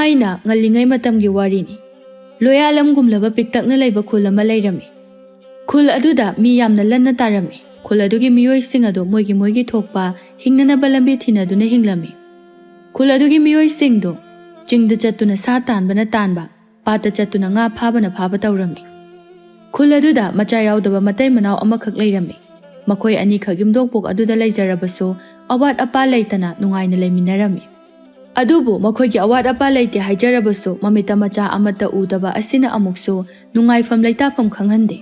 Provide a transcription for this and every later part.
ꯊꯥꯏꯅ ꯉꯜꯂꯤꯉꯩ ꯃꯇꯝꯒꯤ ꯋꯥꯔꯤꯅꯤ ꯂꯣꯌꯥꯂꯝꯒꯨꯝꯂꯕ ꯄꯤꯛꯇꯛꯅ ꯂꯩꯕ ꯈꯨꯜ ꯑꯃ ꯂꯩꯔꯝꯃꯤ ꯈꯨꯜ ꯑꯗꯨꯗ ꯃꯤ ꯌꯥꯝꯅ ꯂꯟꯅ ꯇꯥꯔꯝꯃꯤ ꯈꯨꯜ ꯑꯗꯨꯒꯤ ꯃꯤꯑꯣꯏꯁꯤꯡ ꯑꯗꯨ ꯃꯣꯏꯒꯤ ꯊꯣꯛꯄ ꯍꯤꯡꯅꯅꯕ ꯂꯝꯕꯤ ꯊꯤꯅꯗꯨꯅ ꯍꯤꯡꯂꯝꯃꯤ ꯈꯨꯜ ꯑꯗꯨꯒꯤ ꯃꯤꯑꯣꯏꯁꯤꯡꯗꯨ ꯆꯤꯡꯗ ꯆꯠꯇꯨꯅ ꯁꯥ ꯇꯥꯟꯕꯅ ꯇꯥꯟꯕ ꯄꯥꯠꯇ ꯆꯠꯇꯨꯅ ꯉꯥ ꯐꯥꯕꯅ ꯐꯥꯕ ꯇꯧꯔꯝꯃꯤ ꯈꯨꯜ ꯑꯗꯨꯗ ꯃꯆꯥ ꯌꯥꯎꯗꯕ ꯃꯇꯩ ꯃꯅꯥꯎ ꯑꯃꯈꯛ ꯂꯩꯔꯝꯃꯤ ꯃꯈꯣꯏ ꯑꯅꯤꯈꯛ ꯌꯨꯝꯊꯣꯡꯄꯣꯛ ꯑꯗꯨꯗ ꯂꯩꯖꯔꯕꯁꯨ ꯑꯋꯥꯠ ꯑꯄꯥ ꯂꯩꯇꯅ ꯅꯨꯡꯉꯥꯏꯅ ꯂꯩꯃꯤꯟꯅꯔꯝꯃꯤ ꯑꯗꯨꯕꯨ ꯃꯈꯣꯏꯒꯤ ꯑꯋꯥꯠ ꯑꯄꯥ ꯂꯩꯇꯦ ꯍꯥꯏꯖꯔꯕꯁꯨ ꯃꯃꯤꯠꯇ ꯃꯆꯥ ꯑꯃꯠꯇ ꯎꯗꯕ ꯑꯁꯤꯅ ꯑꯃꯨꯛꯁꯨ ꯅꯨꯡꯉꯥꯏꯐꯝ ꯂꯩꯇꯥꯐꯝ ꯈꯪꯍꯟꯗꯦ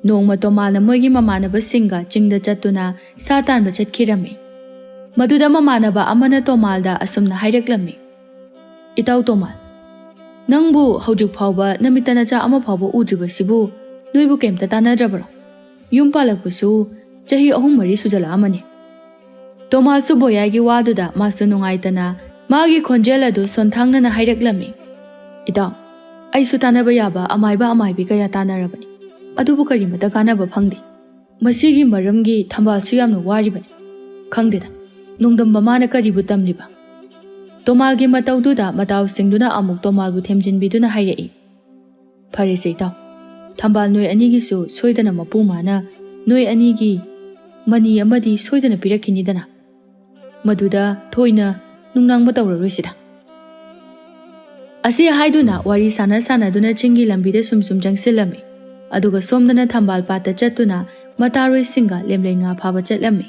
ꯅꯣꯡꯃ ꯇꯣꯃꯥꯜꯅ ꯃꯣꯏꯒꯤ ꯃꯃꯥꯟꯅꯕꯁꯤꯡꯒ ꯆꯤꯡꯗ ꯆꯠꯇꯨꯅ ꯁꯥ ꯇꯥꯟꯕ ꯆꯠꯈꯤꯔꯝꯃꯤ ꯃꯗꯨꯗ ꯃꯃꯥꯟꯅꯕ ꯑꯃꯅ ꯇꯣꯃꯥꯜꯗ ꯑꯁꯨꯝꯅ ꯍꯥꯏꯔꯛꯂꯝꯃꯤ ꯏꯇꯥꯎ ꯇꯣꯃꯥꯜ ꯅꯪꯕꯨ ꯍꯧꯖꯤꯛ ꯐꯥꯎꯕ ꯅꯃꯤꯠꯇ ꯅꯆꯥ ꯑꯃ ꯐꯥꯎꯕ ꯎꯗ꯭ꯔꯤꯕꯁꯤꯕꯨ ꯅꯣꯏꯕꯨ ꯀꯩꯝꯇ ꯇꯥꯟꯅꯗ꯭ꯔꯕ꯭ꯔꯣ ꯌꯨꯝ ꯄꯥꯜꯂꯛꯄꯁꯨ ꯆꯍꯤ 3-4 ꯁꯨꯖꯜꯂꯛꯑꯃꯅꯤ ꯇꯣꯃꯥꯜꯁꯨ ꯕꯣꯌꯥꯏꯒꯤ ꯋꯥꯗꯨꯗ ꯃꯥꯁꯨ ꯅꯨꯡꯉꯥꯏꯇꯅ ꯃꯥꯒꯤ ꯈꯣꯟꯖꯦꯜ ꯑꯗꯨ ꯁꯣꯟꯊꯥꯡꯅꯅ ꯍꯥꯏꯔꯛꯂꯝꯃꯤ ꯏꯇꯥꯎ ꯑꯩꯁꯨ ꯇꯥꯟꯅꯕ ꯌꯥꯕ ꯑꯃꯥꯏꯕ ꯑꯃꯥꯏꯕꯤ ꯀꯌꯥ ꯇꯥꯟꯅꯔꯕꯅꯤ ꯑꯗꯨꯕꯨ ꯀꯔꯤꯃꯠꯇ ꯀꯥꯟꯅꯕ ꯐꯪꯗꯦ ꯃꯁꯤꯒꯤ ꯃꯔꯝꯒꯤ ꯊꯝꯕꯥꯜꯁꯨ ꯌꯥꯝꯅ ꯋꯥꯔꯤꯕꯅꯤ ꯈꯪꯗꯦꯗ ꯅꯣꯡꯗꯝꯕ ꯃꯥꯅ ꯀꯔꯤꯕꯨ ꯇꯝꯂꯤꯕ ꯇꯣꯃꯥꯜꯒꯤ ꯃꯇꯧꯗꯨꯗ ꯃꯇꯥꯎꯁꯤꯡꯗꯨꯅ ꯑꯃꯨꯛ ꯇꯣꯃꯥꯜꯕꯨ ꯊꯦꯝꯖꯤꯟꯕꯤꯗꯨꯅ ꯍꯥꯏꯔꯛꯏ ꯐꯔꯦꯁꯦ ꯏꯇꯥꯎ ꯊꯝꯕꯥꯜ ꯅꯣꯏ ꯑꯅꯤꯒꯤꯁꯨ ꯁꯣꯏꯗꯅ ꯃꯄꯨ ꯃꯥꯅ ꯅꯣꯏ ꯑꯅꯤꯒꯤ ꯃꯅꯤ ꯑꯃꯗꯤ ꯁꯣꯏꯗꯅ ꯄꯤꯔꯛꯈꯤꯅꯤꯗꯅ ꯃꯗꯨꯗ ꯊꯣꯏꯅ ꯅꯨꯡꯅꯥꯡꯕ ꯇꯧꯔꯔꯣꯏꯁꯤꯗ ꯑꯁꯤ ꯍꯥꯏꯗꯨꯅ ꯋꯥꯔꯤ ꯁꯥꯟꯅꯗꯨꯅ ꯆꯤꯡꯒꯤ ꯂꯝꯕꯤꯗ ꯁꯨꯝ ꯆꯪꯁꯤꯜꯂꯝꯃꯤ ꯑꯗꯨꯒ ꯁꯣꯝꯗꯅ ꯊꯝꯕꯥꯜ ꯄꯥꯠꯇ ꯆꯠꯇꯨꯅ ꯃꯇꯥꯔꯣꯏꯁꯤꯡꯒ ꯂꯦꯝꯂꯩ ꯉꯥ ꯐꯥꯕ ꯆꯠꯂꯝꯃꯤ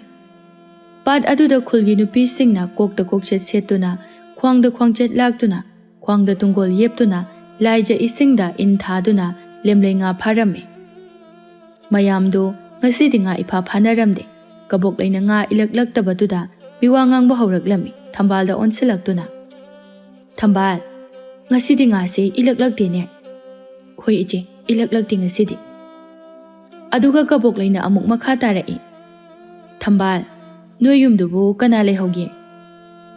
ꯄꯥꯠ ꯑꯗꯨꯗ ꯈꯨꯜꯒꯤ ꯅꯨꯄꯤꯁꯤꯡꯅ ꯀꯣꯛꯇ ꯀꯣꯛꯆꯦꯠ ꯁꯦꯠꯇꯨꯅ ꯈ꯭ꯋꯥꯡꯗ ꯈ꯭ꯋꯥꯡꯆꯦꯠ ꯂꯥꯛꯇꯨꯅ ꯈ꯭ꯋꯥꯡꯗ ꯇꯨꯡꯒꯣꯜ ꯌꯦꯞꯇꯨꯅ ꯂꯥꯏꯖ ꯏꯁꯤꯡꯗ ꯏꯟ ꯊꯥꯗꯨꯅ ꯂꯦꯝꯂꯩ ꯉꯥ ꯐꯥꯔꯝꯃꯤ ꯃꯌꯥꯝꯗꯣ ꯉꯁꯤꯗꯤ ꯉꯥ ꯏꯐꯥ ꯐꯥꯅꯔꯝꯗꯦ ꯀꯕꯣꯛꯂꯩꯅ ꯉꯥ ꯏꯂꯛꯂꯛꯇꯕꯗꯨꯗ ꯃꯤꯋꯥ ꯉꯥꯡꯕ ꯍꯧꯔꯛꯂꯝꯃꯤ ꯊꯝꯕꯥꯜꯗ ꯑꯣꯟꯁꯤꯜꯂꯛꯇꯨꯅ ꯊꯝꯕꯥꯜ ꯉꯁꯤꯗꯤ ꯉꯥꯁꯦ ꯏꯂꯛꯂꯛꯇꯦꯅꯦ ꯍꯣꯏ ꯏꯆꯦ ꯏꯂꯛꯂꯛꯇꯦ ꯉꯁꯤꯗꯤ ꯑꯗꯨꯒ ꯀꯕꯣꯛꯂꯩꯅ ꯑꯃꯨꯛ ꯃꯈꯥ ꯇꯥꯔꯛꯏ ꯊꯝꯕꯥꯜ ꯅꯣꯏ ꯌꯨꯝꯗꯨꯕꯨ ꯀꯅꯥ ꯂꯩꯍꯧꯒꯦ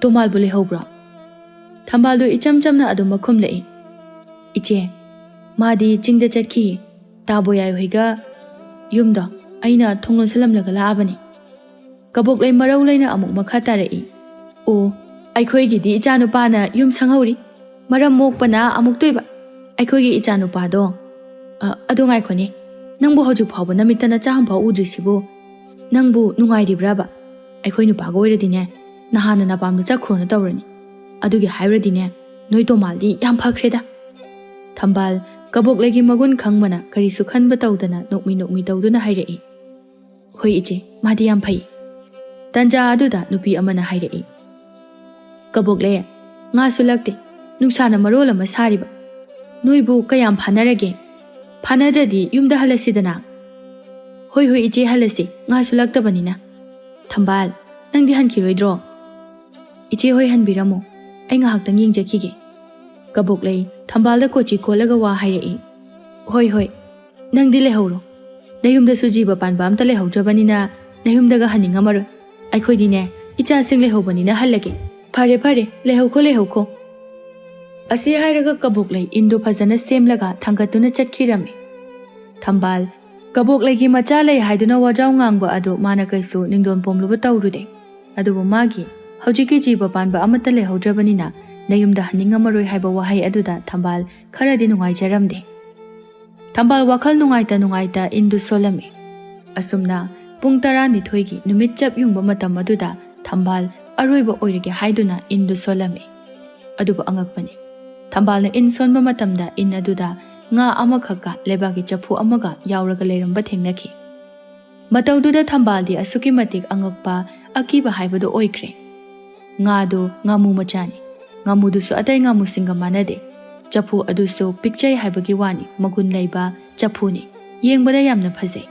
ꯇꯣꯃꯥꯜꯕꯨ ꯂꯩꯍꯧꯕ꯭ꯔꯣ ꯊꯝꯕꯥꯜꯗꯣ ꯏꯆꯝ ꯆꯝꯅ ꯑꯗꯨꯝ ꯈꯨꯝꯂꯛꯏ ꯏꯆꯦ ꯃꯥꯗꯤ ꯆꯤꯡꯗ ꯆꯠꯈꯤꯌꯦ ꯇꯥꯕꯣꯌꯥꯏ ꯍꯣꯏꯒ ꯌꯨꯝꯗꯣ ꯑꯩꯅ ꯊꯣꯡ ꯂꯣꯟꯁꯤꯜꯂꯝꯂꯒ ꯂꯥꯛꯑꯕꯅꯤ ꯀꯕꯣꯛꯂꯩ ꯃꯔꯧ ꯂꯩꯅ ꯑꯃꯨꯛ ꯃꯈꯥ ꯇꯥꯔꯛꯏ ꯑꯣ ꯑꯩꯈꯣꯏꯒꯤꯗꯤ ꯏꯆꯥꯅꯨꯄꯥꯅ ꯌꯨꯝ ꯁꯪꯍꯧꯔꯤ ꯃꯔꯝ ꯃꯣꯛꯄꯅ ꯑꯃꯨꯛ ꯇꯣꯏꯕ ꯑꯩꯈꯣꯏꯒꯤ ꯏꯆꯥꯅꯨꯄꯥꯗꯣ ꯑꯗꯣ ꯉꯥꯏꯈꯣꯅꯦ ꯅꯪꯕꯨ ꯍꯧꯖꯤꯛ ꯐꯥꯎꯕ ꯅꯃꯤꯠꯇ ꯅꯆꯥ ꯑꯃꯐꯥꯎ ꯎꯗ꯭ꯔꯤꯁꯤꯕꯨ ꯅꯪꯕꯨ ꯅꯨꯡꯉꯥꯏꯔꯤꯕ꯭ꯔꯕ ꯑꯩꯈꯣꯏ ꯅꯨꯄꯥꯒ ꯑꯣꯏꯔꯗꯤꯅꯦ ꯅꯍꯥꯟꯅ ꯅꯄꯥꯝꯗ ꯆꯠꯈ꯭ꯔꯣꯅ ꯇꯧꯔꯅꯤ ꯑꯗꯨꯒꯤ ꯍꯥꯏꯔꯗꯤꯅꯦ ꯅꯣꯏ ꯇꯣꯃꯥꯜꯗꯤ ꯌꯥꯝ ꯐꯈ꯭ꯔꯦꯗ ꯊꯝꯕꯥꯜ ꯀꯕꯣꯛꯂꯩꯒꯤ ꯃꯒꯨꯟ ꯈꯪꯕꯅ ꯀꯔꯤꯁꯨ ꯈꯟꯕ ꯇꯧꯗꯅ ꯅꯣꯛꯃꯤ ꯇꯧꯗꯨꯅ ꯍꯥꯏꯔꯛꯏ ꯍꯣꯏ ꯏꯆꯦ ꯃꯥꯗꯤ ꯌꯥꯝ ꯐꯩ ꯇꯟꯖꯥ ꯑꯗꯨꯗ ꯅꯨꯄꯤ ꯑꯃꯅ ꯍꯥꯏꯔꯛꯏ ꯀꯕꯣꯛꯂꯩ ꯉꯥꯁꯨ ꯂꯛꯇꯦ ꯅꯨꯡꯁꯥꯅ ꯃꯔꯣꯜ ꯑꯃ ꯁꯥꯔꯤꯕ ꯅꯣꯏꯕꯨ ꯀꯌꯥꯝ ꯐꯥꯅꯔꯒꯦ ꯐꯥꯅꯗ꯭ꯔꯗꯤ ꯌꯨꯝꯗ ꯍꯜꯂꯁꯤꯗꯅ ꯍꯣꯏ ꯏꯆꯦ ꯍꯜꯂꯁꯤ ꯉꯥꯁꯨ ꯂꯛꯇꯕꯅꯤꯅ ꯊꯝꯕꯥꯜ ꯅꯪꯗꯤ ꯍꯟꯈꯤꯔꯣꯏꯗ꯭ꯔꯣ ꯏꯆꯦ ꯍꯣꯏ ꯍꯟꯕꯤꯔꯝꯃꯣ ꯑꯩ ꯉꯥꯏꯍꯥꯛꯇꯪ ꯌꯦꯡꯖꯈꯤꯒꯦ ꯀꯕꯣꯛꯂꯩ ꯊꯝꯕꯥꯜꯗ ꯀꯣꯆꯤ ꯀꯣꯜꯂꯒ ꯋꯥ ꯍꯥꯏꯔꯛꯏ ꯍꯣꯏ ꯅꯪꯗꯤ ꯂꯩꯍꯧꯔꯣ ꯅꯌꯨꯝꯗꯁꯨ ꯖꯤꯕ ꯄꯥꯟꯕ ꯑꯝꯇ ꯂꯩꯍꯧꯗ꯭ꯔꯕꯅꯤꯅ ꯅꯌꯨꯝꯗꯒ ꯍꯟꯅꯤꯡꯉꯝꯃꯔꯣꯏ ꯑꯩꯈꯣꯏꯗꯤꯅꯦ ꯏꯆꯥꯁꯤꯡ ꯂꯩꯍꯧꯕꯅꯤꯅ ꯍꯜꯂꯒꯦ ꯐꯔꯦ ꯂꯩꯍꯧꯈꯣ ꯑꯁꯤ ꯍꯥꯏꯔꯒ ꯀꯕꯣꯛꯂꯩ ꯏꯟꯗꯨ ꯐꯖꯅ ꯁꯦꯝꯂꯒ ꯊꯥꯡꯒꯠꯇꯨꯅ ꯆꯠꯈꯤꯔꯝꯃꯤ ꯊꯝꯕꯥꯜ ꯀꯕꯣꯛꯂꯩꯒꯤ ꯃꯆꯥ ꯂꯩ ꯍꯥꯏꯗꯨꯅ ꯋꯥꯖꯥꯎ ꯉꯥꯡꯕ ꯑꯗꯨ ꯃꯥꯅ ꯀꯩꯁꯨ ꯅꯤꯡꯗꯣꯟ ꯄꯣꯝꯂꯨꯕ ꯇꯧꯔꯨꯗꯦ ꯑꯗꯨꯕꯨ ꯃꯥꯒꯤ ꯍꯧꯖꯤꯛꯀꯤ ꯖꯤꯕ ꯄꯥꯟꯕ ꯑꯃꯠꯇ ꯂꯩꯍꯧꯗ꯭ꯔꯕꯅꯤꯅ ꯅꯌꯨꯝꯗ ꯍꯟꯅꯤꯡꯉꯝꯃꯔꯣꯏ ꯍꯥꯏꯕ ꯋꯥꯍꯩ ꯑꯗꯨꯗ ꯊꯝꯕꯥꯜ ꯈꯔꯗꯤ ꯅꯨꯡꯉꯥꯏꯖꯔꯝꯗꯦ ꯊꯝꯕꯥꯜ ꯋꯥꯈꯜ ꯅꯨꯡꯉꯥꯏꯇ ꯏꯟꯗꯨ ꯁꯣꯜꯂꯝꯃꯤ ꯑꯁꯨꯝꯅ ꯄꯨꯡ 12ꯒꯤ ꯅꯨꯃꯤꯠ ꯆꯞ ꯌꯨꯡꯕ ꯃꯇꯝ ꯑꯗꯨꯗ ꯊꯝꯕꯥꯜ ꯑꯔꯣꯏꯕ ꯑꯣꯏꯔꯒꯦ ꯍꯥꯏꯗꯨꯅ ꯏꯟꯗꯨ ꯁꯣꯜꯂꯝꯃꯤ ꯑꯗꯨꯕꯨ ꯑꯉꯛꯄꯅꯤ ꯊꯝꯕꯥꯜꯅ ꯏꯟ ꯁꯣꯟꯕ ꯃꯇꯝꯗ ꯏꯟ ꯑꯗꯨꯗ ꯉꯥ ꯑꯃꯈꯛꯀ ꯂꯩꯕꯥꯛꯀꯤ ꯆꯐꯨ ꯑꯃꯒ ꯌꯥꯎꯔꯒ ꯂꯩꯔꯝꯕ ꯊꯦꯡꯅꯈꯤ ꯃꯇꯧꯗꯨꯗ ꯊꯝꯕꯥꯜꯗꯤ ꯑꯁꯨꯛꯀꯤ ꯃꯇꯤꯛ ꯑꯉꯛꯄ ꯑꯀꯤꯕ ꯍꯥꯏꯕꯗꯨ ꯑꯣꯏꯈ꯭ꯔꯦ ꯉꯥꯗꯨ ꯉꯥꯃꯨ ꯃꯆꯥꯅꯤ ꯉꯥꯃꯨꯗꯨꯁꯨ ꯑꯇꯩ ꯉꯥꯃꯨꯁꯤꯡꯒ ꯃꯥꯟꯅꯗꯦ ꯆꯐꯨ ꯑꯗꯨꯁꯨ ꯄꯤꯛꯆꯩ ꯍꯥꯏꯕꯒꯤ ꯋꯥꯅꯤ ꯃꯒꯨꯟ ꯂꯩꯕ ꯆꯐꯨꯅꯤ ꯌꯦꯡꯕꯗ ꯌꯥꯝꯅ ꯐꯖꯩ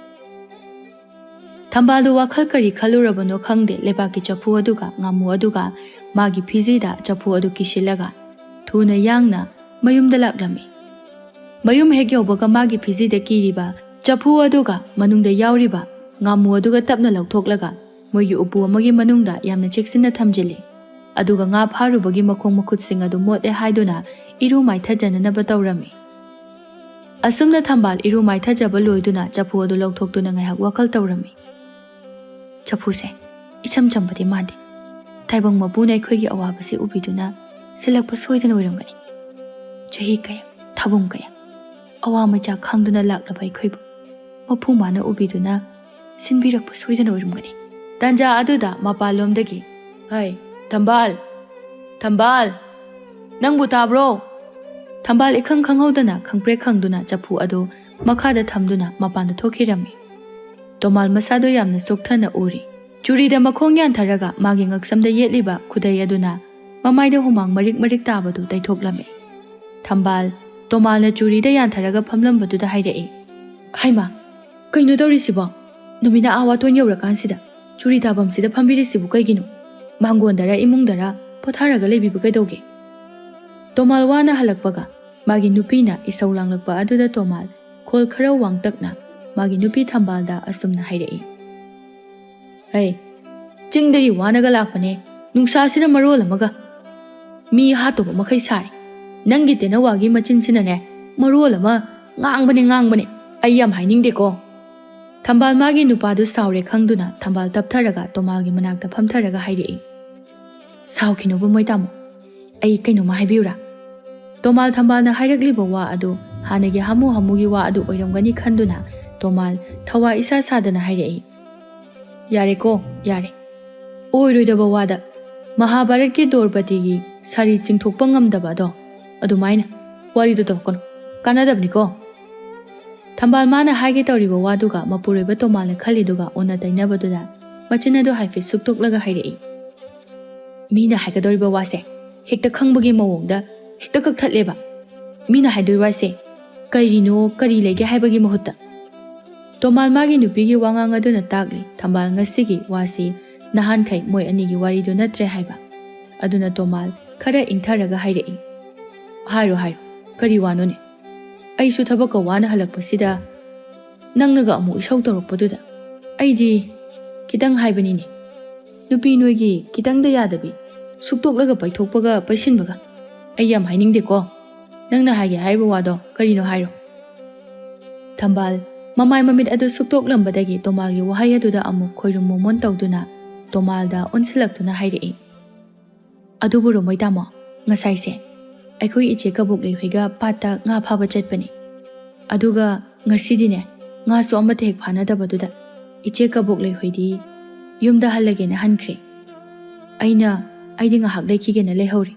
ꯊꯝꯕꯥꯜꯗꯨ ꯋꯥꯈꯜ ꯀꯔꯤ ꯈꯜꯂꯨꯔꯕꯅꯣ ꯈꯪꯗꯦ ꯂꯩꯕꯥꯛꯀꯤ ꯆꯐꯨ ꯑꯗꯨꯒ ꯉꯥꯃꯨ ꯑꯗꯨꯒ ꯃꯥꯒꯤ ꯐꯤꯖꯤꯗ ꯆꯐꯨ ꯑꯗꯨ ꯀꯤꯁꯤꯜꯂꯒ ꯊꯨꯅ ꯌꯥꯡꯅ ꯃꯌꯨꯝꯗ ꯂꯥꯛꯂꯝꯃꯤ ꯃꯌꯨꯝ ꯍꯦꯛ ꯌꯧꯕꯒ ꯃꯥꯒꯤ ꯐꯤꯖꯤꯗ ꯀꯤꯔꯤꯕ ꯆꯐꯨ ꯑꯗꯨꯒ ꯃꯅꯨꯡꯗ ꯌꯥꯎꯔꯤꯕ ꯉꯥꯃꯨ ꯑꯗꯨꯒ ꯇꯞꯅ ꯂꯧꯊꯣꯛꯂꯒ ꯃꯣꯏꯒꯤ ꯎꯄꯨ ꯑꯃꯒꯤ ꯃꯅꯨꯡꯗ ꯌꯥꯝꯅ ꯆꯦꯛꯁꯤꯟꯅ ꯊꯝꯖꯤꯜꯂꯤ ꯑꯗꯨꯒ ꯉꯥ ꯐꯥꯔꯨꯕꯒꯤ ꯃꯈꯣꯡ ꯃꯈꯨꯠꯁꯤꯡ ꯑꯗꯨ ꯃꯣꯠꯂꯦ ꯍꯥꯏꯗꯨꯅ ꯏꯔꯨ ꯃꯥꯏꯊꯖꯅꯅꯕ ꯇꯧꯔꯝꯃꯤ ꯑꯁꯨꯝꯅ ꯊꯝꯕꯥꯜ ꯏꯔꯨ ꯃꯥꯏꯊꯖꯕ ꯂꯣꯏꯗꯨꯅ ꯆꯐꯨ ꯑꯗꯨ ꯂꯧꯊꯣꯛꯇꯨꯅ ꯉꯥꯏꯍꯥꯛ ꯋꯥꯈꯜ ꯇꯧꯔꯝꯃꯤ ꯆꯐꯨꯁꯦ ꯏꯆꯝ ꯆꯝꯕꯗꯤ ꯃꯥꯟꯗꯦ ꯇꯥꯏꯕꯪ ꯃꯄꯨꯅ ꯑꯩꯈꯣꯏꯒꯤ ꯑꯋꯥꯕꯁꯤ ꯎꯕꯤꯗꯨꯅ ꯁꯤꯜꯂꯛꯄ ꯁꯣꯏꯗꯅ ꯑꯣꯏꯔꯝꯒꯅꯤ ꯆꯍꯤ ꯀꯌꯥ ꯊꯥꯕꯨꯡ ꯀꯌꯥ ꯑꯋꯥ ꯃꯆꯥ ꯈꯪꯗꯨꯅ ꯂꯥꯛꯂꯕ ꯑꯩꯈꯣꯏꯕꯨ ꯃꯄꯨ ꯃꯥꯅ ꯎꯕꯤꯗꯨꯅ ꯁꯤꯟꯕꯤꯔꯛꯄ ꯁꯣꯏꯗꯅ ꯑꯣꯏꯔꯝꯒꯅꯤ ꯇꯥꯟꯖꯥ ꯑꯗꯨꯗ ꯃꯄꯥꯟꯂꯣꯝꯗꯒꯤ ꯍꯩ ꯊꯝꯕꯥꯜ ꯊꯝꯕꯥꯜ ꯅꯪꯕꯨ ꯇꯥꯕ꯭ꯔꯣ ꯊꯝꯕꯥꯜ ꯏꯈꯪ ꯈꯪꯍꯧꯗꯅ ꯈꯪꯄ꯭ꯔꯦꯛ ꯈꯪꯗꯨꯅ ꯆꯐꯨ ꯑꯗꯨ ꯃꯈꯥꯗ ꯊꯝꯗꯨꯅ ꯃꯄꯥꯟꯗ ꯊꯣꯛꯈꯤꯔꯝꯃꯤ ꯇꯣꯃꯥꯜ ꯃꯁꯥꯗꯣ ꯌꯥꯝꯅ ꯆꯣꯛꯊꯅ ꯎꯔꯤ ꯆꯨꯔꯤꯗ ꯃꯈꯣꯡ ꯌꯥꯟꯊꯔꯒ ꯃꯥꯒꯤ ꯉꯛꯁꯝꯗ ꯌꯦꯠꯂꯤꯕ ꯈꯨꯗꯩ ꯑꯗꯨꯅ ꯃꯃꯥꯏꯗ ꯍꯨꯃꯥꯡ ꯃꯔꯤꯛ ꯃꯔꯤꯛ ꯇꯥꯕꯗꯨ ꯇꯩꯊꯣꯛꯂꯝꯃꯤ ꯊꯝꯕꯥꯜ ꯇꯣꯃꯥꯜꯅ ꯆꯨꯔꯤꯗ ꯌꯥꯟꯊꯔꯒ ꯐꯝꯂꯝꯕꯗꯨꯗ ꯍꯥꯏꯔꯛꯏ ꯍꯩꯃꯥ ꯀꯩꯅꯣ ꯇꯧꯔꯤꯁꯤꯕꯣ ꯅꯨꯃꯤꯠꯅ ꯋꯥꯇꯣꯟ ꯌꯧꯔꯀꯥꯟꯁꯤꯗ ꯆꯨꯔꯤ ꯇꯥꯐꯝꯁꯤꯗ ꯐꯝꯕꯤꯔꯤꯁꯤꯕꯨ ꯀꯩꯒꯤꯅꯣ ꯃꯥꯡꯒꯣꯟꯗꯔ ꯏꯃꯨꯡꯗꯔ ꯄꯣꯊꯥꯔꯒ ꯂꯩꯕꯤꯕ ꯀꯩꯗꯧꯒꯦ ꯇꯣꯃꯥꯜ ꯋꯥꯅ ꯍꯜꯂꯛꯄꯒ ꯃꯥꯒꯤ ꯅꯨꯄꯤꯅ ꯏꯁꯧ ꯂꯥꯡꯂꯛꯄ ꯑꯗꯨꯗ ꯇꯣꯃꯥꯜ ꯈꯣꯜ ꯈꯔ ꯋꯥꯡꯇꯛꯅ ꯃꯥꯒꯤ ꯅꯨꯄꯤ ꯊꯝꯕꯥꯜꯗ ꯑꯁꯨꯝꯅ ꯍꯥꯏꯔꯛꯏ ꯍꯩ ꯆꯤꯡꯗꯒꯤ ꯋꯥꯅꯒ ꯂꯥꯛꯄꯅꯦ ꯅꯨꯡꯁꯥꯁꯤꯅ ꯃꯔꯣꯜ ꯑꯃꯒ ꯃꯤ ꯍꯥꯠꯇꯧꯕ ꯃꯈꯩ ꯁꯥꯔꯤ ꯅꯪꯒꯤ ꯇꯦꯅꯋꯥꯒꯤ ꯃꯆꯤꯟꯁꯤꯅꯅꯦ ꯃꯔꯣꯜ ꯑꯃ ꯉꯥꯡꯕꯅꯦ ꯑꯩ ꯌꯥꯝ ꯍꯥꯏꯅꯤꯡꯗꯦꯀꯣ ꯊꯝꯕꯥꯜ ꯃꯥꯒꯤ ꯅꯨꯄꯥꯗꯨ ꯁꯥꯎꯔꯦ ꯈꯪꯗꯨꯅ ꯊꯝꯕꯥꯜ ꯇꯞꯊꯔꯒ ꯇꯣꯃꯥꯜꯒꯤ ꯃꯅꯥꯛꯇ ꯐꯝꯊꯔꯒ ꯍꯥꯏꯔꯛꯏ ꯁꯥꯎꯈꯤꯅꯨꯕ ꯃꯣꯏ ꯇꯥꯃꯣ ꯑꯩ ꯀꯩꯅꯣꯝꯃ ꯍꯥꯏꯕꯤꯌꯨꯔꯥ ꯇꯣꯃꯥꯜ ꯊꯝꯕꯥꯜꯅ ꯍꯥꯏꯔꯛꯂꯤꯕ ꯋꯥ ꯑꯗꯨ ꯍꯥꯟꯅꯒꯤ ꯍꯥꯃꯨ ꯍꯥꯃꯨꯒꯤ ꯋꯥ ꯑꯗꯨ ꯑꯣꯏꯔꯝꯒꯅꯤ ꯈꯟꯗꯨꯅ ꯇꯣꯃꯥꯜ ꯊꯋꯥ ꯏꯁꯥ ꯁꯥꯗꯅ ꯍꯥꯏꯔꯛꯏ ꯌꯥꯔꯦꯀꯣ ꯌꯥꯔꯦ ꯑꯣꯏꯔꯣꯏꯗꯕ ꯋꯥꯗ ꯃꯍꯥꯚꯥꯔꯠꯀꯤ ꯗ꯭ꯔꯧꯄꯗꯤꯒꯤ ꯁꯥꯔꯤ ꯆꯤꯡꯊꯣꯛꯄ ꯉꯝꯗꯕ ꯑꯗꯣ ꯑꯗꯨꯃꯥꯏꯅ ꯋꯥꯔꯤꯗꯣ ꯇꯧꯔꯛꯀꯅꯨ ꯀꯥꯟꯅꯗꯕꯅꯤꯀꯣ ꯊꯝꯕꯥꯜ ꯃꯥꯅ ꯍꯥꯏꯒꯦ ꯇꯧꯔꯤꯕ ꯋꯥꯗꯨꯒ ꯃꯄꯨꯔꯣꯏꯕ ꯇꯣꯃꯥꯜꯅ ꯈꯜꯂꯤꯗꯨꯒ ꯑꯣꯟꯅ ꯇꯩꯅꯕꯗꯨꯗ ꯃꯆꯤꯟ ꯑꯗꯨ ꯍꯥꯏꯐꯦꯠ ꯁꯨꯛꯇꯣꯛꯂꯒ ꯍꯥꯏꯔꯛꯏ ꯃꯤꯅ ꯍꯥꯏꯒꯗꯧꯔꯤꯕ ꯋꯥꯁꯦ ꯍꯦꯛꯇ ꯈꯪꯕꯒꯤ ꯃꯑꯣꯡꯗ ꯍꯦꯛꯇ ꯀꯛꯊꯠꯂꯦꯕ ꯃꯤꯅ ꯍꯥꯏꯗꯣꯏ ꯋꯥꯁꯦ ꯀꯔꯤꯅꯣ ꯀꯔꯤ ꯂꯩꯒꯦ ꯍꯥꯏꯕꯒꯤ ꯃꯍꯨꯠꯇ ꯇꯣꯃꯥꯜ ꯃꯥꯒꯤ ꯅꯨꯄꯤꯒꯤ ꯋꯥꯉꯥꯡ ꯑꯗꯨꯅ ꯇꯥꯛꯂꯤ ꯊꯝꯕꯥꯜ ꯉꯁꯤꯒꯤ ꯋꯥꯁꯤ ꯅꯍꯥꯟꯈꯩ ꯃꯣꯏ ꯑꯅꯤꯒꯤ ꯋꯥꯔꯤꯗꯨ ꯅꯠꯇ꯭ꯔꯦ ꯍꯥꯏꯕ ꯑꯗꯨꯅ ꯇꯣꯃꯥꯜ ꯈꯔ ꯏꯪꯊꯔꯒ ꯍꯥꯏꯔꯛꯏ ꯍꯥꯏꯔꯣ ꯀꯔꯤ ꯋꯥꯅꯣꯅꯦ ꯑꯩꯁꯨ ꯊꯕꯛꯀ ꯋꯥꯅ ꯍꯜꯂꯛꯄꯁꯤꯗ ꯅꯪꯅꯒ ꯑꯃꯨꯛ ꯏꯁꯧ ꯇꯧꯔꯛꯄꯗꯨꯗ ꯑꯩꯗꯤ ꯈꯤꯇꯪ ꯍꯥꯏꯕꯅꯤꯅꯦ ꯅꯨꯄꯤ ꯅꯣꯏꯒꯤ ꯈꯤꯇꯪꯗ ꯌꯥꯗꯕꯤ ꯁꯨꯛꯇꯣꯛꯂꯒ ꯄꯩꯊꯣꯛꯄꯒ ꯄꯩꯁꯤꯟꯕꯒ ꯑꯩ ꯌꯥꯝ ꯍꯥꯏꯅꯤꯡꯗꯦꯀꯣ ꯅꯪꯅ ꯍꯥꯏꯒꯦ ꯍꯥꯏꯔꯤꯕ ꯋꯥꯗꯣ ꯀꯔꯤꯅꯣ ꯍꯥꯏꯔꯣ ꯊꯝꯕꯥꯜ ꯃꯃꯥꯏ ꯃꯃꯤꯠ ꯑꯗꯨ ꯁꯨꯛꯇꯣꯛꯂꯝꯕꯗꯒꯤ ꯇꯣꯃꯥꯜꯒꯤ ꯋꯥꯍꯩ ꯑꯗꯨꯗ ꯑꯃꯨꯛ ꯈꯣꯏꯔꯨꯝ ꯃꯣꯃꯣꯟ ꯇꯧꯗꯨꯅ ꯇꯣꯃꯥꯜꯗ ꯑꯣꯟꯁꯤꯜꯂꯛꯇꯨꯅ ꯍꯥꯏꯔꯛꯏ ꯑꯗꯨꯕꯨꯔꯣ ꯃꯣꯏ ꯇꯥꯃꯣ ꯉꯁꯥꯏꯁꯦ ꯑꯩꯈꯣꯏ ꯏꯆꯦ ꯀꯕꯣꯛꯂꯩ ꯍꯣꯏꯒ ꯄꯥꯠꯇ ꯉꯥ ꯐꯥꯕ ꯆꯠꯄꯅꯤ ꯑꯗꯨꯒ ꯉꯁꯤꯗꯤꯅꯦ ꯉꯥꯁꯨ ꯑꯃꯠꯇ ꯍꯦꯛ ꯐꯥꯅꯗꯕꯗꯨꯗ ꯏꯆꯦ ꯀꯕꯣꯛꯂꯩ ꯍꯣꯏꯗꯤ ꯌꯨꯝꯗ ꯍꯜꯂꯒꯦꯅ ꯍꯟꯈ꯭ꯔꯦ ꯑꯩꯗꯤ ꯉꯥꯏꯍꯥꯛ ꯂꯩꯈꯤꯒꯦꯅ ꯂꯩꯍꯧꯔꯤ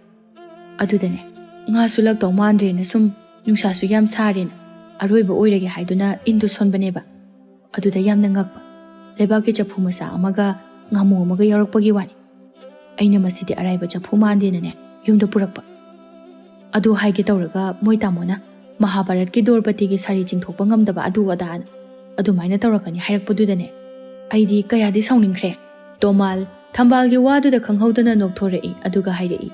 ꯑꯗꯨꯗꯅꯦ ꯉꯥꯁꯨ ꯂꯛꯇꯧ ꯃꯥꯟꯗ꯭ꯔꯦꯅ ꯁꯨꯝ ꯅꯨꯡꯁꯥꯁꯨ ꯌꯥꯝ ꯁꯥꯔꯦꯅ ꯑꯔꯣꯏꯕ ꯑꯣꯏꯔꯒꯦ ꯍꯥꯏꯗꯨꯅ ꯏꯟꯗꯨ ꯁꯣꯟꯕꯅꯦꯕ ꯑꯗꯨꯗ ꯌꯥꯝꯅ ꯉꯛꯄ ꯂꯩꯕꯥꯛꯀꯤ ꯆꯐꯨ ꯃꯆꯥ ꯑꯃꯒ ꯉꯥꯃꯨ ꯑꯃꯒ ꯌꯥꯎꯔꯛꯄꯒꯤ ꯋꯥꯅꯤ ꯑꯩꯅ ꯃꯁꯤꯗꯤ ꯑꯔꯥꯏꯕ ꯆꯐꯨ ꯃꯥꯟꯗꯦꯅꯅꯦ ꯌꯨꯝꯗ ꯄꯨꯔꯛꯄ ꯑꯗꯨ ꯍꯥꯏꯒꯦ ꯇꯧꯔꯒ ꯃꯣꯏ ꯇꯥꯃꯣꯅ ꯃꯍꯥꯚꯥꯔꯠꯀꯤ ꯗ꯭ꯔꯧꯄꯗꯤꯒꯤ ꯁꯥꯔꯤ ꯆꯤꯡꯊꯣꯛꯄ ꯉꯝꯗꯕ ꯑꯗꯨ ꯑꯗꯥꯅ ꯑꯗꯨꯃꯥꯏꯅ ꯇꯧꯔꯛꯀꯅꯤ ꯍꯥꯏꯔꯛꯄꯗꯨꯗꯅꯦ ꯑꯩꯗꯤ ꯀꯌꯥꯗꯤ ꯁꯥꯎꯅꯤꯡꯈ꯭ꯔꯦ ꯇꯣꯃꯥꯜ ꯊꯝꯕꯥꯜꯒꯤ ꯋꯥꯗꯨꯗ ꯈꯪꯍꯧꯗꯅ ꯅꯣꯛꯊꯣꯔꯛꯏ ꯑꯗꯨꯒ ꯍꯥꯏꯔꯛꯏ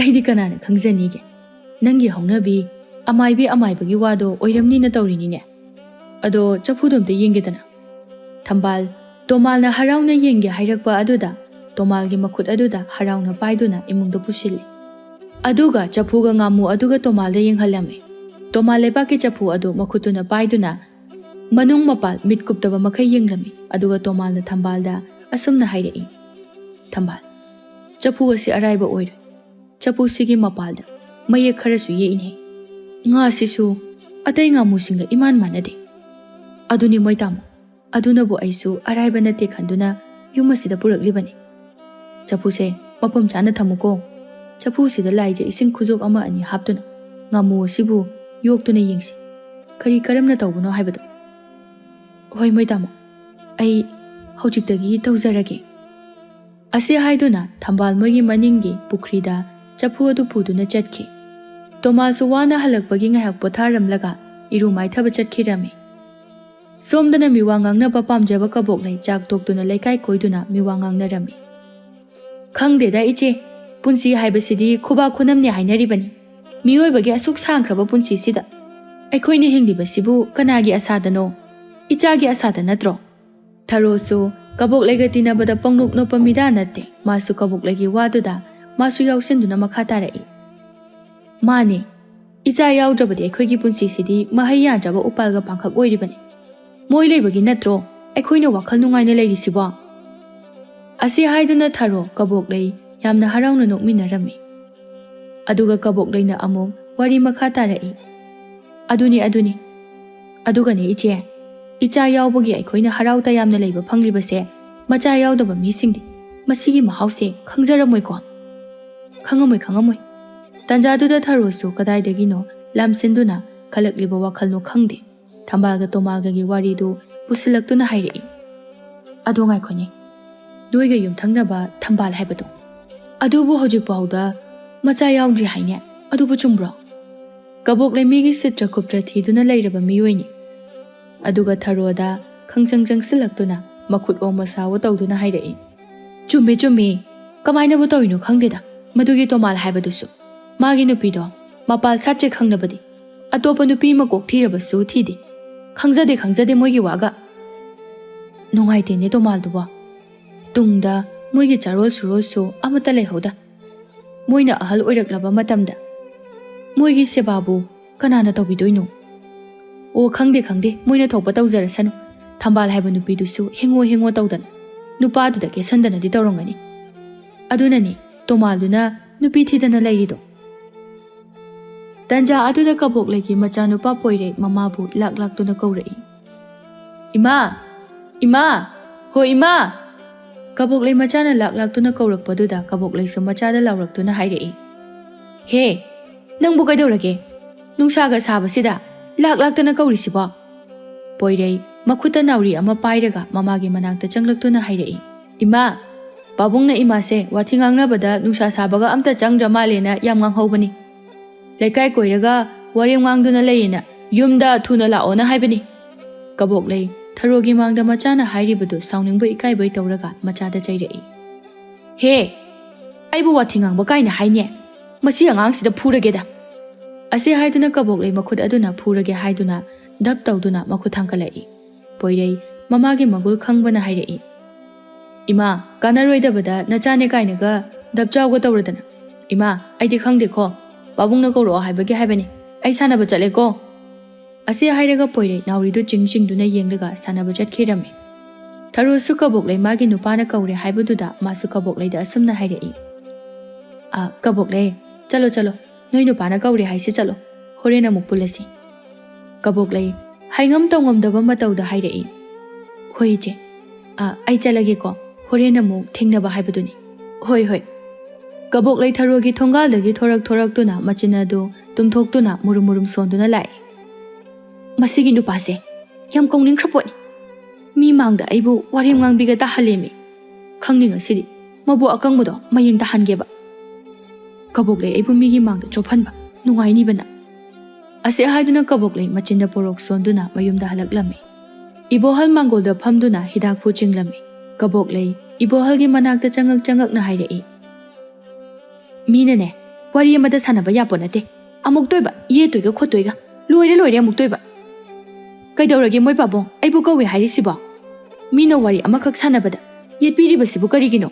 ꯑꯩꯗꯤ ꯀꯅꯥꯅ ꯈꯪꯖꯅꯤꯒꯦ ꯅꯪꯒꯤ ꯍꯧꯅꯕꯤ ꯑꯃꯥꯏꯕꯒꯤ ꯋꯥꯗꯣ ꯑꯣꯏꯔꯝꯅꯤꯅ ꯇꯧꯔꯤꯅꯤꯅꯦ ꯑꯗꯣ ꯆꯐꯨꯗꯣ ꯑꯝꯇ ꯌꯦꯡꯒꯦꯗꯅ ꯊꯝꯕꯥꯜ ꯇꯣꯃꯥꯜꯅ ꯍꯔꯥꯎꯅ ꯌꯦꯡꯒꯦ ꯍꯥꯏꯔꯛꯄ ꯑꯗꯨꯗ ꯇꯣꯃꯥꯜꯒꯤ ꯃꯈꯨꯠ ꯑꯗꯨꯗ ꯍꯔꯥꯎꯅ ꯄꯥꯏꯗꯨꯅ ꯏꯃꯨꯡꯗ ꯄꯨꯁꯤꯜꯂꯤ ꯑꯗꯨꯒ ꯆꯐꯨꯒ ꯉꯥꯃꯨ ꯑꯗꯨꯒ ꯇꯣꯃꯥꯜꯗ ꯌꯦꯡꯍꯜꯂꯝꯃꯤ ꯇꯣꯃꯥꯜ ꯂꯩꯕꯥꯛꯀꯤ ꯆꯐꯨ ꯑꯗꯨ ꯃꯈꯨꯠꯇꯨꯅ ꯄꯥꯏꯗꯨꯅ ꯃꯅꯨꯡ ꯃꯄꯥꯜ ꯃꯤꯠ ꯀꯨꯞꯇꯕ ꯃꯈꯩ ꯌꯦꯡꯂꯝꯃꯤ ꯑꯗꯨꯒ ꯇꯣꯃꯥꯜꯅ ꯊꯝꯕꯥꯜꯗ ꯑꯁꯨꯝꯅ ꯍꯥꯏꯔꯛꯏ ꯊꯝꯕꯥꯜ ꯆꯐꯨ ꯑꯁꯤ ꯑꯔꯥꯏꯕ ꯑꯣꯏꯔꯣꯏ ꯆꯐꯨꯁꯤꯒꯤ ꯃꯄꯥꯜꯗ ꯃꯌꯦꯛ ꯈꯔꯁꯨ ꯌꯦꯛꯏꯅꯦ ꯉꯥꯁꯤꯁꯨ ꯑꯇꯩ ꯉꯥꯃꯨꯁꯤꯡꯒ ꯏꯃꯥꯟ ꯃꯥꯟꯅꯗꯦ ꯑꯗꯨꯅꯤ ꯃꯣꯏ ꯇꯥꯃꯣ ꯑꯗꯨꯅꯕꯨ ꯑꯩꯁꯨ ꯑꯔꯥꯏꯕ ꯅꯠꯇꯦ ꯈꯟꯗꯨꯅ ꯌꯨꯝ ꯑꯁꯤꯗ ꯄꯨꯔꯛꯂꯤꯕꯅꯤ ꯆꯐꯨꯁꯦ ꯃꯐꯝ ꯆꯥꯅ ꯊꯝꯃꯨꯀꯣ ꯆꯐꯨꯁꯤꯗ ꯂꯥꯏꯖ ꯏꯁꯤꯡ ꯈꯨꯖꯣꯛ ꯑꯃ ꯑꯅꯤ ꯍꯥꯞꯇꯨꯅ ꯉꯥꯃꯨ ꯑꯁꯤꯕꯨ ꯌꯣꯛꯇꯨꯅ ꯌꯦꯡꯁꯤ ꯀꯔꯝꯅ ꯇꯧꯕꯅꯣ ꯍꯥꯏꯕꯗꯣ ꯍꯣꯏ ꯃꯣꯏ ꯇꯥꯃꯣ ꯑꯩ ꯍꯧꯖꯤꯛꯇꯒꯤ ꯇꯧꯖꯔꯒꯦ ꯑꯁꯤ ꯍꯥꯏꯗꯨꯅ ꯊꯝꯕꯥꯜ ꯃꯣꯏꯒꯤ ꯃꯅꯤꯡꯒꯤ ꯄꯨꯈ꯭ꯔꯤꯗ ꯆꯐꯨ ꯑꯗꯨ ꯄꯨꯗꯨꯅ ꯆꯠꯈꯤ ꯇꯣꯃꯥꯜꯁꯨ ꯋꯥꯅ ꯍꯜꯂꯛꯄꯒꯤ ꯉꯥꯏꯍꯥꯛ ꯄꯣꯊꯥꯔꯝꯂꯒ ꯏꯔꯨ ꯃꯥꯏꯊꯕ ꯆꯠꯈꯤꯔꯝꯃꯤ ꯁꯣꯝꯗꯅ ꯃꯤꯋꯥ ꯉꯥꯡꯅꯕ ꯄꯥꯝꯖꯕ ꯀꯕꯣꯛꯂꯩ ꯆꯥꯛ ꯇꯣꯛꯇꯨꯅ ꯂꯩꯀꯥꯏ ꯀꯣꯏꯗꯨꯅ ꯃꯤꯋꯥ ꯉꯥꯡꯅꯔꯝꯃꯤ ꯈꯪꯗꯦꯗ ꯏꯆꯦ ꯄꯨꯟꯁꯤ ꯍꯥꯏꯕꯁꯤꯗꯤ ꯈꯨꯕꯥꯛ ꯈꯨꯅꯝꯅꯤ ꯍꯥꯏꯅꯔꯤꯕꯅꯤ ꯃꯤꯑꯣꯏꯕꯒꯤ ꯑꯁꯨꯛ ꯁꯥꯡꯈ꯭ꯔꯕ ꯄꯨꯟꯁꯤꯁꯤꯗ ꯑꯩꯈꯣꯏꯅ ꯍꯤꯡꯂꯤꯕꯁꯤꯕꯨ ꯀꯅꯥꯒꯤ ꯑꯁꯥꯗꯅꯣ ꯏꯆꯥꯒꯤ ꯑꯁꯥꯗ ꯅꯠꯇ꯭ꯔꯣ ꯊꯔꯣꯁꯨ ꯀꯕꯣꯛꯂꯩꯒ ꯇꯤꯟꯅꯕꯗ ꯄꯪꯅꯣꯞ ꯅꯣꯞꯄ ꯃꯤꯗꯥ ꯅꯠꯇꯦ ꯃꯥꯁꯨ ꯀꯕꯣꯛꯂꯩꯒꯤ ꯋꯥꯗꯨꯗ ꯃꯥꯁꯨ ꯌꯥꯎꯁꯤꯟꯗꯨꯅ ꯃꯈꯥ ꯇꯥꯔꯛꯏ ꯃꯥꯅꯦ ꯏꯆꯥ ꯌꯥꯎꯗ꯭ꯔꯕꯗꯤ ꯑꯩꯈꯣꯏꯒꯤ ꯄꯨꯟꯁꯤꯁꯤꯗꯤ ꯃꯍꯩ ꯌꯥꯟꯗ꯭ꯔꯕ ꯎꯄꯥꯜꯒ ꯄꯥꯡꯈꯛ ꯑꯣꯏꯔꯤꯕꯅꯤ ꯃꯣꯏ ꯂꯩꯕꯒꯤ ꯅꯠꯇ꯭ꯔꯣ ꯑꯩꯈꯣꯏꯅ ꯋꯥꯈꯜ ꯅꯨꯡꯉꯥꯏꯅ ꯂꯩꯔꯤꯁꯤꯕꯣ ꯑꯁꯤ ꯍꯥꯏꯗꯨꯅ ꯊꯔꯣ ꯀꯕꯣꯛꯂꯩ ꯌꯥꯝꯅ ꯍꯔꯥꯎꯅ ꯅꯣꯛꯃꯤꯟꯅꯔꯝꯃꯤ ꯑꯗꯨꯒ ꯀꯕꯣꯛ ꯂꯩꯅ ꯑꯃꯨꯛ ꯋꯥꯔꯤ ꯃꯈꯥ ꯇꯥꯔꯛꯏ꯫ ꯑꯗꯨꯅꯤ ꯑꯗꯨꯒꯅꯦ ꯏꯆꯦ, ꯏꯆꯥ ꯌꯥꯎꯕꯒꯤ ꯑꯩꯈꯣꯏꯅ ꯍꯔꯥꯎ ꯇꯌꯥꯝꯅ ꯂꯩꯕ ꯐꯪꯂꯤꯕꯁꯦ ꯃꯆꯥ ꯌꯥꯎꯗꯕ ꯃꯤꯁꯤꯡꯗꯤ ꯃꯁꯤꯒꯤ ꯃꯍꯥꯎꯁꯦ ꯈꯪꯖꯔꯝꯃꯣꯏꯀꯣ? ꯈꯪꯉꯝꯃꯣꯏ꯫ ꯇꯟꯖꯥꯗꯨꯗ ꯊꯔꯣꯁꯨ ꯀꯗꯥꯏꯗꯒꯤꯅꯣ ꯂꯥꯝꯁꯤꯟꯗꯨꯅ ꯈꯜꯂꯛꯂꯤꯕ ꯋꯥꯈꯜꯅꯣ ꯈꯪꯗꯦ ꯊꯝꯕꯥꯜꯒ ꯇꯣꯃꯥꯜꯒꯒꯤ ꯋꯥꯔꯤꯗꯨ ꯄꯨꯁꯤꯜꯂꯛꯇꯨꯅ ꯍꯥꯏꯔꯛꯏ꯫ ꯑꯗꯣ ꯉꯥꯏꯈꯣꯅꯦ, ꯅꯣꯏꯒ ꯌꯨꯝꯊꯪꯅꯕ ꯊꯝꯕꯥꯜ ꯍꯥꯏꯕꯗꯣ ꯑꯗꯨꯕꯨ ꯍꯧꯖꯤꯛꯐꯥꯎꯗ ꯃꯆꯥ ꯌꯥꯎꯗ꯭ꯔꯤ ꯍꯥꯏꯅꯦ, ꯑꯗꯨꯕꯨ ꯆꯨꯝꯕ꯭ꯔꯣ? ꯀꯕꯣꯛ ꯂꯩꯃꯤꯒꯤ ꯁꯤꯇ꯭ꯔ ꯀꯨꯞꯇ꯭ꯔ ꯊꯤꯗꯨꯅ ꯂꯩꯔꯕ ꯃꯤꯑꯣꯏꯅꯤ꯫ ꯑꯗꯨꯒ ꯊꯔꯣꯗ ꯈꯪꯆꯪ ꯆꯪꯁꯤꯜꯂꯛꯇꯨꯅ ꯃꯈꯨꯠ ꯑꯣꯡꯕ ꯁꯥꯎꯕ ꯇꯧꯗꯨꯅ ꯍꯥꯏꯔꯛꯏ꯫ ꯆꯨꯝꯃꯤ, ꯀꯃꯥꯏꯅꯕꯨ ꯇꯧꯔꯤꯅꯣ ꯈꯪꯗꯦꯗ ꯃꯗꯨꯒꯤ ꯇꯣꯃꯥꯜ ꯍꯥꯏꯕꯗꯨꯁꯨ꯫ ꯃꯥꯒꯤ ꯅꯨꯄꯤꯗꯣ ꯃꯄꯥꯜ ꯁꯥꯠꯇ꯭ꯔꯦ ꯈꯪꯅꯕꯗꯤ ꯑꯇꯣꯞꯄ ꯅꯨꯄꯤ ꯃꯀꯣꯛ ꯊꯤꯔꯕꯁꯨ ꯊꯤꯗꯦ꯫ ꯈꯪꯖꯗꯦ ꯃꯣꯏꯒꯤ ꯋꯥꯒ꯫ ꯅꯨꯡꯉꯥꯏꯇꯦꯅꯦ ꯇꯣꯃꯥꯜꯗꯨꯕꯣ, ꯇꯨꯡꯗ ꯃꯣꯏꯒꯤ ꯆꯥꯔꯣꯜ ꯁꯨꯔꯣꯜꯁꯨ ꯑꯃꯠꯇ ꯂꯩꯍꯧꯗ꯫ ꯃꯣꯏꯅ ꯑꯍꯜ ꯑꯣꯏꯔꯛꯂꯕ ꯃꯇꯝꯗ ꯃꯣꯏꯒꯤ ꯁꯦꯕꯥꯕꯨ ꯀꯅꯥꯅ ꯇꯧꯕꯤꯗꯣꯏꯅꯣ? ꯑꯣ ꯈꯪꯗꯦ, ꯃꯣꯏꯅ ꯊꯣꯛꯄ ꯇꯧꯖꯔꯁꯅꯨ꯫ ꯊꯝꯕꯥꯜ ꯍꯥꯏꯕ ꯅꯨꯄꯤꯗꯨꯁꯨ ꯍꯤꯡꯉꯣ ꯇꯧꯗꯅ ꯅꯨꯄꯥꯗꯨꯗ ꯀꯦꯁꯟꯗꯅꯗꯤ ꯇꯧꯔꯝꯒꯅꯤ꯫ ꯑꯗꯨꯅꯅꯤ ꯇꯣꯃꯥꯜꯗꯨꯅ ꯅꯨꯄꯤ ꯊꯤꯗꯅ ꯂꯩꯔꯤꯗꯣ꯫ ꯇꯟꯖꯥ ꯑꯗꯨꯗ ꯀꯕꯣꯛꯂꯩꯒꯤ ꯃꯆꯥꯅꯨꯄꯥ ꯄꯣꯏꯔꯩ ꯃꯃꯥꯕꯨ ꯂꯥꯛꯇꯨꯅ ꯀꯧꯔꯛꯏ꯫ ꯏꯃꯥ! ꯍꯣ ꯏꯃꯥ! ꯀꯕꯣꯛꯂꯩ ꯃꯆꯥꯅ ꯂꯥꯛꯇꯨꯅ ꯀꯧꯔꯛꯄꯗꯨꯗ ꯀꯕꯣꯛꯂꯩꯁꯨ ꯃꯆꯥꯗ ꯂꯥꯎꯔꯛꯇꯨꯅ ꯍꯥꯏꯔꯛꯏ꯫ ꯍꯦ, ꯅꯪꯕꯨ ꯀꯩꯗꯧꯔꯒꯦ? ꯅꯨꯡꯁꯥꯒ ꯁꯥꯕꯁꯤꯗ ꯂꯥꯛꯇꯅ ꯀꯧꯔꯤꯁꯤꯕꯣ? ꯄꯣꯏꯔꯩ ꯃꯈꯨꯠꯇ ꯅꯥꯎꯔꯤ ꯑꯃ ꯄꯥꯏꯔꯒ ꯃꯃꯥꯒꯤ ꯃꯅꯥꯛꯇ ꯆꯪꯂꯛꯇꯨꯅ ꯍꯥꯏꯔꯛꯏ꯫ ꯏꯃꯥ, ꯄꯥꯕꯨꯡꯅ ꯏꯃꯥꯁꯦ ꯋꯥꯊꯤ ꯉꯥꯡꯅꯕꯗ ꯅꯨꯡꯁꯥ ꯁꯥꯕꯒ ꯑꯝꯇ ꯆꯪꯗ꯭ꯔ ꯃꯥꯜꯂꯦꯅ ꯌꯥꯝ ꯉꯥꯡꯍꯧꯕꯅꯤ꯫ ꯂꯩꯀꯥꯏ ꯀꯣꯏꯔꯒ ꯋꯥꯔꯦꯝ ꯉꯥꯡꯗꯨꯅ ꯂꯩꯌꯦꯅ ꯌꯨꯝꯗ ꯊꯨꯅ ꯂꯥꯛꯑꯣꯅ ꯍꯥꯏꯕꯅꯤ꯫ ꯀꯕꯣꯛꯂꯩ ꯊꯔꯣꯒꯤ ꯃꯥꯡꯗ ꯃꯆꯥꯅ ꯍꯥꯏꯔꯤꯕꯗꯨ ꯁꯥꯎꯅꯤꯡꯕ ꯏꯀꯥꯏꯕꯩ ꯇꯧꯔꯒ ꯃꯆꯥꯗ ꯆꯩꯔꯛꯏ꯫ ꯍꯦ, ꯑꯩꯕꯨ ꯋꯥꯊꯤ ꯉꯥꯡꯕ ꯀꯥꯏꯅ ꯍꯥꯏꯅꯦ? ꯃꯁꯤ ꯑꯉꯥꯡꯁꯤꯗ ꯐꯨꯔꯒꯦꯗ꯫ ꯑꯁꯤ ꯍꯥꯏꯗꯨꯅ ꯀꯕꯣꯛꯂꯩ ꯃꯈꯨꯠ ꯑꯗꯨꯅ ꯐꯨꯔꯒꯦ ꯍꯥꯏꯗꯨꯅ ꯙꯞ ꯇꯧꯗꯨꯅ ꯃꯈꯨꯠ ꯊꯥꯡꯀꯠꯂꯛꯏ꯫ ꯄꯣꯏꯔꯩ ꯃꯃꯥꯒꯤ ꯃꯒꯨꯜ ꯈꯪꯕꯅ ꯍꯥꯏꯔꯛꯏ꯫ ꯏꯃꯥ, ꯀꯥꯟꯅꯔꯣꯏꯗꯕꯗ ꯅꯆꯥꯅꯦ ꯀꯥꯏꯅꯒ ꯙꯞ ꯆꯥꯎꯒ ꯇꯧꯔꯗꯅ꯫ ꯏꯃꯥ, ꯑꯩꯗꯤ ꯈꯪꯗꯦꯀꯣ, ꯄꯥꯕꯨꯡꯅ ꯀꯧꯔꯛꯑꯣ ꯍꯥꯏꯕꯅꯤ꯫ ꯑꯩ ꯁꯥꯟꯅꯕ ꯆꯠꯂꯦꯀꯣ꯫ ꯑꯁꯤ ꯍꯥꯏꯔꯒ ꯄꯣꯏꯔꯩ ꯅꯥꯎꯔꯤꯗꯨ ꯆꯤꯡꯗꯨꯅ ꯌꯦꯡꯂꯒ ꯁꯥꯟꯅꯕ ꯆꯠꯈꯤꯔꯝꯃꯤ꯫ ꯊꯔꯣꯁꯨ ꯀꯕꯣꯛꯂꯩ ꯃꯥꯒꯤ ꯅꯨꯄꯥꯅ ꯀꯧꯔꯦ ꯍꯥꯏꯕꯗꯨꯗ ꯃꯥꯁꯨ ꯀꯕꯣꯛꯂꯩꯗ ꯑꯁꯨꯝꯅ ꯍꯥꯏꯔꯛꯏ꯫ ꯀꯕꯣꯛꯂꯩ, ꯆꯠꯂꯣ, ꯅꯣꯏ ꯅꯨꯄꯥꯅ ꯀꯧꯔꯦ ꯍꯥꯏꯁꯤ ꯆꯠꯂꯣ, ꯍꯣꯔꯦꯟ ꯑꯃꯨꯛ ꯄꯨꯜꯂꯁꯤ꯫ ꯀꯕꯣꯛꯂꯩ ꯍꯥꯏꯉꯝ ꯇꯧꯉꯝꯗꯕ ꯃꯇꯧꯗ ꯍꯥꯏꯔꯛꯏ꯫ ꯍꯣꯏ ꯏꯆꯦ, ꯑꯩ ꯆꯠꯂꯒꯦꯀꯣ, ꯍꯣꯔꯦꯟ ꯑꯃꯨꯛ ꯊꯦꯡꯅꯕ ꯍꯥꯏꯕꯗꯨꯅꯤ꯫ ꯍꯣꯏ꯫ ꯀꯕꯣꯛꯂꯩ ꯊꯔꯣꯒꯤ ꯊꯣꯡꯒꯥꯜꯗꯒꯤ ꯊꯣꯔꯛꯇꯨꯅ ꯃꯆꯤꯟ ꯑꯗꯨ ꯇꯨꯝꯊꯣꯛꯇꯨꯅ ꯃꯨꯔꯨꯝ ꯁꯣꯟꯗꯨꯅ ꯂꯥꯛꯏ꯫ ꯃꯁꯤꯒꯤ ꯅꯨꯄꯥꯁꯦ ꯌꯥꯝ ꯀꯧꯅꯤꯡꯈ꯭ꯔ ꯄꯣꯠꯅꯤ꯫ ꯃꯤ ꯃꯥꯡꯗ ꯑꯩꯕꯨ ꯋꯥꯔꯦꯝ ꯉꯥꯡꯕꯤꯒ ꯇꯥꯍꯜꯂꯦꯃꯤ꯫ ꯈꯪꯅꯤ ꯉꯁꯤꯗꯤ ꯃꯕꯨ ꯑꯀꯪꯕꯗꯣ ꯃꯌꯦꯡ ꯇꯥꯍꯟꯒꯦꯕ꯫ ꯀꯕꯣꯛꯂꯩ ꯑꯩꯕꯨ ꯃꯤꯒꯤ ꯃꯥꯡꯗ ꯆꯣꯞꯍꯟꯕ ꯅꯨꯡꯉꯥꯏꯅꯤꯕꯅ꯫ ꯑꯁꯤ ꯍꯥꯏꯗꯨꯅ ꯀꯕꯣꯛꯂꯩ ꯃꯆꯤꯟꯗ ꯄꯣꯔꯣꯛ ꯁꯣꯟꯗꯨꯅ ꯃꯌꯨꯝꯗ ꯍꯜꯂꯛꯂꯝꯃꯤ꯫ ꯏꯕꯣꯍꯜ ꯃꯥꯡꯒꯣꯜꯗ ꯐꯝꯗꯨꯅ ꯍꯤꯗꯥꯛꯄꯨ ꯆꯤꯡꯂꯝꯃꯤ꯫ ꯀꯕꯣꯛꯂꯩ ꯏꯕꯣꯍꯜꯒꯤ ꯃꯅꯥꯛꯇ ꯆꯪꯉꯛꯅ ꯍꯥꯏꯔꯛꯏ꯫ ꯃꯤꯅꯅꯦ ꯋꯥꯔꯤ ꯑꯃꯗ ꯁꯥꯟꯅꯕ ꯌꯥꯄꯣꯠ ꯅꯠꯇꯦ꯫ ꯑꯃꯨꯛ ꯇꯣꯏꯕ ꯌꯦꯠꯇꯣꯏꯒ ꯈꯣꯠꯇꯣꯏꯒ ꯂꯣꯏꯔꯦ ꯑꯃꯨꯛ ꯇꯣꯏꯕ꯫ ꯀꯩꯗꯧꯔꯒꯦ ꯃꯣꯏ ꯄꯥꯕꯨꯡ ꯑꯩꯕꯨ ꯀꯧꯋꯦ ꯍꯥꯏꯔꯤꯁꯤꯕꯣ? ꯃꯤꯅ ꯋꯥꯔꯤ ꯑꯃꯈꯛ ꯁꯥꯟꯅꯕꯗ ꯌꯦꯠꯄꯤꯔꯤꯕꯁꯤꯕꯨ ꯀꯔꯤꯒꯤꯅꯣ?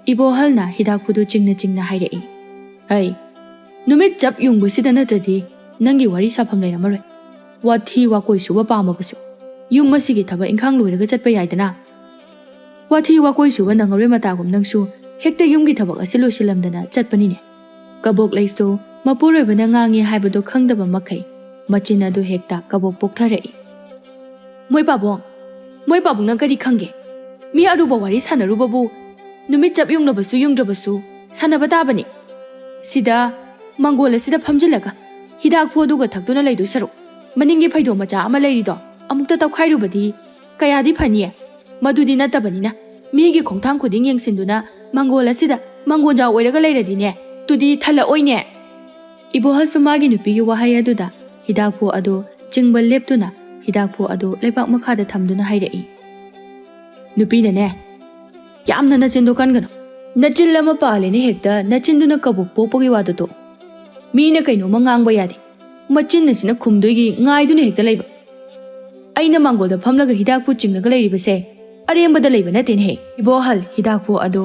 ꯏꯕꯣꯍꯜꯅ ꯍꯤꯗꯥꯛꯄꯨꯗꯨ ꯆꯤꯡꯅ ꯍꯥꯏꯔꯛꯏ꯫ ꯑꯩ ꯅꯨꯃꯤꯠ ꯆꯞ ꯌꯨꯡꯕꯁꯤꯗ ꯅꯠꯇ꯭ꯔꯗꯤ ꯅꯪꯒꯤ ꯋꯥꯔꯤ ꯁꯥꯐꯝ ꯂꯩꯔꯝꯃꯔꯣꯏ꯫ ꯋꯥꯊꯤ ꯋꯥꯀꯣꯏ ꯁꯨꯕ ꯄꯥꯝꯃꯕꯁꯨ ꯌꯨꯝ ꯑꯁꯤꯒꯤ ꯊꯕꯛ ꯏꯪꯈꯥꯡ ꯂꯣꯏꯔꯒ ꯆꯠꯄ ꯌꯥꯏꯗꯅ꯫ ꯋꯥꯊꯤ ꯋꯥꯀꯣꯏ ꯁꯨꯕ ꯅꯪꯉꯔꯣꯏ ꯃꯇꯥꯒꯨꯝ ꯅꯪꯁꯨ ꯍꯦꯛꯇ ꯌꯨꯝꯒꯤ ꯊꯕꯛ ꯑꯁꯤ ꯂꯣꯏꯁꯤꯜꯂꯝꯗꯅ ꯆꯠꯄꯅꯤꯅꯦ꯫ ꯀꯕꯣꯛꯂꯩꯁꯨ ꯃꯄꯨꯔꯣꯏꯕꯅ ꯉꯥꯡꯉꯤ ꯍꯥꯏꯕꯗꯨ ꯈꯪꯗꯕ ꯃꯈꯩ ꯃꯆꯤꯟ ꯑꯗꯨ ꯍꯦꯛꯇ ꯀꯕꯣꯛ ꯄꯣꯛꯊꯔꯛꯏ꯫ ꯃꯣꯏ ꯄꯥꯕꯨꯡꯅ ꯀꯔꯤ ꯈꯪꯒꯦ? ꯃꯤ ꯑꯔꯨꯕ ꯋꯥꯔꯤ ꯁꯥꯟꯅꯔꯨꯕꯕꯨ ꯅꯨꯃꯤꯠ ꯆꯞ ꯌꯨꯡꯂꯕꯁꯨ ꯌꯨꯡꯗ꯭ꯔꯕꯁꯨ ꯁꯥꯟꯅꯕ ꯇꯥꯕꯅꯤ꯫ ꯁꯤꯗ ꯃꯥꯡꯒꯣꯜ ꯑꯁꯤꯗ ꯐꯝꯖꯤꯜꯂꯒ ꯍꯤꯗꯥꯛ ꯐꯨꯗꯨꯒ ꯊꯛꯇꯨꯅ ꯂꯩꯗꯣꯏ ꯁꯔꯨꯛ ꯃꯅꯤꯡꯒꯤ ꯐꯩꯗꯣꯝ ꯃꯆꯥ ꯑꯃ ꯂꯩꯔꯤꯗꯣ ꯑꯃꯨꯛꯇ ꯇꯧꯈꯥꯏꯔꯨꯕꯗꯤ ꯀꯌꯥꯗꯤ ꯐꯅꯤꯌꯦ꯫ ꯃꯗꯨꯗꯤ ꯅꯠꯇꯕꯅꯤꯅ ꯃꯤꯒꯤ ꯈꯣꯡꯊꯥꯡ ꯈꯨꯗꯤꯡ ꯌꯦꯡꯁꯤꯟꯗꯨꯅ ꯃꯥꯡꯒꯣꯜ ꯑꯁꯤꯗ ꯃꯥꯡꯒꯣꯟꯖꯥꯎ ꯑꯣꯏꯔꯒ ꯂꯩꯔꯗꯤꯅꯦ ꯇꯨꯗꯤ ꯊꯜꯂꯛꯑꯣꯏꯅꯦ꯫ ꯏꯕꯣꯍꯜꯁꯨ ꯃꯥꯒꯤ ꯅꯨꯄꯤꯒꯤ ꯋꯥꯍꯩ ꯑꯗꯨꯗ ꯍꯤꯗꯥꯛꯄꯨ ꯑꯗꯨ ꯆꯤꯡꯕ ꯂꯦꯞꯇꯨꯅ ꯍꯤꯗꯥꯛꯄꯨ ꯑꯗꯨ ꯂꯩꯕꯥꯛ ꯃꯈꯥꯗ ꯊꯝꯗꯨꯅ ꯍꯥꯏꯔꯛꯏ꯫ ꯅꯨꯄꯤꯅꯅꯦ ꯌꯥꯝꯅ ꯅꯆꯤꯟꯗꯣ ꯀꯟꯒꯅꯨ꯫ ꯅꯆꯤꯜ ꯑꯃ ꯄꯥꯜꯂꯦꯅ ꯍꯦꯛꯇ ꯅꯆꯤꯟꯗꯨꯅ ꯀꯕꯣꯛ ꯄꯣꯛꯄꯒꯤ ꯋꯥꯗꯨ ꯇꯣꯛ꯫ ꯃꯤꯅ ꯀꯩꯅꯣꯝꯃ ꯉꯥꯡꯕ ꯌꯥꯗꯦ, ꯃꯆꯤꯟ ꯑꯁꯤꯅ ꯈꯨꯝꯗꯣꯏꯒꯤ ꯉꯥꯏꯗꯨꯅ ꯍꯦꯛꯇ ꯂꯩꯕ꯫ ꯑꯩꯅ ꯃꯥꯡꯒꯣꯜꯗ ꯐꯝꯂꯒ ꯍꯤꯗꯥꯛꯄꯨ ꯆꯤꯡꯂꯒ ꯂꯩꯔꯤꯕꯁꯦ ꯑꯔꯦꯝꯕꯗ ꯂꯩꯕ ꯅꯠꯇꯦꯅꯦꯍꯦ꯫ ꯏꯕꯣꯍꯜ ꯍꯤꯗꯥꯛꯄꯨ ꯑꯗꯨ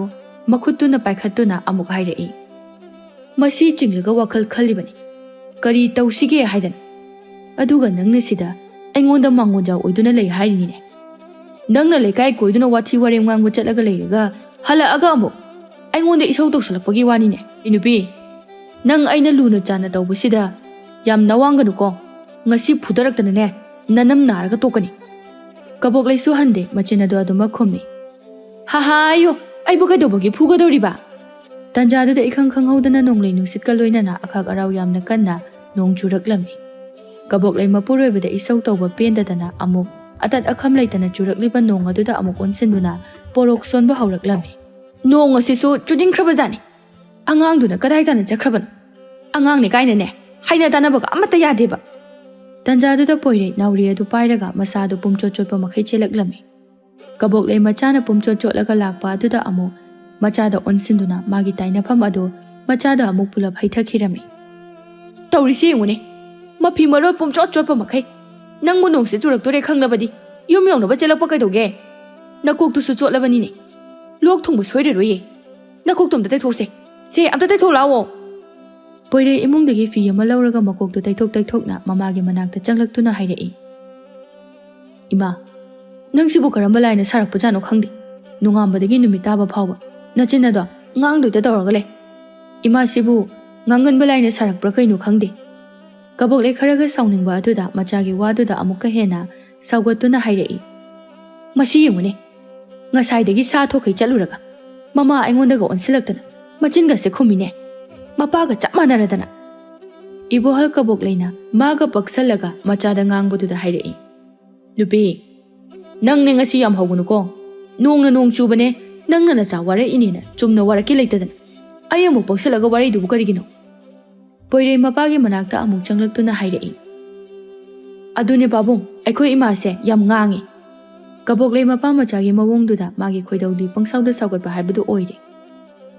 ꯃꯈꯨꯠꯇꯨꯅ ꯄꯥꯏꯈꯠꯇꯨꯅ ꯑꯃꯨꯛ ꯍꯥꯏꯔꯛꯏ꯫ ꯃꯁꯤ ꯆꯤꯡꯂꯒ ꯋꯥꯈꯜ ꯈꯜꯂꯤꯕꯅꯤ, ꯀꯔꯤ ꯇꯧꯁꯤꯒꯦ ꯍꯥꯏꯗꯅ꯫ ꯑꯗꯨꯒ ꯅꯪꯅ ꯁꯤꯗ ꯑꯩꯉꯣꯟꯗ ꯃꯥꯡꯒꯣꯟꯖꯥꯎ ꯑꯣꯏꯗꯨꯅ ꯂꯩ ꯍꯥꯏꯔꯤꯅꯤꯅꯦ꯫ ꯅꯪꯅ ꯂꯩꯀꯥꯏ ꯀꯣꯏꯗꯨꯅ ꯋꯥꯊꯤ ꯋꯥꯔꯦꯝ ꯉꯥꯡꯕ ꯆꯠꯂꯒ ꯂꯩꯔꯒ ꯍꯜꯂꯛꯑꯒ ꯑꯃꯨꯛ ꯑꯩꯉꯣꯟꯗ ꯏꯁꯧ ꯇꯧꯁꯜꯂꯛꯄꯒꯤ ꯋꯥꯅꯤꯅꯦ꯫ ꯅꯨꯄꯤ, Nang aina luna chana tawbasida yam nawangganuko ngasi phudaraktanane nanam naraga tokani. Kabok laisu hande machin ado aduma khomni. Ha ha ayo aibu kaidobagi phugadoriba. Tanjadada ikhang khanghaudana nonglei nusitka loinana akhak arau yamna kanna nong churaklami. Kabok lai mapuroibada isau tawba pendadana amuk atat akham laitana churakliba nong aduda amuk onsinduna porok sonba hauraklami. Nong asisu chudingkhrabajani. Angangduna kadaitana chakhrabana. Angang ni kainane haina tanabaga amata yadeba. Tanjadada poire nauri adu pairaga masadu pumchotchotpa makhai chelaklami. Kabok lai machana pumchotchotlaga lakpa aduda amuk machada onsinduna magi tainafam adu machada amuk pulap haithakhirami. Taurisi yengune mafi marot pumchotchotpa makhai nang munong se churaktore khanglabadi yum yongnaba chelakpa kaidoge. Nakoktusu chotlabani ne lok thungbu soireroye. Nakoktumda taithokse se amta taitholao. Poire imungdagi fi ama lauraga makoktu taithokna mamagi manakta changlaktuna hairei. Ima nangsibu karamba laina sarakpajano khangde. Nungambadagi numit taba phawba nachinado ngangdoita tawraga le. Ima sibu nganganba laina sarakpra kainu khangde. Kabok le kharaga sauningba aduda machagi waduda amukka hena saugatuna hairei. Masi yengune ngasaidagi sa thokai chaluraga mama aingondaga onsilaktana machinga se khumine. Mapaga chap manaradana. Ibohal kabok leina maga paksalaga machada ngangbududa hairei. Nupi nang ne ngasi yam hawgunuko nongna nong chubane nangna nacha wara inena chumna waraki leitadana ayamu paksalaga wari dubu karigino. Poire mapagi manakta amuk changlaktuna hairei. Adune babung aikhoi ima se yam ngangi. Kabok le mapa machagi mawongduda magi khoidawdi pangsauda saugatba haibudu oire.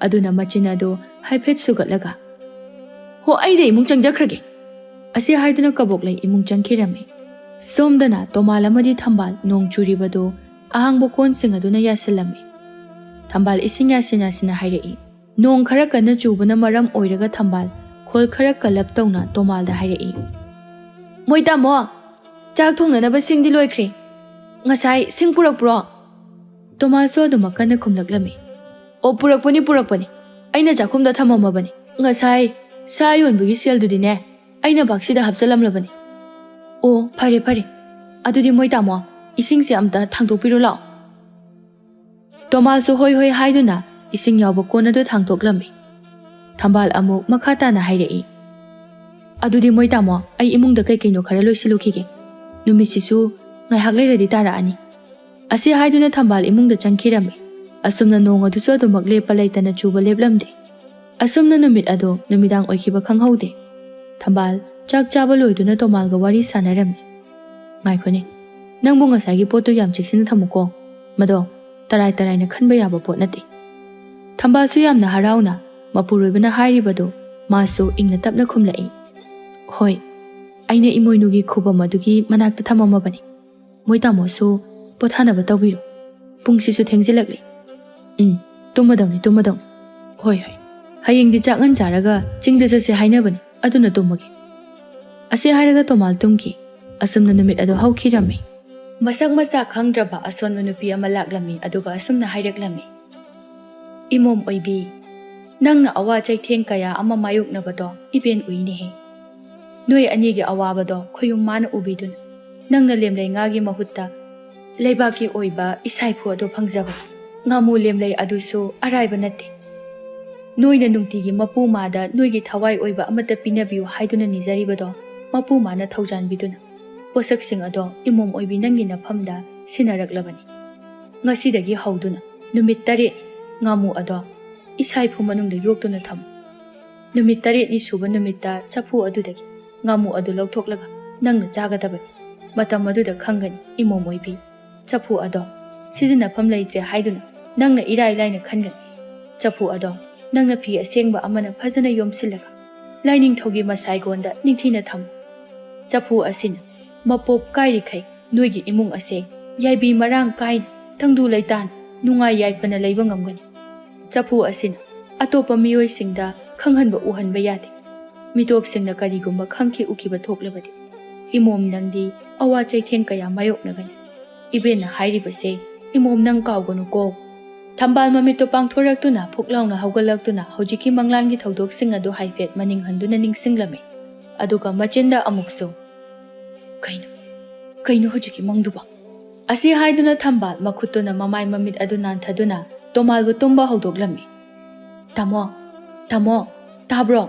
Aduna machina do haiphet sugatlaga ho aide imung changjakrage asi haiduna kabok lai imung changkhirami. Somdana tomal amadi thambal nong churibado ahangbo kon sing aduna yasilami. Thambal ising yasina sina hairei. Nong khara kana chubana maram oiraga thambal khol khara kalap tawna tomal da hairei. Moita mo chak thongna na ba singdi loikhre ngasai sing purak pro. Tomal so aduma kana khumlaklami. O purakpani aina jakhumda thamamabani ngasai sa yonbugi seldudine aina baksida hapsalamlabani. O phare adudi moitamo isingse amta thangtokpiro lao. Tomal so hoi haiduna ising yawba kona do thangtoklami. Thambal amuk makhata na hairei. Adudi moitamo ai imungda kai kaino khara loisilukige numisisu ngai haklei redi tara ani. Asi haiduna thambal imungda changkhirami. Asumna nong adusu adumak lepa laitana chuba leplamde. Asumna numit ado numidang oikiba khanghaude. Thambal chak chaba loiduna tomalga wari sanarami. Ngaikhone nangbu ngasagi poto yam cheksina thamuko mado tarai na khanba yaba pot nate. Thambal su yamna harauna mapuroibana hairibado masu ingna tapna khumlai. Hoi aina imoinugi khuba madugi manakta thamamabani. Moitamo su pothanaba tawbiru pungsisu thengzilakle. Tumadawni. Hoi. Hayengdi chakngan charaga chingda jase hainabani aduna tumage. Ase hairaga tomal tumki asumna numit ado haukhirami. Masak masa khangdraba asonma nupi ama laklami aduga asumna hairaklami. Imom oibi nangna awa chaitheng kaya ama mayoknabado iben uinehe. Noi anigi awabado khoyung mana ubidun nangna lemlei ngagi mahutta leibaki oiba isaiphu ado phangjaba. Ngamu lemlei adusu araiba nate. Noina nungtigi mapu mada noigi thawai oiba amata pinabiu haiduna nizaribado mapu mana thaujanbiduna. Posak sing ado imom oibi nangi nafamda sinaraklabani. Ngasidagi hauduna numit tare ngamu ado isaipu manungda yoktuna tham. Numit tare ni suba numita chapu adudagi ngamu adu lauthoklaga nangna chagadabani. Matam aduda khangani imom oibi chapu ado sizinafam leitre haiduna nangna irai laina khangan. Chapu ado nangna phi asengba amana phajana yomsilaga laining thogi masaigonda ningthina tham. Chapu asina mapop kairikhai noigi imung ase yaibi marang kain tangdu leitan nungai yaipana leiba ngamgani. Chapu asina atopa miyoi singda khanghanba uhanba yade. Mitop singna karigumba khangki ukiba thoklabadi imom nangdi awa chaitheng kaya mayoknagani. Ibena hairibase imom nang kawganu ko ꯊꯝꯕꯥꯜ ꯃꯃꯤꯠꯇꯨ ꯄꯥꯡꯊꯣꯔꯛꯇꯨꯅ ꯐꯨꯛꯂꯥꯎꯅ ꯍꯧꯒꯠꯂꯛꯇꯨꯅ ꯍꯧꯖꯤꯛꯀꯤ ꯃꯪꯂꯥꯟꯒꯤ ꯊꯧꯗꯣꯛꯁꯤꯡ ꯑꯗꯨ ꯍꯥꯏꯐꯦꯠ ꯃꯅꯤꯡꯍꯟꯗꯨꯅ ꯅꯤꯡꯁꯤꯡꯂꯝꯃꯤ꯫ ꯑꯗꯨꯒ ꯃꯆꯤꯟꯗ ꯑꯃꯨꯛꯁꯨ ꯀꯩꯅꯣ ꯍꯧꯖꯤꯛꯀꯤ ꯃꯪꯗꯨꯕꯣ? ꯑꯁꯤ ꯍꯥꯏꯗꯨꯅ ꯊꯝꯕꯥꯜ ꯃꯈꯨꯠꯇꯨꯅ ꯃꯃꯥꯏ ꯃꯃꯤꯠ ꯑꯗꯨ ꯅꯥꯟꯊꯗꯨꯅ ꯇꯣꯃꯥꯜꯕꯨ ꯇꯨꯝꯕ ꯍꯧꯗꯣꯛꯂꯝꯃꯤ꯫ ꯇꯥꯃꯣ, ꯇꯥꯕ꯭ꯔꯣ?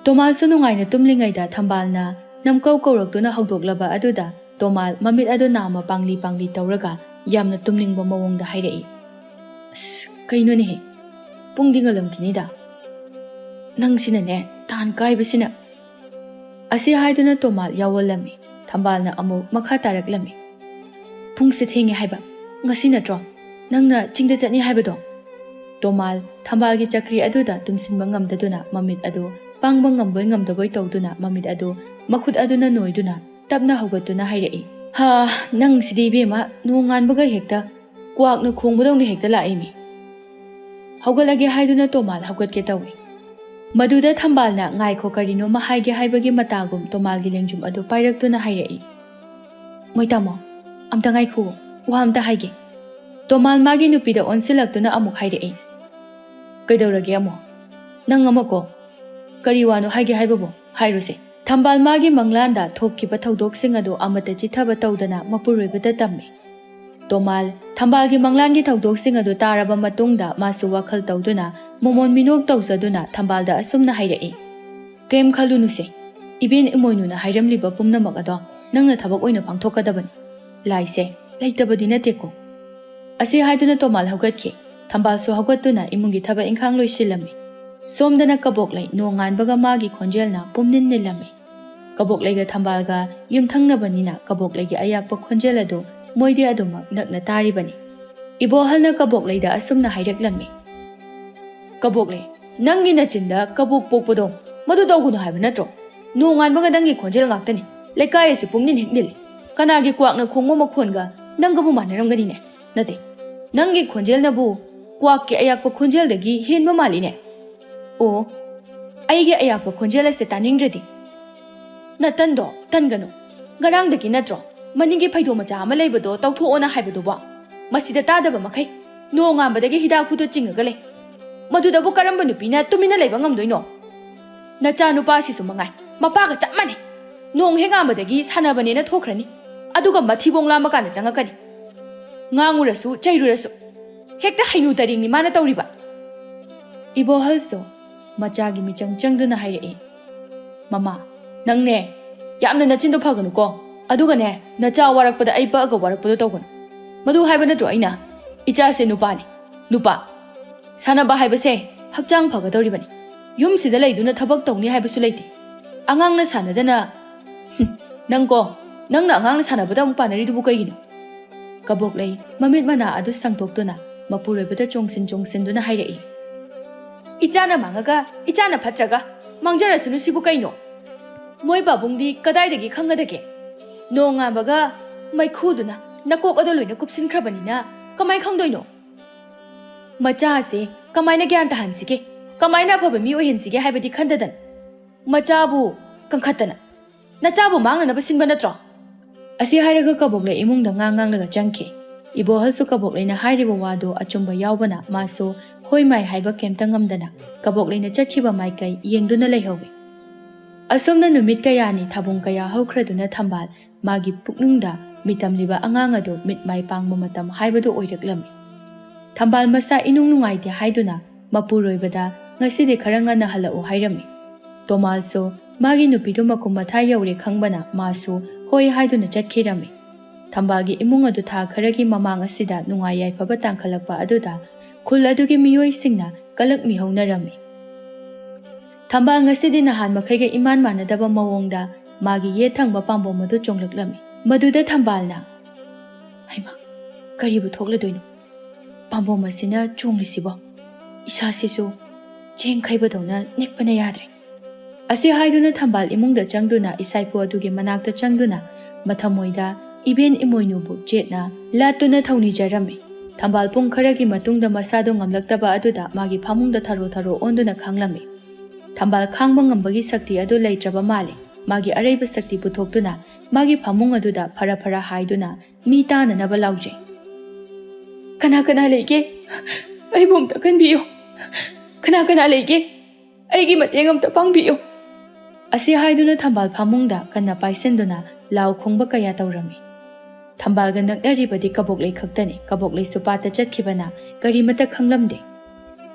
ꯇꯣꯃꯥꯜꯁꯨ ꯅꯨꯡꯉꯥꯏꯅ ꯇꯨꯝꯂꯤꯉꯩꯗ ꯊꯝꯕꯥꯜꯅ ꯅꯝꯀꯧ ꯀꯧꯔꯛꯇꯨꯅ ꯍꯧꯗꯣꯛꯂꯕ ꯑꯗꯨꯗ ꯇꯣꯃꯥꯜ ꯃꯃꯤꯠ ꯑꯗꯨ ꯅꯥꯝꯃ ꯄꯥꯡꯂꯤ ꯇꯧꯔꯒ ꯌꯥꯝꯅ ꯇꯨꯝꯅꯤꯡꯕ ꯃꯑꯣꯡꯗ ꯍꯥꯏꯔꯛꯏ꯫ ꯀꯩꯅꯣꯅꯦꯍꯦ, ꯄꯨꯡꯗꯤ ꯉꯜꯂꯝꯈꯤꯅꯤꯗ꯫ ꯅꯪꯁꯤꯅꯅꯦ ꯇꯥꯟ ꯀꯥꯏꯕꯁꯤꯅ꯫ ꯑꯁꯤ ꯍꯥꯏꯗꯨꯅ ꯇꯣꯃꯥꯜ ꯌꯥꯎꯋꯜꯂꯝꯃꯤ꯫ ꯊꯝꯕꯥꯜꯅ ꯑꯃꯨꯛ ꯃꯈꯥ ꯇꯥꯔꯛꯂꯝꯃꯤ꯫ ꯄꯨꯡꯁꯦ ꯊꯦꯡꯉꯦ ꯍꯥꯏꯕ, ꯉꯁꯤ ꯅꯠꯇ꯭ꯔꯣ ꯅꯪꯅ ꯆꯤꯡꯗ ꯆꯠꯅꯤ ꯍꯥꯏꯕꯗꯣ? ꯇꯣꯃꯥꯜ ꯊꯝꯕꯥꯜꯒꯤ ꯆꯀ꯭ꯔꯤ ꯑꯗꯨꯗ ꯇꯨꯝꯁꯤꯟꯕ ꯉꯝꯗꯗꯨꯅ ꯃꯃꯤꯠ ꯑꯗꯨ ꯄꯥꯡꯕ ꯉꯝꯕꯣꯏ ꯉꯝꯗꯕꯣꯏ ꯇꯧꯗꯨꯅ ꯃꯃꯤꯠ ꯑꯗꯨ ꯃꯈꯨꯠ ꯑꯗꯨꯅ ꯅꯣꯏꯗꯨꯅ ꯇꯞꯅ ꯍꯧꯒꯠꯇꯨꯅ ꯍꯥꯏꯔꯛꯏ꯫ ꯅꯪꯁꯤꯗꯤ ꯏꯕꯦꯝꯃ ꯅꯣꯡ ꯉꯥꯟꯕꯒ ꯍꯦꯛꯇ ꯀ꯭ꯋꯥꯛꯅ ꯈꯣꯡꯕꯗꯧꯅ ꯍꯦꯛꯇ ꯂꯥꯛꯏꯃꯤ꯫ ꯍꯧꯒꯠꯂꯒꯦ ꯍꯥꯏꯗꯨꯅ ꯇꯣꯃꯥꯜ ꯍꯧꯒꯠꯀꯦ ꯇꯧꯏ꯫ ꯃꯗꯨꯗ ꯊꯝꯕꯥꯜꯅ ꯉꯥꯏꯈꯣ ꯀꯔꯤꯅꯣꯃ ꯍꯥꯏꯒꯦ ꯍꯥꯏꯕꯒꯤ ꯃꯇꯥꯒꯨꯝ ꯇꯣꯃꯥꯜꯒꯤ ꯂꯦꯡꯖꯨꯝ ꯑꯗꯨ ꯄꯥꯏꯔꯛꯇꯨꯅ ꯍꯥꯏꯔꯛꯏ꯫ ꯃꯣꯏ ꯇꯥꯃꯣ, ꯑꯝꯇ ꯉꯥꯏꯈꯨꯑꯣ, ꯋꯥ ꯑꯝꯇ ꯍꯥꯏꯒꯦ꯫ ꯇꯣꯃꯥꯜ ꯃꯥꯒꯤ ꯅꯨꯄꯤꯗ ꯑꯣꯟꯁꯤꯜꯂꯛꯇꯨꯅ ꯑꯃꯨꯛ ꯍꯥꯏꯔꯛꯏ꯫ ꯀꯩꯗꯧꯔꯒꯦ ꯑꯃꯨꯛ? ꯅꯪ ꯑꯃꯀꯣ ꯀꯔꯤ ꯋꯥꯅꯣ ꯍꯥꯏꯒꯦ ꯍꯥꯏꯕꯕꯨ ꯍꯥꯏꯔꯨꯁꯦ꯫ ꯊꯝꯕꯥꯜ ꯃꯥꯒꯤ ꯃꯪꯂꯥꯟꯗ ꯊꯣꯛꯈꯤꯕ ꯊꯧꯗꯣꯛꯁꯤꯡ ꯑꯗꯨ ꯑꯃꯠꯇ ꯆꯤꯊꯕ ꯇꯧꯗꯅ ꯃꯄꯨꯔꯣꯏꯕꯗ ꯇꯝꯃꯤ꯫ ꯇꯣꯃꯥꯜ ꯊꯝꯕꯥꯜꯒꯤ ꯃꯪꯂꯥꯟꯒꯤ ꯊꯧꯗꯣꯛꯁꯤꯡ ꯑꯗꯨ ꯇꯥꯔꯕ ꯃꯇꯨꯡꯗ ꯃꯥꯁꯨ ꯋꯥꯈꯜ ꯇꯧꯗꯨꯅ ꯃꯣꯃꯣꯟ ꯃꯤꯅꯣꯛ ꯇꯧꯖꯗꯨꯅ ꯊꯝꯕꯥꯜꯗ ꯑꯁꯨꯝꯅ ꯍꯥꯏꯔꯛꯏ꯫ ꯀꯩꯝ ꯈꯜꯂꯨꯅꯨꯁꯦ, ꯏꯕꯦꯟ ꯏꯃꯣꯏꯅꯨꯅ ꯍꯥꯏꯔꯝꯂꯤꯕ ꯄꯨꯝꯅꯃꯛ ꯑꯗꯣ ꯅꯪꯅ ꯊꯕꯛ ꯑꯣꯏꯅ ꯄꯥꯡꯊꯣꯛꯀꯗꯕꯅꯤ꯫ ꯂꯥꯏꯁꯦ ꯂꯩꯇꯕꯗꯤ ꯅꯠꯇꯦꯀꯣ꯫ ꯑꯁꯤ ꯍꯥꯏꯗꯨꯅ ꯇꯣꯃꯥꯜ ꯍꯧꯒꯠꯈꯤ꯫ ꯊꯝꯕꯥꯜꯁꯨ ꯍꯧꯒꯠꯇꯨꯅ ꯏꯃꯨꯡꯒꯤ ꯊꯕꯛ ꯏꯪꯈꯥꯡ ꯂꯣꯏꯁꯤꯜꯂꯝꯃꯤ꯫ ꯁꯣꯝꯗꯅ ꯀꯕꯣꯛꯂꯩ ꯅꯣꯡ ꯉꯥꯟꯕꯒ ꯃꯥꯒꯤ ꯈꯣꯟꯖꯦꯜꯅ ꯄꯨꯝꯅꯤꯟ ꯅꯤꯜꯂꯝꯃꯤ꯫ ꯀꯕꯣꯛꯂꯩꯒ ꯊꯝꯕꯥꯜꯒ ꯌꯨꯝꯊꯪꯅꯕꯅꯤꯅ ꯀꯕꯣꯛꯂꯩꯒꯤ ꯑꯌꯥꯛꯄ ꯈꯣꯟꯖꯦꯜ ꯑꯗꯨ ꯃꯣꯏꯗꯤ ꯑꯗꯨꯃꯛ ꯅꯛꯅ ꯇꯥꯔꯤꯕꯅꯤ꯫ ꯏꯕꯣꯍꯜꯅ ꯀꯕꯣꯛꯂꯩꯗ ꯑꯁꯨꯝꯅ ꯍꯥꯏꯔꯛꯂꯝꯃꯤ꯫ ꯀꯕꯣꯛꯂꯩ, ꯅꯪꯒꯤ ꯅꯆꯤꯟꯗ ꯀꯕꯣꯛ ꯄꯣꯛꯄꯗꯣ ꯃꯗꯨ ꯇꯧꯒꯅꯨ ꯍꯥꯏꯕ ꯅꯠꯇ꯭ꯔꯣ? ꯅꯣꯡ ꯉꯥꯟꯕꯒ ꯅꯪꯒꯤ ꯈꯣꯟꯖꯦꯜ ꯉꯥꯛꯇꯅꯤ꯫ ꯂꯩꯀꯥꯏ ꯑꯁꯤ ꯄꯨꯡꯅꯤꯟ ꯍꯦꯛ ꯅꯤꯜꯂꯤ꯫ ꯀꯅꯥꯒꯤ ꯀ꯭ꯋꯥꯛꯅ ꯈꯣꯡꯕ ꯃꯈꯣꯟꯒ ꯅꯪꯒꯕꯨ ꯃꯥꯟꯅꯔꯝꯒꯅꯤꯅꯦ? ꯅꯠꯇꯦ, ꯅꯪꯒꯤ ꯈꯣꯟꯖꯦꯜꯅꯕꯨ ꯀ꯭ꯋꯥꯛꯀꯤ ꯑꯌꯥꯛꯄ ꯈꯣꯟꯖꯦꯜꯗꯒꯤ ꯍꯦꯟꯕ ꯃꯥꯜꯂꯤꯅꯦ꯫ ꯑꯣ, ꯑꯩꯒꯤ ꯑꯌꯥꯛꯄ ꯈꯣꯟꯖꯦꯜ ꯑꯁꯦ ꯇꯥꯅꯤꯡꯗ꯭ꯔꯗꯤ ꯅꯇꯟꯗꯣ ꯇꯟꯒꯅꯨ꯫ ꯉꯔꯥꯡꯗꯒꯤ ꯅꯠꯇ꯭ꯔꯣ ꯃꯅꯤꯡꯒꯤ ꯐꯩꯗꯣꯝ ꯃꯆꯥ ꯑꯃ ꯂꯩꯕꯗꯣ ꯇꯧꯊꯣꯛꯑꯣꯅ ꯍꯥꯏꯕꯗꯨꯕꯣ? ꯃꯁꯤꯗ ꯇꯥꯗꯕ ꯃꯈꯩ ꯅꯣꯡ ꯉꯥꯟꯕꯗꯒꯤ ꯍꯤꯗꯥꯛ ꯐꯨꯗꯣ ꯆꯤꯡꯉꯒ ꯂꯩ꯫ ꯃꯗꯨꯗꯕꯨ ꯀꯔꯝꯕ ꯅꯨꯄꯤꯅ ꯇꯨꯃꯤꯟꯅ ꯂꯩꯕ ꯉꯝꯗꯣꯏꯅꯣ? ꯅꯆꯥ ꯅꯨꯄꯥꯁꯤꯁꯨ ꯃꯉꯥꯏ, ꯃꯄꯥꯒ ꯆꯞ ꯃꯥꯟꯅꯩ꯫ ꯅꯣꯡ ꯍꯦꯛ ꯉꯥꯟꯕꯗꯒꯤ ꯁꯥꯟꯅꯕꯅꯦꯅ ꯊꯣꯛꯈ꯭ꯔꯅꯤ, ꯑꯗꯨꯒ ꯃꯊꯤꯕꯣꯡ ꯂꯥꯝꯕ ꯀꯥꯟꯗ ꯆꯪꯉꯛꯀꯅꯤ꯫ ꯉꯥꯡꯉꯨꯔꯁꯨ ꯆꯩꯔꯨꯔꯁꯨ ꯍꯦꯛꯇ ꯍꯩꯅꯨ ꯇꯔꯤꯡꯅꯤ ꯃꯥꯅ ꯇꯧꯔꯤꯕ꯫ ꯏꯕꯣꯍꯜꯁꯨ ꯃꯆꯥꯒꯤ ꯃꯤꯆꯪ ꯆꯪꯗꯨꯅ ꯍꯥꯏꯔꯛꯏ꯫ ꯃꯃꯥ, ꯅꯪꯅꯦ ꯌꯥꯝꯅ ꯅꯆꯤꯟꯗꯣ ꯐꯒꯅꯨꯀꯣ, ꯑꯗꯨꯒꯅꯦ ꯅꯆꯥ ꯋꯥꯔꯛꯄꯗ ꯑꯩ ꯄꯛꯑꯒ ꯋꯥꯔꯛꯄꯗꯣ ꯇꯧꯒꯅꯨ꯫ ꯃꯗꯨ ꯍꯥꯏꯕ ꯅꯠꯇ꯭ꯔꯣ ꯑꯩꯅ? ꯏꯆꯥꯁꯦ ꯅꯨꯄꯥꯅꯤ, ꯅꯨꯄꯥ꯫ ꯁꯥꯟꯅꯕ ꯍꯥꯏꯕꯁꯦ ꯍꯛꯆꯥꯡ ꯐꯒꯗꯧꯔꯤꯕꯅꯤ꯫ ꯌꯨꯝꯁꯤꯗ ꯂꯩꯗꯨꯅ ꯊꯕꯛ ꯇꯧꯅꯤ ꯍꯥꯏꯕꯁꯨ ꯂꯩꯇꯦ꯫ ꯑꯉꯥꯡꯅ ꯁꯥꯟꯅꯗꯅ ꯅꯪꯅ ꯑꯉꯥꯡꯅ ꯁꯥꯟꯅꯕꯗ ꯑꯃꯨꯛ ꯄꯥꯟꯅꯔꯤꯗꯨꯕꯨ ꯀꯩꯒꯤꯅꯣ? ꯀꯕꯣꯛꯂꯩ ꯃꯃꯤꯠ ꯃꯅꯥ ꯑꯗꯨ ꯁꯪꯇꯣꯛꯇꯨꯅ ꯃꯄꯨꯔꯣꯏꯕꯗ ꯆꯣꯡꯁꯤꯟꯗꯨꯅ ꯍꯥꯏꯔꯛꯏ꯫ ꯏꯆꯥꯅ ꯃꯥꯡꯉꯒ ꯏꯆꯥꯅ ꯐꯠꯇ꯭ꯔꯒ ꯃꯥꯡꯖꯔꯁꯅꯨ ꯁꯤꯕꯨ ꯀꯩꯅꯣ? ꯃꯣꯏ ꯄꯥꯕꯨꯡꯗꯤ ꯀꯗꯥꯏꯗꯒꯤ ꯈꯪꯒꯗꯒꯦ? ꯅꯣꯡ ꯉꯥꯟꯕꯒ ꯃꯩꯈꯨꯗꯨꯅ ꯅꯀꯣꯛ ꯑꯗꯣ ꯂꯣꯏꯅ ꯀꯨꯞꯁꯤꯟꯈ꯭ꯔꯕꯅꯤꯅ ꯀꯃꯥꯏ ꯈꯪꯗꯣꯏꯅꯣ? ꯃꯆꯥꯁꯦ ꯀꯃꯥꯏꯅ ꯒ꯭ꯌꯥꯟ ꯇꯥꯍꯟꯁꯤꯒꯦ, ꯀꯃꯥꯏꯅ ꯑꯐꯕ ꯃꯤ ꯑꯣꯏꯍꯟꯁꯤꯒꯦ ꯍꯥꯏꯕꯗꯤ ꯈꯟꯗꯗꯅ ꯃꯆꯥꯕꯨ ꯀꯟꯈꯠꯇꯅ ꯅꯆꯥꯕꯨ ꯃꯥꯡꯅꯅꯕ ꯁꯤꯟꯕ ꯅꯠꯇ꯭ꯔꯣ? ꯑꯁꯤ ꯍꯥꯏꯔꯒ ꯀꯕꯣꯛꯂꯩ ꯏꯃꯨꯡꯗ ꯉꯥꯡꯂꯒ ꯆꯪꯈꯤ꯫ ꯏꯕꯣꯍꯜꯁꯨ ꯀꯕꯣꯛꯂꯩꯅ ꯍꯥꯏꯔꯤꯕ ꯋꯥꯗꯨ ꯑꯆꯨꯝꯕ ꯌꯥꯎꯕꯅ ꯃꯥꯁꯨ ꯍꯣꯏ ꯃꯥꯏ ꯍꯥꯏꯕ ꯀꯩꯝꯇ ꯉꯝꯗꯅ ꯀꯕꯣꯛꯂꯩꯅ ꯆꯠꯈꯤꯕ ꯃꯥꯏꯀꯩ ꯌꯦꯡꯗꯨꯅ ꯂꯩꯍꯧꯏ꯫ ꯑꯁꯨꯝꯅ ꯅꯨꯃꯤꯠ ꯀꯌꯥꯅꯤ ꯊꯥꯕꯨꯡ ꯀꯌꯥ ꯍꯧꯈ꯭ꯔꯗꯨꯅ ꯊꯝꯕꯥꯜ ꯃꯥꯒꯤ ꯄꯨꯛꯅꯨꯡꯗ ꯃꯤꯇꯝꯂꯤꯕ ꯑꯉꯥꯡ ꯑꯗꯨ ꯃꯤꯠ ꯃꯥꯏ ꯄꯥꯡꯕ ꯃꯇꯝ ꯍꯥꯏꯕꯗꯨ ꯑꯣꯏꯔꯛꯂꯝꯃꯤ꯫ ꯊꯝꯕꯥꯜ ꯃꯁꯥ ꯏꯅꯨꯡ ꯅꯨꯡꯉꯥꯏꯇꯦ ꯍꯥꯏꯗꯨꯅ ꯃꯄꯨꯔꯣꯏꯕꯗ ꯉꯁꯤꯗꯤ ꯈꯔ ꯉꯟꯅ ꯍꯜꯂꯛꯎ ꯍꯥꯏꯔꯝꯃꯤ꯫ ꯇꯣꯃꯥꯜꯁꯨ ꯃꯥꯒꯤ ꯅꯨꯄꯤꯗꯨ ꯃꯀꯨꯝ ꯃꯊꯥ ꯌꯧꯔꯦ ꯈꯪꯕꯅ ꯃꯥꯁꯨ ꯍꯣꯏ ꯍꯥꯏꯗꯨꯅ ꯆꯠꯈꯤꯔꯝꯃꯤ꯫ ꯊꯝꯕꯥꯜꯒꯤ ꯏꯃꯨꯡ ꯑꯗꯨ ꯊꯥ ꯈꯔꯒꯤ ꯃꯃꯥꯡ ꯑꯁꯤꯗ ꯅꯨꯡꯉꯥꯏ ꯌꯥꯏꯐꯕ ꯇꯥꯡꯈꯠꯂꯛꯄ ꯑꯗꯨꯗ ꯈꯨꯜ ꯑꯗꯨꯒꯤ ꯃꯤꯑꯣꯏꯁꯤꯡꯅ ꯀꯂꯛ ꯃꯤꯍꯧꯅꯔꯝꯃꯤ꯫ ꯊꯝꯕꯥꯜ ꯉꯁꯤꯗꯤ ꯅꯍꯥꯟ ꯃꯈꯩꯒ ꯏꯃꯥꯟ ꯃꯥꯟꯅꯗꯕ ꯃꯑꯣꯡꯗ ꯃꯥꯒꯤ ꯌꯦꯠ ꯊꯪꯕ ꯄꯥꯝꯕꯣꯝ ꯑꯗꯨ ꯆꯣꯡꯂꯛꯂꯝꯃꯤ꯫ ꯃꯗꯨꯗ ꯊꯝꯕꯥꯜꯅ ꯍꯩꯃꯥ, ꯀꯔꯤꯕꯨ ꯊꯣꯛꯂꯗꯣꯏꯅꯣ? ꯄꯥꯝꯕꯣꯝ ꯑꯁꯤꯅ ꯆꯣꯡꯂꯤꯁꯤꯕꯣ? ꯏꯁꯥꯁꯤꯁꯨ ꯆꯦꯡ ꯈꯩꯕꯗꯧꯅ ꯅꯤꯛꯄꯅ ꯌꯥꯗ꯭ꯔꯦ꯫ ꯑꯁꯤ ꯍꯥꯏꯗꯨꯅ ꯊꯝꯕꯥꯜ ꯏꯃꯨꯡꯗ ꯆꯪꯗꯨꯅ ꯏꯁꯥꯏꯄꯨ ꯑꯗꯨꯒꯤ ꯃꯅꯥꯛꯇ ꯆꯪꯗꯨꯅ ꯃꯊꯃꯣꯏꯗ ꯏꯕꯦꯟ ꯏꯃꯣꯏꯅꯨꯕꯨ ꯆꯦꯠꯅ ꯂꯥꯠꯇꯨꯅ ꯊꯧꯅꯤꯖꯔꯝꯃꯤ꯫ ꯊꯝꯕꯥꯜ ꯄꯨꯡ ꯈꯔꯒꯤ ꯃꯇꯨꯡꯗ ꯃꯁꯥꯗꯣ ꯉꯝꯂꯛꯇꯕ ꯑꯗꯨꯗ ꯃꯥꯒꯤ ꯐꯃꯨꯡꯗ ꯊꯔꯣ ꯑꯣꯟꯗꯨꯅ ꯈꯥꯡꯂꯝꯃꯤ꯫ ꯊꯝꯕꯥꯜ ꯈꯥꯡꯕ ꯉꯝꯕꯒꯤ ꯁꯛꯇꯤ ꯑꯗꯨ ꯂꯩꯇ꯭ꯔꯕ ꯃꯥꯜꯂꯤ꯫ ꯃꯥꯒꯤ ꯑꯔꯩꯕ ꯁꯛꯇꯤ ꯄꯨꯊꯣꯛꯇꯨꯅ ꯃꯥꯒꯤ ꯐꯃꯨꯡ ꯑꯗꯨꯗ ꯐꯔ ꯍꯥꯏꯗꯨꯅ ꯃꯤ ꯇꯥꯅꯅꯕ ꯂꯥꯎꯖꯩ꯫ ꯀꯅꯥ ꯂꯩꯒꯦ? ꯑꯩꯕꯨ ꯑꯝꯇ ꯀꯟꯕꯤꯌꯨ ꯀꯅꯥ ꯀꯅꯥ ꯂꯩꯒꯦ ꯑꯩꯒꯤ ꯃꯇꯦꯡ ꯑꯝꯇ ꯄꯥꯡꯕꯤꯌꯨ ꯑꯁꯤ ꯍꯥꯏꯗꯨꯅ ꯊꯝꯕꯥꯜ ꯐꯃꯨꯡꯗ ꯀꯟꯅ ꯄꯥꯏꯁꯤꯟꯗꯨꯅ ꯂꯥꯎ ꯈꯣꯡꯕ ꯀꯌꯥ ꯇꯧꯔꯝꯃꯤ ꯊꯝꯕꯥꯜꯒ ꯅꯛꯅꯔꯤꯕꯗꯤ ꯀꯕꯣꯛꯂꯩ ꯈꯛꯇꯅꯤ ꯀꯕꯣꯛꯂꯩꯁꯨ ꯄꯥꯠꯇ ꯆꯠꯈꯤꯕꯅ ꯀꯔꯤꯃꯠꯇ ꯈꯪꯂꯝꯗꯦ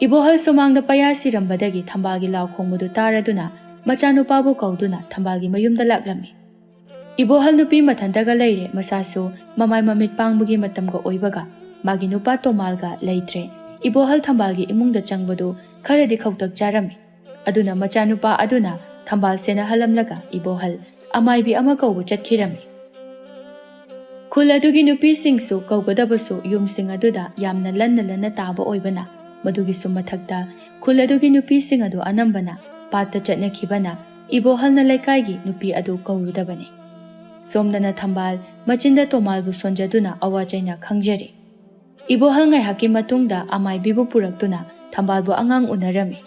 ꯏꯕꯣꯍꯜ ꯁꯨꯃꯥꯡꯗ ꯄꯌꯥ ꯁꯤꯔꯝꯕꯗꯒꯤ ꯊꯝꯕꯥꯜꯒꯤ ꯂꯥꯎ ꯈꯣꯡꯕꯗꯨ ꯇꯥꯔꯗꯨꯅ ꯃꯆꯥꯅꯨꯄꯥꯕꯨ ꯀꯧꯗꯨꯅ ꯊꯝꯕꯥꯜꯒꯤ ꯃꯌꯨꯝꯗ ꯂꯥꯛꯂꯝꯃꯤ 이보할 누피 마탄다가 레이레 마사수 마마이 마밋 빵부기 마탐가 오이바가 마기 누파 토말가 레이트레 이보할 탐발기 이뭉다 짱버도 카레디 카우탁 자라미 아두나 마차 누파 아두나 탐발 세나 할람라가 이보할 아마이비 아마 kaubu ꯆꯠꯈꯤꯔꯝꯃꯤ ꯈꯨꯜ ꯑꯗꯨꯒꯤ ꯅꯨꯄꯤꯁꯤꯡꯁꯨ ꯀꯧꯒꯗꯕꯁꯨ ꯌꯨꯝꯁꯤꯡ ꯑꯗꯨꯗ ꯌꯥꯝꯅ ꯂꯟꯅ ꯇꯥꯕ ꯑꯣꯏꯕꯅ ꯃꯗꯨꯒꯤꯁꯨ ꯃꯊꯛꯇ ꯈꯨꯜ ꯑꯗꯨꯒꯤ ꯅꯨꯄꯤꯁꯤꯡ ꯑꯗꯨ ꯑꯅꯝꯕꯅ ꯄꯥꯠꯇ ꯆꯠꯅꯈꯤꯕꯅ 이보할ꯅ ꯂꯩꯀꯥꯏꯒꯤ ꯅꯨꯄꯤ ꯑꯗꯨ ꯀꯧꯔꯨꯗꯕꯅꯤ ꯁꯣꯝꯗꯅ ꯊꯝꯕꯥꯜ ꯃꯆꯤꯟꯗ ꯇꯣꯃꯥꯜꯕꯨ ꯁꯣꯟꯖꯗꯨꯅ ꯑꯋꯥꯆꯩꯅ ꯈꯪꯖꯔꯤ 이보할 ꯉꯥꯏꯍꯥꯛꯀꯤ ꯃꯇꯨꯡꯗ ꯑꯃꯥꯏꯕꯤꯕꯨ ꯄꯨꯔꯛꯇꯨꯅ ꯊꯝꯕꯥꯜꯕꯨ ꯑꯉꯥꯡ ꯎꯅꯔꯝꯃꯤ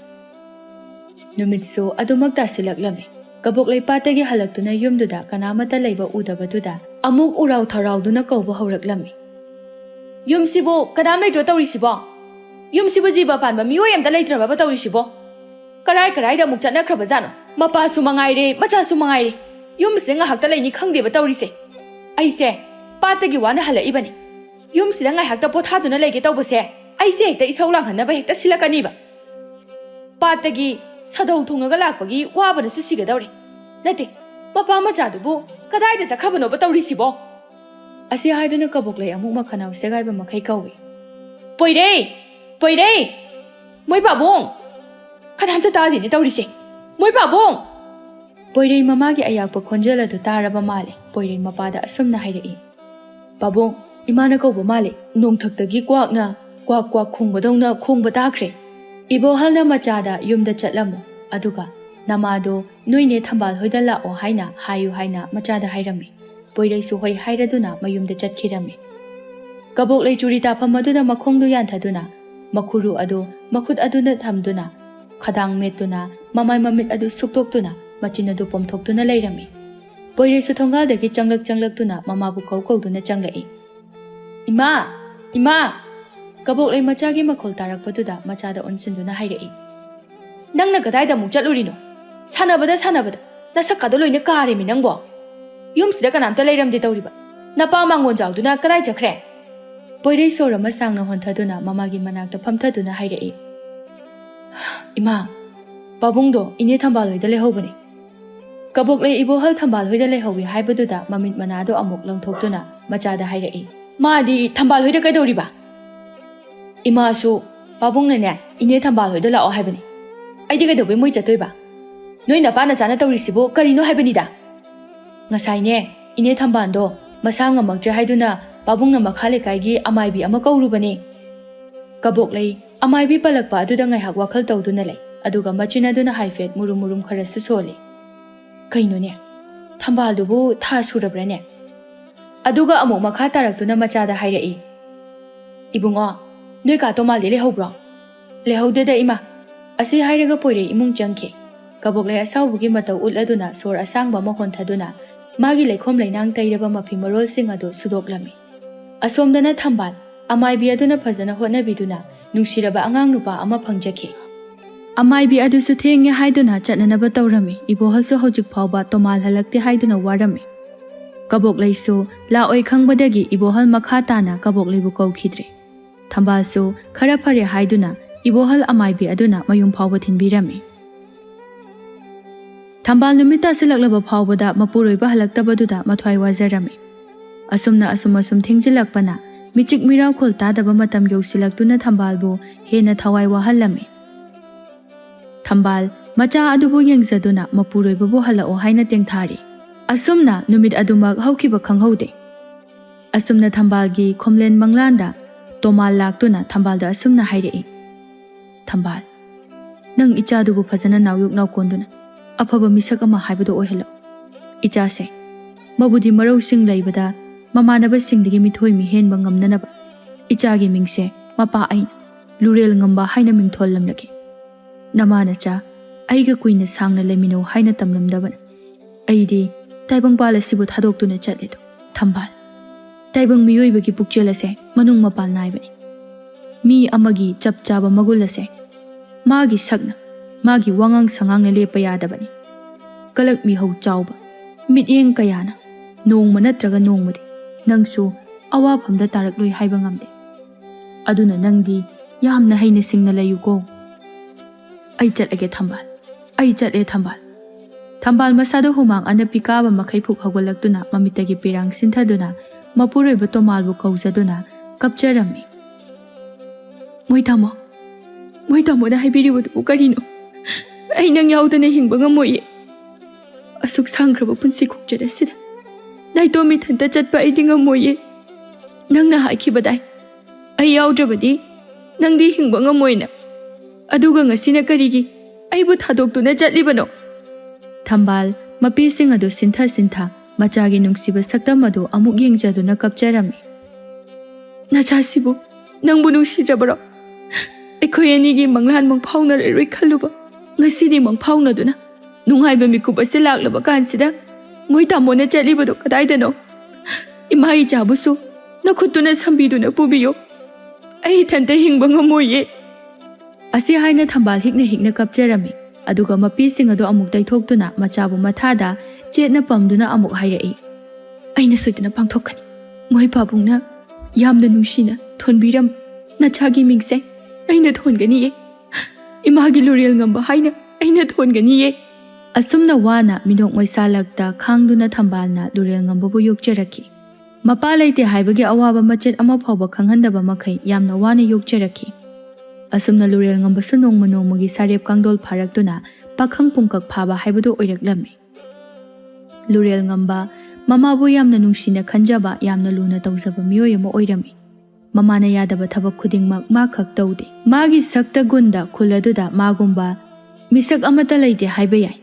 ꯅꯨꯃꯤꯠꯁꯨ ꯑꯗꯨꯃꯛ ꯇꯥꯁꯤꯜꯂꯛꯂꯝꯃꯤ ꯀꯕꯣꯛꯂꯩ ꯄꯥꯠꯇꯒꯤ ꯍꯜꯂꯛꯇꯨꯅ ꯌꯨꯝꯗꯨꯗ ꯀꯅꯥꯃꯠꯇ ꯂꯩꯕ ꯎꯗꯕꯗꯨꯗ ꯑꯃꯨꯛ ꯎꯔꯥꯎ ꯊꯔꯥꯎꯗꯨꯅ ꯀꯧꯕ ꯍꯧꯔꯛꯂꯝꯃꯤ ꯌꯨꯝꯁꯤꯕꯨ ꯀꯅꯥꯝ ꯂꯩꯇ꯭ꯔꯣ ꯇꯧꯔꯤꯁꯤꯕꯣ ꯌꯨꯝꯁꯤꯕꯨ ꯖꯤꯕ ꯄꯥꯟꯕ ꯃꯤꯑꯣꯏ ꯑꯝꯇ ꯂꯩꯇ꯭ꯔꯕ ꯇꯧꯔꯤꯁꯤꯕꯣ ꯀꯔꯥꯏꯗ ꯑꯃꯨꯛ ꯆꯠꯅꯈ꯭ꯔꯕꯖꯥꯠꯅꯣ ꯃꯄꯥꯁꯨ ꯃꯉꯥꯏꯔꯦ ꯃꯆꯥꯁꯨ ꯃꯉꯥꯏꯔꯦ ꯌꯨꯝꯁꯤꯗ ꯉꯥꯏꯍꯥꯛꯇ ꯂꯩꯅꯤ ꯈꯪꯗꯦꯕ ꯇꯧꯔꯤꯁꯦ ꯑꯩꯁꯦ ꯄꯥꯠꯇꯒꯤ ꯋꯥꯅ ꯍꯜꯂꯛꯏꯕꯅꯤ ꯌꯨꯝꯁꯤꯗ ꯉꯥꯏꯍꯥꯛꯇ ꯄꯣꯊꯥꯗꯨꯅ ꯂꯩꯒꯦ ꯇꯧꯕꯁꯦ ꯑꯩꯁꯦ ꯍꯦꯛꯇ ꯏꯁꯧ ꯂꯥꯡꯍꯟꯅꯕ ꯍꯦꯛꯇ ꯁꯤꯜꯂꯛꯀꯅꯤꯕ ꯄꯥꯠꯇꯒꯤ ꯁꯥꯗꯧ ꯊꯨꯡꯉꯒ ꯂꯥꯛꯄꯒꯤ ꯋꯥꯕꯅꯁꯨ ꯁꯤꯒꯗꯧꯔꯦ ꯅꯠꯇꯦ ꯃꯄꯥ ꯃꯆꯥꯗꯨꯕꯨ ꯀꯗꯥꯏꯗ ꯆꯠꯈ꯭ꯔꯕꯅꯣꯕ ꯇꯧꯔꯤꯁꯤꯕꯣ ꯑꯁꯤ ꯍꯥꯏꯗꯨꯅ ꯀꯕꯣꯛꯂꯩ ꯑꯃꯨꯛ ꯃꯈꯅꯥꯎ ꯁꯦꯒꯥꯏꯕ ꯃꯈꯩ ꯀꯧꯏ ꯄꯣꯏꯔꯩ ꯃꯣꯏ ꯄꯥꯕꯨꯡ ꯀꯅꯥꯝꯇ ꯇꯥꯗꯦꯅꯦ ꯇꯧꯔꯤꯁꯦ ꯃꯣꯏ ꯄꯥꯕꯨꯡ ꯄꯣꯏꯔꯩ ꯃꯃꯥꯒꯤ ꯑꯌꯥꯛꯄ ꯈꯣꯟꯖꯦꯜ ꯑꯗꯨ ꯇꯥꯔꯕ ꯃꯥꯜꯂꯦ ꯄꯣꯏꯔꯩ ꯃꯄꯥꯗ ꯑꯁꯨꯝꯅ ꯍꯥꯏꯔꯛꯏ ꯄꯥꯕꯨꯡ ꯏꯃꯥꯅ ꯀꯧꯕ ꯃꯥꯜꯂꯦ ꯅꯣꯡꯊꯛꯇꯒꯤ ꯀ꯭ꯋꯥꯛꯅ ꯀ꯭ꯋꯥꯛ ꯈꯣꯡꯕꯗꯧꯅ ꯈꯣꯡꯕ ꯇꯥꯈ꯭ꯔꯦ 이보할ꯅ ꯃꯆꯥꯗ ꯌꯨꯝꯗ ꯆꯠꯂꯝꯃꯨ ꯑꯗꯨꯒ ꯅꯃꯥꯗꯣ ꯅꯣꯏꯅꯦ ꯊꯝꯕꯥꯜ ꯍꯣꯏꯗ ꯂꯥꯛꯑꯣ ꯍꯥꯏꯅ ꯍꯥꯏꯌꯨ ꯍꯥꯏꯅ ꯃꯆꯥꯗ ꯍꯥꯏꯔꯝꯃꯤ ꯄꯣꯏꯔꯩꯁꯨ ꯍꯣꯏ ꯍꯥꯏꯔꯗꯨꯅ ꯃꯌꯨꯝꯗ ꯆꯠꯈꯤꯔꯝꯃꯤ ꯀꯕꯣꯛꯂꯩ ꯆꯨꯔꯤ ꯇꯥꯐꯝ ꯑꯗꯨꯗ ꯃꯈꯣꯡꯗꯨ ꯌꯥꯟꯊꯗꯨꯅ ꯃꯈꯨꯔꯨ ꯑꯗꯨ ꯃꯈꯨꯠ ꯑꯗꯨꯅ ꯊꯝꯗꯨꯅ ꯈꯗꯥꯡ ꯃꯦꯠꯇꯨꯅ ꯃꯃꯥꯏ ꯃꯃꯤꯠ ꯑꯗꯨ ꯁꯨꯛꯇꯣꯛꯇꯨꯅ ꯃꯆꯤꯟ ꯑꯗꯨ ꯄꯣꯝꯊꯣꯛꯇꯨꯅ ꯂꯩꯔꯝꯃꯤ ꯄꯣꯏꯔꯩꯁꯨ ꯊꯣꯡꯒꯥꯜꯗꯒꯤ ꯆꯪꯂꯛꯇꯨꯅ ꯃꯃꯥꯕꯨ ꯀꯧꯗꯨꯅ ꯆꯪꯂꯛꯏ ꯏꯃꯥ ꯀꯕꯣꯛꯂꯩ ꯃꯆꯥꯒꯤ ꯃꯈꯣꯜ ꯇꯥꯔꯛꯄꯗꯨꯗ ꯃꯆꯥꯗ ꯑꯣꯟꯁꯤꯟꯗꯨꯅ ꯍꯥꯏꯔꯛꯏ ꯅꯪꯅ ꯀꯗꯥꯏꯗ ꯑꯃꯨꯛ ꯆꯠꯂꯨꯔꯤꯅꯣ ꯁꯥꯟꯅꯕꯗ ꯅꯁꯛꯀꯗꯣ ꯂꯣꯏꯅ ꯀꯥꯔꯦꯃꯤ ꯅꯪꯕꯣ ꯌꯨꯝꯁꯤꯗ ꯀꯅꯥꯝꯇ ꯂꯩꯔꯝꯗꯦ ꯇꯧꯔꯤꯕ ꯅꯄꯥ ꯃꯥꯡꯒꯣꯟꯖꯥꯎꯗꯨꯅ ꯀꯗꯥꯏ ꯆꯠꯈ꯭ꯔꯦ ꯄꯣꯏꯔꯩ ꯁꯣꯔ ꯑꯃ ꯁꯥꯡꯅ ꯍꯣꯟꯊꯗꯨꯅ ꯃꯃꯥꯒꯤ ꯃꯅꯥꯛꯇ ꯐꯝꯊꯗꯨꯅ ꯍꯥꯏꯔꯛꯏ ꯏꯃꯥ ꯄꯥꯕꯨꯡꯗꯣ ꯏꯅꯦ ꯊꯝꯕꯥꯜ ꯍꯣꯏꯗ ꯂꯩꯍꯧꯕꯅꯤ ꯀꯕꯣꯛꯂꯩ 이보할 ꯊꯝꯕꯥꯜ ꯍꯣꯏꯗ ꯂꯩꯍꯧꯏ ꯍꯥꯏꯕꯗꯨꯗ ꯃꯃꯤꯠ ꯃꯅꯥꯗꯣ ꯑꯃꯨꯛ ꯂꯪꯊꯣꯛꯇꯨꯅ ꯃꯆꯥꯗ ꯍꯥꯏꯔꯛꯏ ꯃꯥꯗꯤ ꯊꯝꯕꯥꯜ ꯍꯣꯏꯗ ꯀꯩꯗꯧꯔꯤꯕ 이마ꯁꯨ ꯄꯥꯕꯨꯡꯅꯅꯦ ꯏꯅꯦ ꯊꯝꯕꯥꯜ ꯍꯣꯏꯗ ꯂꯥꯛꯑꯣ ꯍꯥꯏꯕꯅꯤ ꯑꯩꯗꯤ ꯀꯩꯗꯧꯕꯩ ꯃꯣꯏ ꯆꯠꯇꯣꯏꯕ ꯅꯣꯏ ꯅꯄꯥꯅ ꯆꯥꯅ ꯇꯧꯔꯤꯁꯤꯕꯨ ꯀꯔꯤꯅꯣ ꯍꯥꯏꯕꯅꯤꯗ ꯉꯁꯥꯏꯅꯦ 이네 ꯊꯝꯕꯥꯜꯗꯣ ꯃꯁꯥ ꯉꯝꯃꯛꯇ꯭ꯔꯦ ꯍꯥꯏꯗꯨꯅ ꯄꯥꯕꯨꯡꯅ ꯃꯈꯥ ꯂꯩꯀꯥꯏꯒꯤ ꯑꯃꯥꯏꯕꯤ ꯑꯃ ꯀꯧꯔꯨꯕꯅꯦ ꯀꯕꯣꯛꯂꯩ ꯑꯃꯥꯏꯕꯤ ꯄꯜꯂꯛꯄ ꯑꯗꯨꯗ ꯉꯥꯏꯍꯥꯛ ꯋꯥꯈꯜ ꯇꯧꯗꯨꯅ ꯂꯩ ꯑꯗꯨꯒ ꯃꯆꯤꯟ ꯑꯗꯨꯅ ꯍꯥꯏꯐꯦꯠ ꯃꯨꯔꯨꯝ ꯈꯔꯁꯨ ꯁꯣꯜꯂꯤ ꯀꯩꯅꯣꯅꯦ ꯊꯝꯕꯥꯜꯗꯨꯕꯨ ꯊꯥ ꯁꯨꯔꯕ꯭ꯔꯅꯦ ꯑꯗꯨꯒ ꯑꯃꯨꯛ ꯃꯈꯥ ꯇꯥꯔꯛꯇꯨꯅ ꯃꯆꯥꯗ ꯍꯥꯏꯔꯛꯏ 이bungo ꯅꯣꯏ ꯀꯥ ꯇꯣꯃꯥꯜꯗꯤ ꯂꯩꯍꯧꯕ꯭ꯔꯣ ꯂꯩꯍꯧꯗꯦꯗ ꯏꯃꯥ ꯑꯁꯤ ꯍꯥꯏꯔꯒ ꯄꯣꯏꯔꯩ ꯏꯃꯨꯡ ꯆꯪꯈꯤ ꯀꯕꯣꯛꯂꯩ ꯑꯁꯥꯎꯕꯒꯤ ꯃꯇꯧ ꯎꯠꯂꯗꯨꯅ ꯁꯣꯔ ꯑꯁꯥꯡꯕ ꯑꯃ ꯍꯣꯟꯊꯗꯨꯅ ꯃꯥꯒꯤ ꯂꯩꯈꯣꯝ ꯂꯩꯅꯥꯡ ꯇꯩꯔꯕ ꯃꯐꯤ ꯃꯔꯣꯜꯁꯤꯡ ꯑꯗꯨ ꯁꯨꯗꯣꯛꯂꯝꯃꯤ ꯑꯁꯣꯝꯗꯅ ꯊꯝꯕꯥꯜ ꯑꯃꯥꯏꯕꯤ ꯑꯗꯨꯅ ꯐꯖꯅ ꯍꯣꯠꯅꯕꯤꯗꯨꯅ ꯅꯨꯡꯁꯤꯔꯕ ꯑꯉꯥꯡ ꯅꯨꯄꯥ ꯑꯃ ꯐꯪꯖꯈꯤ ꯑꯃꯥꯏꯕꯤ ꯑꯗꯨꯁꯨ ꯊꯦꯡꯉꯦ ꯍꯥꯏꯗꯨꯅ ꯆꯠꯅꯅꯕ ꯇꯧꯔꯝꯃꯤ 이보할ꯁꯨ ꯍꯧꯖꯤꯛ ꯐꯥꯎꯕ ꯇꯣꯃꯥꯜ ꯍꯜꯂꯛꯇꯦ ꯍꯥꯏꯗꯨꯅ ꯋꯥꯔꯝꯃꯤ ꯀꯕꯣꯛꯂꯩꯁꯨ ꯂꯥꯛꯑꯣꯏ ꯈꯪꯕꯗꯒꯤ 이보할 ꯃꯈꯥ ꯇꯥꯅ ꯀꯕꯣꯛꯂꯩꯕꯨ ꯀꯧꯈꯤꯗ꯭ꯔꯦ ꯊꯝꯕꯥꯜꯁꯨ ꯈꯔ ꯐꯔꯦ ꯍꯥꯏꯗꯨꯅ 이보할 ꯑꯃꯥꯏꯕꯤ ꯑꯗꯨꯅ ꯃꯌꯨꯝ ꯐꯥꯎꯕ ꯊꯤꯟꯕꯤꯔꯝꯃꯤ ꯊꯝꯕꯥꯜ ꯅꯨꯃꯤꯠ ꯇꯥꯁꯤꯜꯂꯛꯂꯕ ꯐꯥꯎꯕꯗ ꯃꯄꯨꯔꯣꯏꯕ ꯍꯜꯂꯛꯇꯕꯗꯨꯗ ꯃꯊ꯭ꯋꯥꯏ ꯋꯥꯖꯔꯝꯃꯤ ꯑꯁꯨꯝ ꯊꯦꯡꯖꯤꯜꯂꯛꯄꯅ ꯃꯤꯆꯤꯛ ꯃꯤꯔꯥꯎꯈꯣꯜ ꯇꯥꯗꯕ ꯃꯇꯝ ꯌꯧꯁꯤꯜꯂꯛꯇꯨꯅ ꯊꯝꯕꯥꯜꯕꯨ ꯍꯦꯟꯅ ꯊꯋꯥꯏ ꯋꯥꯍꯜꯂꯝꯃꯤ ꯊꯝꯕꯥꯜ ꯃꯆꯥ ꯑꯗꯨꯕꯨ ꯌꯦꯡꯖꯗꯨꯅ ꯃꯄꯨꯔꯣꯏꯕꯕꯨ ꯍꯜꯂꯛꯑꯣ ꯍꯥꯏꯅ ꯇꯦꯡꯊꯥꯔꯤ ꯑꯁꯨꯝꯅ ꯅꯨꯃꯤꯠ ꯑꯗꯨꯃꯛ ꯍꯧꯈꯤꯕ ꯈꯪꯍꯧꯗꯦ ꯑꯁꯨꯝꯅ ꯊꯝꯕꯥꯜꯒꯤ ꯈꯣꯝꯂꯦꯟ ꯃꯪꯂꯥꯟꯗ ꯇꯣꯃꯥꯜ ꯂꯥꯛꯇꯨꯅ ꯊꯝꯕꯥꯜꯗ ꯑꯁꯨꯝꯅ ꯍꯥꯏꯔꯛꯏ ꯊꯝꯕꯥꯜ ꯅꯪ ꯏꯆꯥꯗꯨꯕꯨ ꯐꯖꯅ ꯅꯥꯎꯌꯣꯛ ꯅꯥꯎꯀꯣꯟꯗꯨꯅ ꯑꯐꯕ ꯃꯤꯁꯛ ꯑꯃ ꯍꯥꯏꯕꯗꯨ ꯑꯣꯏꯍꯜꯂꯛꯎ ꯏꯆꯥꯁꯦ ꯃꯕꯨꯗꯤ ꯃꯔꯧꯁꯤꯡ ꯂꯩꯕꯗ ꯃꯃꯥꯟꯅꯕꯁꯤꯡꯗꯒꯤ ꯃꯤꯊꯣꯏ ꯃꯤꯍꯦꯟꯕ ꯉꯝꯅꯅꯕ ꯏꯆꯥꯒꯤ ꯃꯤꯡꯁꯦ ꯃꯄꯥ ꯑꯩꯅ ꯂꯨꯔꯦꯜ ꯉꯝꯕ ꯍꯥꯏꯅ ꯃꯤꯡꯊꯣꯜꯂꯝꯂꯒꯦ ꯅꯃꯥꯅꯆꯥ ꯑꯩꯒ ꯀꯨꯏꯅ ꯁꯥꯡꯅ ꯂꯩꯃꯤꯟꯅꯧ ꯍꯥꯏꯅ ꯇꯝꯂꯝꯗꯕꯅ ꯑꯩꯗꯤ ꯇꯥꯏꯕꯪꯄꯥꯜ ꯑꯁꯤꯕꯨ ꯊꯥꯗꯣꯛꯇꯨꯅ ꯆꯠꯂꯦꯗꯣ ꯊꯝꯕꯥꯜ ꯇꯥꯏꯕꯪ ꯃꯤꯑꯣꯏꯕꯒꯤ ꯄꯨꯛꯆꯦꯜ ꯑꯁꯦ ꯃꯅꯨꯡ ꯃꯄꯥꯜ ꯅꯥꯏꯕꯅꯤ mi amagi chap chaba magul ase magi sakna magi wangang sangang na lepa yadabani kalak mi hau chawba mityeng kayana nongma natraga nongmadi nangsu awafamda tarakloi haiba ngamde aduna nangdi yamna haina singna layuko ai chatlage thambal thambal masada humang anapi kaba makai phuk hawalaktuna mamitagi pirang sinthaduna mapuroiba tomalbu kauzaduna kapcharami moi tamo na haibiribudu karino ai nang yaudana hingba ngamoye asuk sangraba punsi khukjada sida naitomi thanta chatpa ai dingamoye nangna haikibadai ai yaudrabadi nangdi hingba ngamoina aduga ngasina karigi aibu thadokduna chatlibano thambal mapising adu sintha machagi nungsiba saktam adu amuk yengjaduna kapcharami nachasibu nangbu nungsidabaro ꯑꯩꯈꯣꯏ ꯑꯅꯤꯒꯤ ꯃꯪꯂꯥꯟ ꯃꯪꯐꯥꯎꯅꯔꯔꯣꯏ ꯈꯜꯂꯨꯕ ꯉꯁꯤꯗꯤ ꯃꯪꯐꯥꯎꯅꯗꯨꯅ ꯅꯨꯡꯉꯥꯏꯕ ꯃꯤꯀꯨꯞ ꯑꯁꯤ ꯂꯥꯛꯂꯕ ꯀꯥꯟꯁꯤꯗ ꯃꯣꯏ ꯇꯥꯃꯣꯅ ꯆꯠꯂꯤꯕꯗꯣ ꯀꯗꯥꯏꯗꯅꯣ ꯏꯃꯥ ꯏꯆꯥꯕꯨꯁꯨ ꯅꯈꯨꯠꯇꯨꯅ ꯁꯝꯕꯤꯗꯨꯅ ꯄꯨꯕꯤꯌꯣ ꯑꯩ ꯏꯊꯟꯇ ꯍꯤꯡꯕ ꯉꯝꯃꯣꯏꯌꯦ ꯑꯁꯤ ꯍꯥꯏꯅ ꯊꯝꯕꯥꯜ ꯍꯤꯛꯅ ꯀꯞꯆꯔꯝꯃꯤ ꯑꯗꯨꯒ ꯃꯄꯤꯁꯤꯡ ꯑꯗꯨ ꯑꯃꯨꯛ ꯇꯩꯊꯣꯛꯇꯨꯅ ꯃꯆꯥꯕꯨ ꯃꯊꯥꯗ ꯆꯦꯠꯅ ꯄꯝꯗꯨꯅ ꯑꯃꯨꯛ ꯍꯥꯏꯔꯛꯏ ꯑꯩꯅ ꯁꯣꯏꯗꯅ ꯄꯥꯡꯊꯣꯛꯀꯅꯤ ꯃꯣꯏ ꯄꯥꯕꯨꯡꯅ ꯌꯥꯝꯅ ꯅꯨꯡꯁꯤꯅ ꯊꯣꯟꯕꯤꯔꯝ ꯅꯆꯥꯒꯤ ꯃꯤꯡꯁꯦ ꯑꯩꯅ ꯊꯣꯟꯒꯅꯤꯌꯦ ꯏꯃꯥꯒꯤ ꯂꯨꯔꯦꯜ ꯉꯝꯕ ꯍꯥꯏꯅ ꯑꯩꯅ ꯊꯣꯟꯒꯅꯤꯌꯦ ꯑꯁꯨꯝꯅ ꯋꯥꯅ ꯃꯤꯅꯣꯛ ꯃꯩꯁꯥꯂꯛꯇ ꯈꯥꯡꯗꯨꯅ ꯊꯝꯕꯥꯜꯅ ꯂꯨꯔꯦꯜ ꯉꯝꯕꯕꯨ ꯌꯣꯛꯆꯔꯛꯈꯤ ꯃꯄꯥ ꯂꯩꯇꯦ ꯍꯥꯏꯕꯒꯤ ꯑꯋꯥꯕ ꯃꯆꯦꯠ ꯑꯃ ꯐꯥꯎꯕ ꯈꯪꯍꯟꯗꯕ ꯃꯈꯩ ꯌꯥꯝꯅ ꯋꯥꯅ ꯌꯣꯛꯆꯔꯛꯈꯤ ꯑꯁꯨꯝꯅ ꯂꯨꯔꯦꯜ ꯉꯝꯕꯁꯨ ꯅꯣꯡꯃ ꯅꯣꯡꯃꯒꯤ ꯁꯥꯔꯦꯞ ꯀꯥꯡꯗꯣꯜ ꯐꯥꯔꯛꯇꯨꯅ ꯄꯥꯈꯪ ꯄꯨꯡꯀꯛ ꯐꯥꯕ ꯍꯥꯏꯕꯗꯨ ꯑꯣꯏꯔꯛꯂꯝꯃꯤ ꯂꯨꯔꯦꯜ ꯉꯝꯕ ꯃꯃꯥꯕꯨ ꯌꯥꯝꯅ ꯅꯨꯡꯁꯤꯅ ꯈꯟꯖꯕ ꯌꯥꯝꯅ ꯂꯨꯅ ꯇꯧꯖꯕ ꯃꯤꯑꯣꯏ ꯑꯃ ꯑꯣꯏꯔꯝꯃꯤ ꯃꯃꯥꯅ ꯌꯥꯗꯕ ꯊꯕꯛ ꯈꯨꯗꯤꯡꯃꯛ ꯃꯥ ꯈꯛ ꯇꯧꯗꯦ ꯃꯥꯒꯤ ꯁꯛꯇ ꯒꯨꯟꯗ ꯈꯨꯜ ꯑꯗꯨꯗ ꯃꯥꯒꯨꯝꯕ ꯃꯤꯁꯛ ꯑꯃꯠꯇ ꯂꯩꯇꯦ ꯍꯥꯏꯕ ꯌꯥꯏ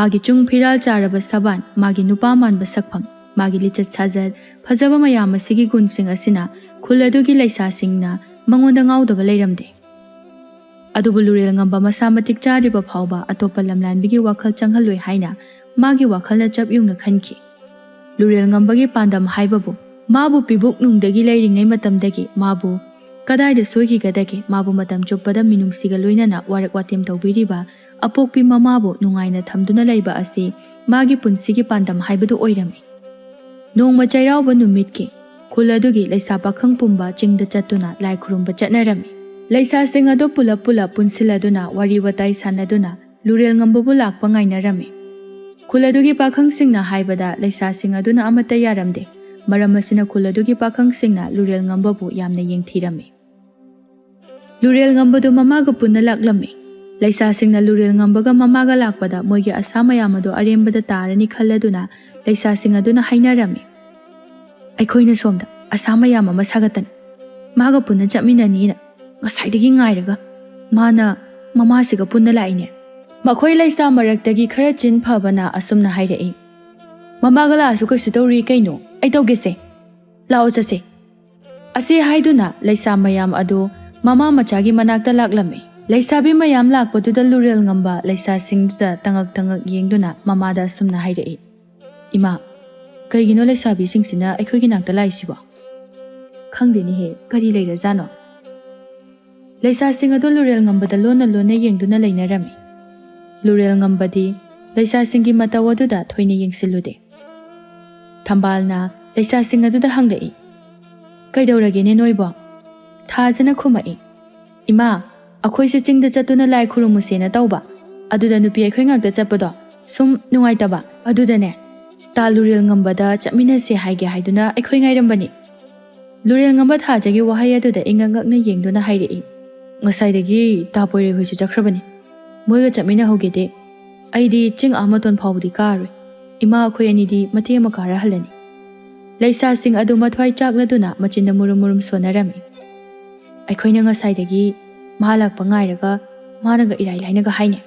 ꯃꯥꯒꯤ ꯆꯨꯡ ꯐꯤꯔꯥꯜ ꯆꯥꯔꯕ ꯁꯕꯥꯟ ꯃꯥꯒꯤ ꯅꯨꯄꯥ ꯃꯥꯟꯕ ꯁꯛꯐꯝ ꯃꯥꯒꯤ ꯂꯤꯆꯠ ꯁꯥꯖꯠ ꯐꯖꯕ ꯃꯌꯥꯝ ꯑꯁꯤꯒꯤ ꯒꯨꯟꯁꯤꯡ ꯑꯁꯤꯅ ꯈꯨꯜ ꯑꯗꯨꯒꯤ ꯂꯩꯁꯥꯁꯤꯡꯅ ꯃꯉꯣꯟꯗ ꯉꯥꯎꯗꯕ ꯂꯩꯔꯝꯗꯦ ꯑꯗꯨꯕꯨ ꯂꯨꯔꯦꯜ ꯉꯝꯕ ꯃꯁꯥ ꯃꯇꯤꯛ ꯆꯥꯗ꯭ꯔꯤꯕ ꯐꯥꯎꯕ ꯑꯇꯣꯞꯄ ꯂꯝꯂꯥꯟꯕꯤꯒꯤ ꯋꯥꯈꯜ ꯆꯪꯍꯜꯂꯣꯏ ꯍꯥꯏꯅ ꯃꯥꯒꯤ ꯋꯥꯈꯜꯅ ꯆꯞ ꯌꯨꯡꯅ ꯈꯟꯈꯤ ꯂꯨꯔꯦꯜ ꯉꯝꯕꯒꯤ ꯄꯥꯟꯗꯝ ꯍꯥꯏꯕꯕꯨ ꯃꯥꯕꯨ ꯄꯤꯕꯨꯛ ꯅꯨꯡꯗꯒꯤ ꯂꯩꯔꯤꯉꯩ ꯃꯇꯝꯗꯒꯤ ꯃꯥꯕꯨ ꯀꯗꯥꯏꯗ ꯁꯣꯏꯈꯤꯒꯗꯒꯦ ꯃꯥꯕꯨ ꯃꯇꯝ ꯆꯨꯞꯄꯗ ꯃꯤꯅꯨꯡꯁꯤꯒ ꯂꯣꯏꯅꯅ ꯋꯥꯔꯛ ꯋꯥꯇꯦꯝ ꯇꯧꯕꯤꯔꯤꯕ ꯑꯄꯣꯛꯄꯤ ꯃꯃꯥꯕꯨ ꯅꯨꯡꯉꯥꯏꯅ ꯊꯝꯗꯨꯅ ꯂꯩꯕ ꯑꯁꯤ ꯃꯥꯒꯤ ꯄꯨꯟꯁꯤꯒꯤ ꯄꯥꯟꯗꯝ ꯍꯥꯏꯕꯗꯨ ꯑꯣꯏꯔꯝꯃꯤ ꯅꯣꯡꯃ ꯆꯩꯔꯥꯎꯕ ꯅꯨꯃꯤꯠꯀꯤ ꯈꯨꯜ ꯑꯗꯨꯒꯤ ꯂꯩꯁꯥ ꯄꯥꯈꯪ ꯄꯨꯝꯕ ꯆꯤꯡꯗ ꯆꯠꯇꯨꯅ ꯂꯥꯏ ꯈꯨꯔꯨꯝꯕ ꯆꯠꯅꯔꯝꯃꯤ ꯂꯩꯁꯥꯁꯤꯡ ꯑꯗꯨ ꯄꯨꯂꯞ ꯄꯨꯟꯁꯤꯜꯂꯗꯨꯅ ꯋꯥꯔꯤ ꯋꯥꯇꯥꯏ ꯁꯥꯟꯅꯗꯨꯅ ꯂꯨꯔꯦꯜ ꯉꯝꯕꯕꯨ ꯂꯥꯛꯄ ꯉꯥꯏꯅꯔꯝꯃꯤ ꯈꯨꯜ ꯑꯗꯨꯒꯤ ꯄꯥꯈꯪꯁꯤꯡꯅ ꯍꯥꯏꯕꯗ ꯂꯩꯁꯥꯁꯤꯡ ꯑꯗꯨꯅ ꯑꯃꯠꯇ ꯌꯥꯔꯝꯗꯦ ꯃꯔꯝ ꯑꯁꯤꯅ ꯈꯨꯜ ꯑꯗꯨꯒꯤ ꯄꯥꯈꯪꯁꯤꯡꯅ ꯂꯨꯔꯦꯜ ꯉꯝꯕꯕు ꯌꯥꯝꯅ ꯌꯦꯡꯊꯤꯔꯝꯃꯤ ꯂꯨꯔꯦꯜ ꯉꯝꯕꯗꯨ ꯃꯃꯥꯒ ꯄꯨꯟꯅ ꯂꯥꯛꯂꯝꯃꯤ ꯂꯩꯁꯥꯁꯤꯡꯅ ꯂꯨꯔꯦꯜ ꯉꯝꯕꯒ ꯃꯃꯥꯒ ꯂꯥꯛꯄꯗ ꯃꯣꯏꯒꯤ ꯑꯁꯥ ꯃꯌꯥꯝ ꯑꯗꯨ ꯑꯔꯦꯝꯕꯗ ꯇꯥꯔꯅꯤ ꯈꯜꯂꯗꯨꯅ ꯂꯩꯁꯥꯁꯤꯡ ꯑꯗꯨꯅ ꯍꯥꯏꯅꯔꯝꯃꯤ ꯑꯩꯈꯣꯏꯅ ꯁꯣꯝꯗ ꯑꯁꯥ ꯃꯌꯥꯝ ꯑꯃ ꯁꯥꯒꯠꯇꯅ ꯃꯥꯒ ꯄꯨꯟꯅ ꯆꯠꯃꯤꯟꯅꯅꯤꯅ ꯉꯁꯥꯏꯗꯒꯤ ꯉꯥꯏꯔꯒ ꯃꯥꯅ ꯃꯃꯥꯁꯤꯒ ꯄꯨꯟꯅ ꯂꯥꯛꯏꯅꯦ ꯃꯈꯣꯏ ꯂꯩꯁꯥ ꯃꯔꯛꯇꯒꯤ ꯈꯔ ꯆꯤꯟ ꯐꯕꯅ ꯑꯁꯨꯝꯅ ꯍꯥꯏꯔꯛꯏ ꯃꯃꯥꯒ ꯂꯥꯛꯑꯁꯨ ꯀꯩꯁꯨ ꯇꯧꯔꯤ ꯀꯩꯅꯣ ꯑꯩ ꯇꯧꯒꯦꯁꯦ ꯂꯥꯛꯑꯣ ꯆꯠꯁꯦ ꯑꯁꯤ ꯍꯥꯏꯗꯨꯅ ꯂꯩꯁꯥ ꯃꯌꯥꯝ ꯑꯗꯨ ꯃꯃꯥ ꯃꯆꯥꯒꯤ ꯃꯅꯥꯛꯇ ꯂꯥꯛꯂꯝꯃꯤ ꯂꯩꯁꯥꯕꯤ ꯃꯌꯥꯝ ꯂꯥꯛꯄꯗꯨꯗ ꯂꯨꯔꯦꯜ ꯉꯝꯕ ꯂꯩꯁꯥꯁꯤꯡꯗꯨꯗ ꯇꯉꯛ ꯌꯦꯡꯗꯨꯅ ꯃꯃꯥꯗ ꯑꯁꯨꯝꯅ ꯍꯥꯏꯔꯛꯏ ꯏꯃꯥ ꯀꯩꯒꯤꯅꯣ ꯂꯩꯁꯥꯕꯤꯁꯤꯡꯁꯤꯅ ꯑꯩꯈꯣꯏꯒꯤ ꯅꯥꯛꯇ ꯂꯥꯛꯏꯁꯤꯕꯣ ꯈꯪꯗꯦꯅꯦꯍꯦ ꯀꯔꯤ ꯂꯩꯔꯖꯥꯠꯅꯣ ꯂꯩꯁꯥꯁꯤꯡ ꯑꯗꯨ ꯂꯨꯔꯦꯜ ꯉꯝꯕꯗ ꯂꯣꯟꯅ ꯌꯦꯡꯗꯨꯅ ꯂꯩꯅꯔꯝꯃꯤ ꯂꯨꯔꯦꯜ ꯉꯝꯕꯗꯤ ꯂꯩꯁꯥꯁꯤꯡꯒꯤ ꯃꯇꯧ ꯑꯗꯨꯗ ꯊꯣꯏꯅ ꯌꯦꯡꯁꯤꯜꯂꯨꯗꯦ ꯊꯝꯕꯥꯜꯅ ꯂꯩꯁꯥꯁꯤꯡ ꯑꯗꯨꯗ ꯍꯪꯂꯛꯏ ꯀꯩꯗꯧꯔꯒꯦꯅꯦ ꯅꯣꯏꯕꯣ ꯊꯥꯖꯅ ꯈꯨꯝꯃꯛꯏ ꯏꯃꯥ ꯑꯩꯈꯣꯏꯁꯦ ꯆꯤꯡꯗ ꯆꯠꯇꯨꯅ ꯂꯥꯏ ꯈꯨꯔꯨꯝꯃꯨꯁꯦꯅ ꯇꯧꯕ ꯑꯗꯨꯗ ꯅꯨꯄꯤ ꯑꯩꯈꯣꯏ ꯉꯥꯛꯇ ꯆꯠꯄꯗꯣ ꯁꯨꯝ ꯅꯨꯡꯉꯥꯏꯇꯕ ꯑꯗꯨꯗꯅꯦ ꯇꯥ ꯂꯨꯔꯦꯜ ꯉꯝꯕꯗ ꯆꯠꯃꯤꯟꯅꯁꯦ ꯍꯥꯏꯒꯦ ꯍꯥꯏꯗꯨꯅ ꯑꯩꯈꯣꯏ ꯉꯥꯏꯔꯝꯕꯅꯤ ꯂꯨꯔꯦꯜ ꯉꯝꯕ ꯊꯥꯖꯒꯤ ꯋꯥꯍꯩ ꯑꯗꯨꯗ ꯏꯉꯛꯉꯛꯅ ꯌꯦꯡꯗꯨꯅ ꯍꯥꯏꯔꯛꯏ ꯉꯁꯥꯏꯗꯒꯤ ꯇꯥ ꯄꯣꯏꯔꯩ ꯍꯣꯏꯁꯨ ꯆꯠꯈ꯭ꯔꯕꯅꯤ ꯃꯣꯏꯒ ꯆꯠꯃꯤꯟꯅꯍꯧꯒꯦꯗꯦ ꯑꯩꯗꯤ ꯆꯤꯡ ꯃꯇꯣꯟ ꯐꯥꯎꯕꯗꯤ ꯀꯥꯔꯣꯏ ꯏꯃꯥ ꯑꯩꯈꯣꯏ ꯑꯅꯤꯗꯤ ꯃꯇꯦꯛ ꯑꯃ ꯀꯥꯔꯍꯜꯂꯅꯤ ꯂꯩꯁꯥꯁꯤꯡ ꯑꯗꯨ ꯃꯊ꯭ꯋꯥꯏ ꯆꯥꯛꯂꯗꯨꯅ ꯃꯆꯤꯟꯗ ꯃꯨꯔꯨꯝ ꯁꯣꯟꯅꯔꯝꯃꯤ ꯑꯩꯈꯣꯏꯅ ꯉꯁꯥꯏꯗꯒꯤ ꯃꯥ ꯂꯥꯛꯄ ꯉꯥꯏꯔꯒ ꯃꯥꯅꯒ ꯏꯔꯥꯏ ꯂꯥꯏꯅꯒ ꯍꯥꯏꯅꯩ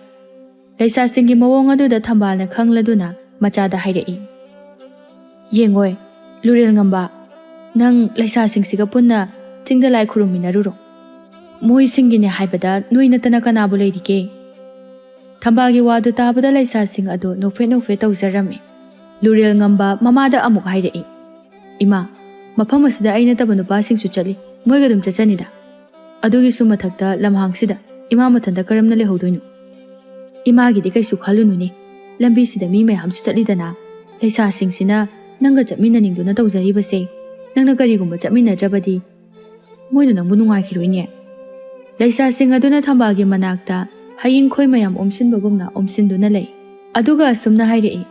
ꯂꯩꯁꯥꯁꯤꯡꯒꯤ ꯃꯑꯣꯡ ꯑꯗꯨꯗ ꯊꯝꯕꯥꯜꯅ ꯈꯪꯂꯗꯨꯅ ꯃꯆꯥꯗ ꯍꯥꯏꯔꯛꯏ ꯌꯦꯡꯉꯣꯏ ꯂꯨꯔꯦꯜ ꯉꯝꯕ ꯅꯪ ꯂꯩꯁꯥꯁꯤꯡꯁꯤꯒ ꯄꯨꯟꯅ ꯆꯤꯡꯗ ꯂꯥꯏ ꯈꯨꯔꯨꯝꯃꯤꯟꯅꯔꯨꯔꯣ ꯃꯣꯏꯁꯤꯡꯒꯤꯅꯦ ꯍꯥꯏꯕꯗ ꯅꯣꯏ ꯅꯠꯇꯅ ꯀꯅꯥꯕꯨ ꯂꯩꯔꯤꯒꯦ ꯊꯝꯕꯥꯜꯒꯤ ꯋꯥꯗꯨ ꯇꯥꯕꯗ ꯂꯩꯁꯥꯁꯤꯡ ꯑꯗꯨ ꯅꯣꯛꯐꯦꯠ ꯇꯧꯖꯔꯝꯃꯤ ꯂꯨꯔꯦꯜ ꯉꯝꯕ ꯃꯃꯥꯗ ꯑꯃꯨꯛ ꯍꯥꯏꯔꯛꯏ ꯏꯃꯥ ꯃꯐꯝ ꯑꯁꯤꯗ ꯑꯩ ꯅꯠꯇꯕ ꯅꯨꯄꯥꯁꯤꯡꯁꯨ ꯆꯠꯂꯤ ꯃꯣꯏꯒ ꯑꯗꯨꯝ ꯆꯠꯆꯅꯤꯗ ꯑꯗꯨꯒꯤꯁꯨ ꯃꯊꯛꯇ ꯂꯝꯍꯥꯡꯁꯤꯗ ꯏꯃꯥ ꯃꯊꯟꯇ ꯀꯔꯝꯅ ꯂꯩꯍꯧꯗꯣꯏꯅꯣ? ꯏꯃꯥꯒꯤꯗꯤ ꯀꯩꯁꯨ ꯈꯜꯂꯨꯅꯨꯅꯦ, ꯂꯝꯕꯤꯁꯤꯗ ꯃꯤ ꯃꯌꯥꯝꯁꯨ ꯆꯠꯂꯤꯗꯅ, ꯂꯩꯁꯥꯁꯤꯡꯁꯤꯅ ꯅꯪꯒ ꯆꯠꯃꯤꯟꯅꯅꯤꯡꯗꯨꯅ ꯇꯧꯖꯔꯤꯕꯁꯦ, ꯅꯪꯅ ꯀꯔꯤꯒꯨꯝꯕ ꯆꯠꯃꯤꯟꯅꯗ꯭ꯔꯕꯗꯤ ꯃꯣꯏꯅ ꯅꯪꯕꯨ ꯅꯨꯡꯉꯥꯏꯈꯤꯔꯣꯏꯅꯦ꯫ ꯂꯩꯁꯥꯁꯤꯡ ꯑꯗꯨꯅ ꯊꯝꯕꯥꯜꯒꯤ ꯃꯅꯥꯛꯇ ꯍꯌꯤꯡ ꯈꯣꯏ ꯃꯌꯥꯝ ꯑꯣꯝꯁꯤꯟꯕꯒꯨꯝꯅ ꯑꯣꯝꯁꯤꯟꯗꯨꯅ ꯂꯩ꯫ ꯑꯗꯨꯒ ꯑꯁꯨꯝꯅ ꯍꯥꯏꯔꯛꯏ,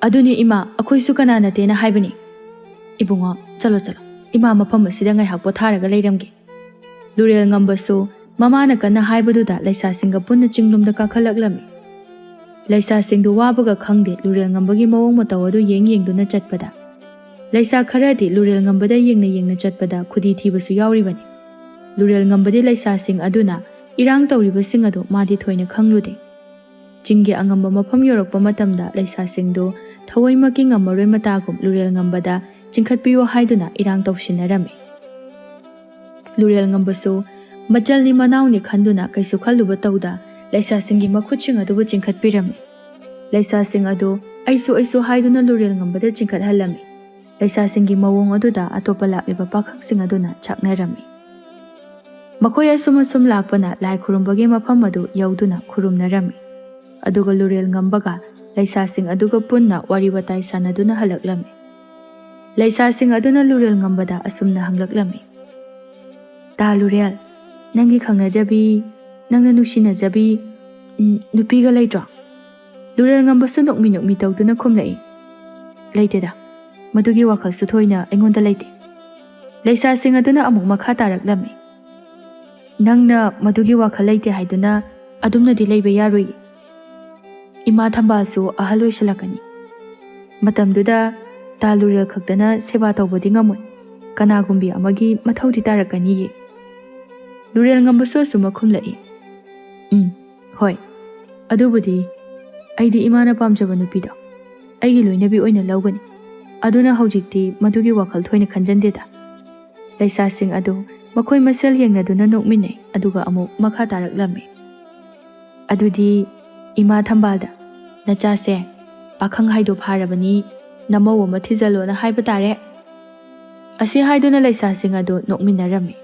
ꯑꯗꯨꯅꯤ ꯏꯃꯥ, ꯑꯩꯈꯣꯏꯁꯨ ꯀꯅꯥ ꯅꯠꯇꯦꯅ ꯍꯥꯏꯕꯅꯤ꯫ ꯏꯕꯨꯡꯉꯣ, ꯆꯠꯂꯣ ꯆꯠꯂꯣ, ꯏꯃꯥ ꯃꯐꯝ ꯑꯁꯤꯗ ꯉꯥꯏꯍꯥꯛ ꯄꯣꯊꯥꯔꯒ ꯂꯩꯔꯝꯒꯦ꯫ ꯂꯨꯔꯦꯜ ꯉꯝꯕꯁꯨ ꯃꯃꯥꯅ ꯀꯟꯅ ꯍꯥꯏꯕꯗꯨꯗ ꯂꯩꯁꯥꯁꯤꯡꯒ ꯄꯨꯟꯅ ꯆꯤꯡꯂꯣꯝꯗ ꯀꯥꯈꯠꯂꯛꯂꯝꯃꯤ꯫ ꯂꯩꯁꯥꯁꯤꯡꯗꯨ ꯋꯥꯕꯒ ꯈꯪꯗꯦ ꯂꯨꯔꯦꯜ ꯉꯝꯕꯒꯤ ꯃꯑꯣꯡ ꯃꯇꯧ ꯑꯗꯨ ꯌꯦꯡꯗꯨꯅ ꯆꯠꯄꯗ꯫ ꯂꯩꯁꯥ ꯈꯔꯗꯤ ꯂꯨꯔꯦꯜ ꯉꯝꯕꯗ ꯌꯦꯡꯅ ꯆꯠꯄꯗ ꯈꯨꯗꯤ ꯊꯤꯕꯁꯨ ꯌꯥꯎꯔꯤꯕꯅꯤ꯫ ꯂꯨꯔꯦꯜ ꯉꯝꯕꯗꯤ ꯂꯩꯁꯥꯁꯤꯡ ꯑꯗꯨꯅ ꯏꯔꯥꯡ ꯇꯧꯔꯤꯕꯁꯤꯡ ꯑꯗꯨ ꯃꯥꯗꯤ ꯊꯣꯏꯅ ꯈꯪꯂꯨꯗꯦ꯫ ꯆꯤꯡꯒꯤ ꯑꯉꯝꯕ ꯃꯐꯝ ꯌꯧꯔꯛꯄ ꯃꯇꯝꯗ ꯂꯩꯁꯥꯁꯤꯡꯗꯨ ꯊꯑꯣꯏꯃꯛꯀꯤ ꯉꯝꯃꯔꯣꯏ ꯃꯇꯥꯒꯨꯝ ꯂꯨꯔꯦꯜ ꯉꯝꯕꯗ ꯆꯤꯡꯈꯠꯄꯤꯌꯣ ꯍꯥꯏꯗꯨꯅ ꯏꯔꯥꯡ ꯇꯧꯁꯤꯟꯅꯔꯝꯃꯤ꯫ ꯂꯨꯔꯦꯜ ꯉꯝꯕꯁꯨ ꯃꯆꯜꯅꯤ ꯃꯅꯥꯎꯅꯤ ꯈꯟꯗꯨꯅ ꯀꯩꯁꯨ ꯈꯜꯂꯨꯕ ꯇꯧꯗ ꯂꯩꯁꯥꯁꯤꯡꯒꯤ ꯃꯈꯨꯠꯁꯤꯡ ꯑꯗꯨꯕꯨ ꯆꯤꯡꯈꯠꯄꯤꯔꯝꯃꯤ꯫ ꯂꯩꯁꯥꯁꯤꯡ ꯑꯗꯨ ꯑꯩꯁꯨ ꯍꯥꯏꯗꯨꯅ ꯂꯨꯔꯦꯜ ꯉꯝꯕꯗ ꯆꯤꯡꯈꯠꯍꯜꯂꯝꯃꯤ꯫ ꯂꯩꯁꯥꯁꯤꯡꯒꯤ ꯃꯑꯣꯡ ꯑꯗꯨꯗ ꯑꯇꯣꯞꯄ ꯂꯥꯛꯂꯤꯕ ꯄꯥꯈꯪꯁꯤꯡ ꯑꯗꯨꯅ ꯆꯥꯛꯅꯔꯝꯃꯤ꯫ ꯃꯈꯣꯏ ꯑꯁꯨꯝ ꯂꯥꯛꯄꯅ ꯂꯥꯏ ꯈꯨꯔꯨꯝꯕꯒꯤ ꯃꯐꯝ ꯑꯗꯨ ꯌꯧꯗꯨꯅ ꯈꯨꯔꯨꯝꯅꯔꯝꯃꯤ꯫ ꯑꯗꯨꯒ ꯂꯨꯔꯦꯜ ꯉꯝꯕꯒ ꯂꯩꯁꯥꯁꯤꯡ ꯑꯗꯨꯒ ꯄꯨꯟꯅ ꯋꯥꯔꯤ ꯋꯥꯇꯥꯏ ꯁꯥꯟꯅꯗꯨꯅ ꯍꯜꯂꯛꯂꯝꯃꯤ꯫ ꯂꯩꯁꯥꯁꯤꯡ ꯑꯗꯨꯅ ꯂꯨꯔꯦꯜ ꯉꯝꯕꯗ ꯑꯁꯨꯝꯅ ꯍꯪꯂꯛꯂꯝꯃꯤ, ꯇꯥ ꯂꯨꯔꯦꯜ, ꯅꯪꯒꯤ ꯈꯪꯅꯖꯕꯤ, ꯅꯪꯅ ꯅꯨꯡꯁꯤꯅꯖꯕꯤ ꯅꯨꯄꯤꯒ ꯂꯩꯇ꯭ꯔꯣ? ꯂꯨꯔꯦꯜ ꯉꯝꯕꯁꯨ ꯅꯣꯛꯃꯤ ꯇꯧꯗꯨꯅ ꯈꯨꯝꯂꯛꯏ, ꯂꯩꯇꯦꯗ, ꯃꯗꯨꯒꯤ ꯋꯥꯈꯜꯁꯨ ꯊꯣꯏꯅ ꯑꯩꯉꯣꯟꯗ ꯂꯩꯇꯦ꯫ ꯂꯩꯁꯥꯁꯤꯡ ꯑꯗꯨꯅ ꯑꯃꯨꯛ ꯃꯈꯥ ꯇꯥꯔꯛꯂꯝꯃꯤ, ꯅꯪꯅ ꯃꯗꯨꯒꯤ ꯋꯥꯈꯜ ꯂꯩꯇꯦ ꯍꯥꯏꯗꯨꯅ ꯑꯗꯨꯝꯅꯗꯤ ꯂꯩꯕ ꯌꯥꯔꯣꯏꯌꯦ꯫ ꯏꯃꯥ ꯊꯝꯕꯥꯜꯁꯨ ꯑꯍꯜ ꯑꯣꯏꯁꯤꯜꯂꯛꯀꯅꯤ꯫ ꯃꯇꯝꯗꯨꯗ ꯇꯥ ꯂꯨꯔꯦꯜ ꯈꯛꯇꯅ ꯁꯦꯕꯥ ꯇꯧꯕꯗꯤ ꯉꯝꯃꯣꯏ, ꯀꯅꯥꯒꯨꯝꯕꯤ ꯑꯃꯒꯤ ꯃꯊꯧꯗꯤ ꯇꯥꯔꯛꯀꯅꯤꯌꯦ꯫ ꯂꯨꯔꯦꯜ ꯉꯝꯕꯁꯨ ꯑꯁꯨꯝ ꯈꯨꯝꯂꯛꯏ, ꯍꯣꯏ, ꯑꯗꯨꯕꯨꯗꯤ ꯑꯩꯗꯤ ꯏꯃꯥꯅ ꯄꯥꯝꯖꯕ ꯅꯨꯄꯤꯗꯣ ꯑꯩꯒꯤ ꯂꯣꯏꯅꯕꯤ ꯑꯣꯏꯅ ꯂꯧꯒꯅꯤ, ꯑꯗꯨꯅ ꯍꯧꯖꯤꯛꯇꯤ ꯃꯗꯨꯒꯤ ꯋꯥꯈꯜ ꯊꯣꯏꯅ ꯈꯟꯖꯟꯗꯦꯗ꯫ ꯂꯩꯁꯥꯁꯤꯡ ꯑꯗꯨ ꯃꯈꯣꯏ ꯃꯁꯦꯜ ꯌꯦꯡꯅꯗꯨꯅ ꯅꯣꯛꯃꯤꯟꯅꯩ, ꯑꯗꯨꯒ ꯑꯃꯨꯛ ꯃꯈꯥ ꯇꯥꯔꯛꯂꯝꯃꯤ, ꯑꯗꯨꯗꯤ ꯏꯃꯥ ꯊꯝꯕꯥꯜꯗ ꯅꯆꯥꯁꯦ ꯄꯥꯈꯪ ꯍꯥꯏꯗꯣ ꯐꯥꯔꯕꯅꯤ, ꯅꯃꯧ ꯑꯃ ꯊꯤꯖꯜꯂꯣꯅ ꯍꯥꯏꯕ ꯇꯥꯔꯦ꯫ ꯑꯁꯤ ꯍꯥꯏꯗꯨꯅ ꯂꯩꯁꯥꯁꯤꯡ ꯑꯗꯨ ꯅꯣꯛꯃꯤꯟꯅꯔꯝꯃꯤ꯫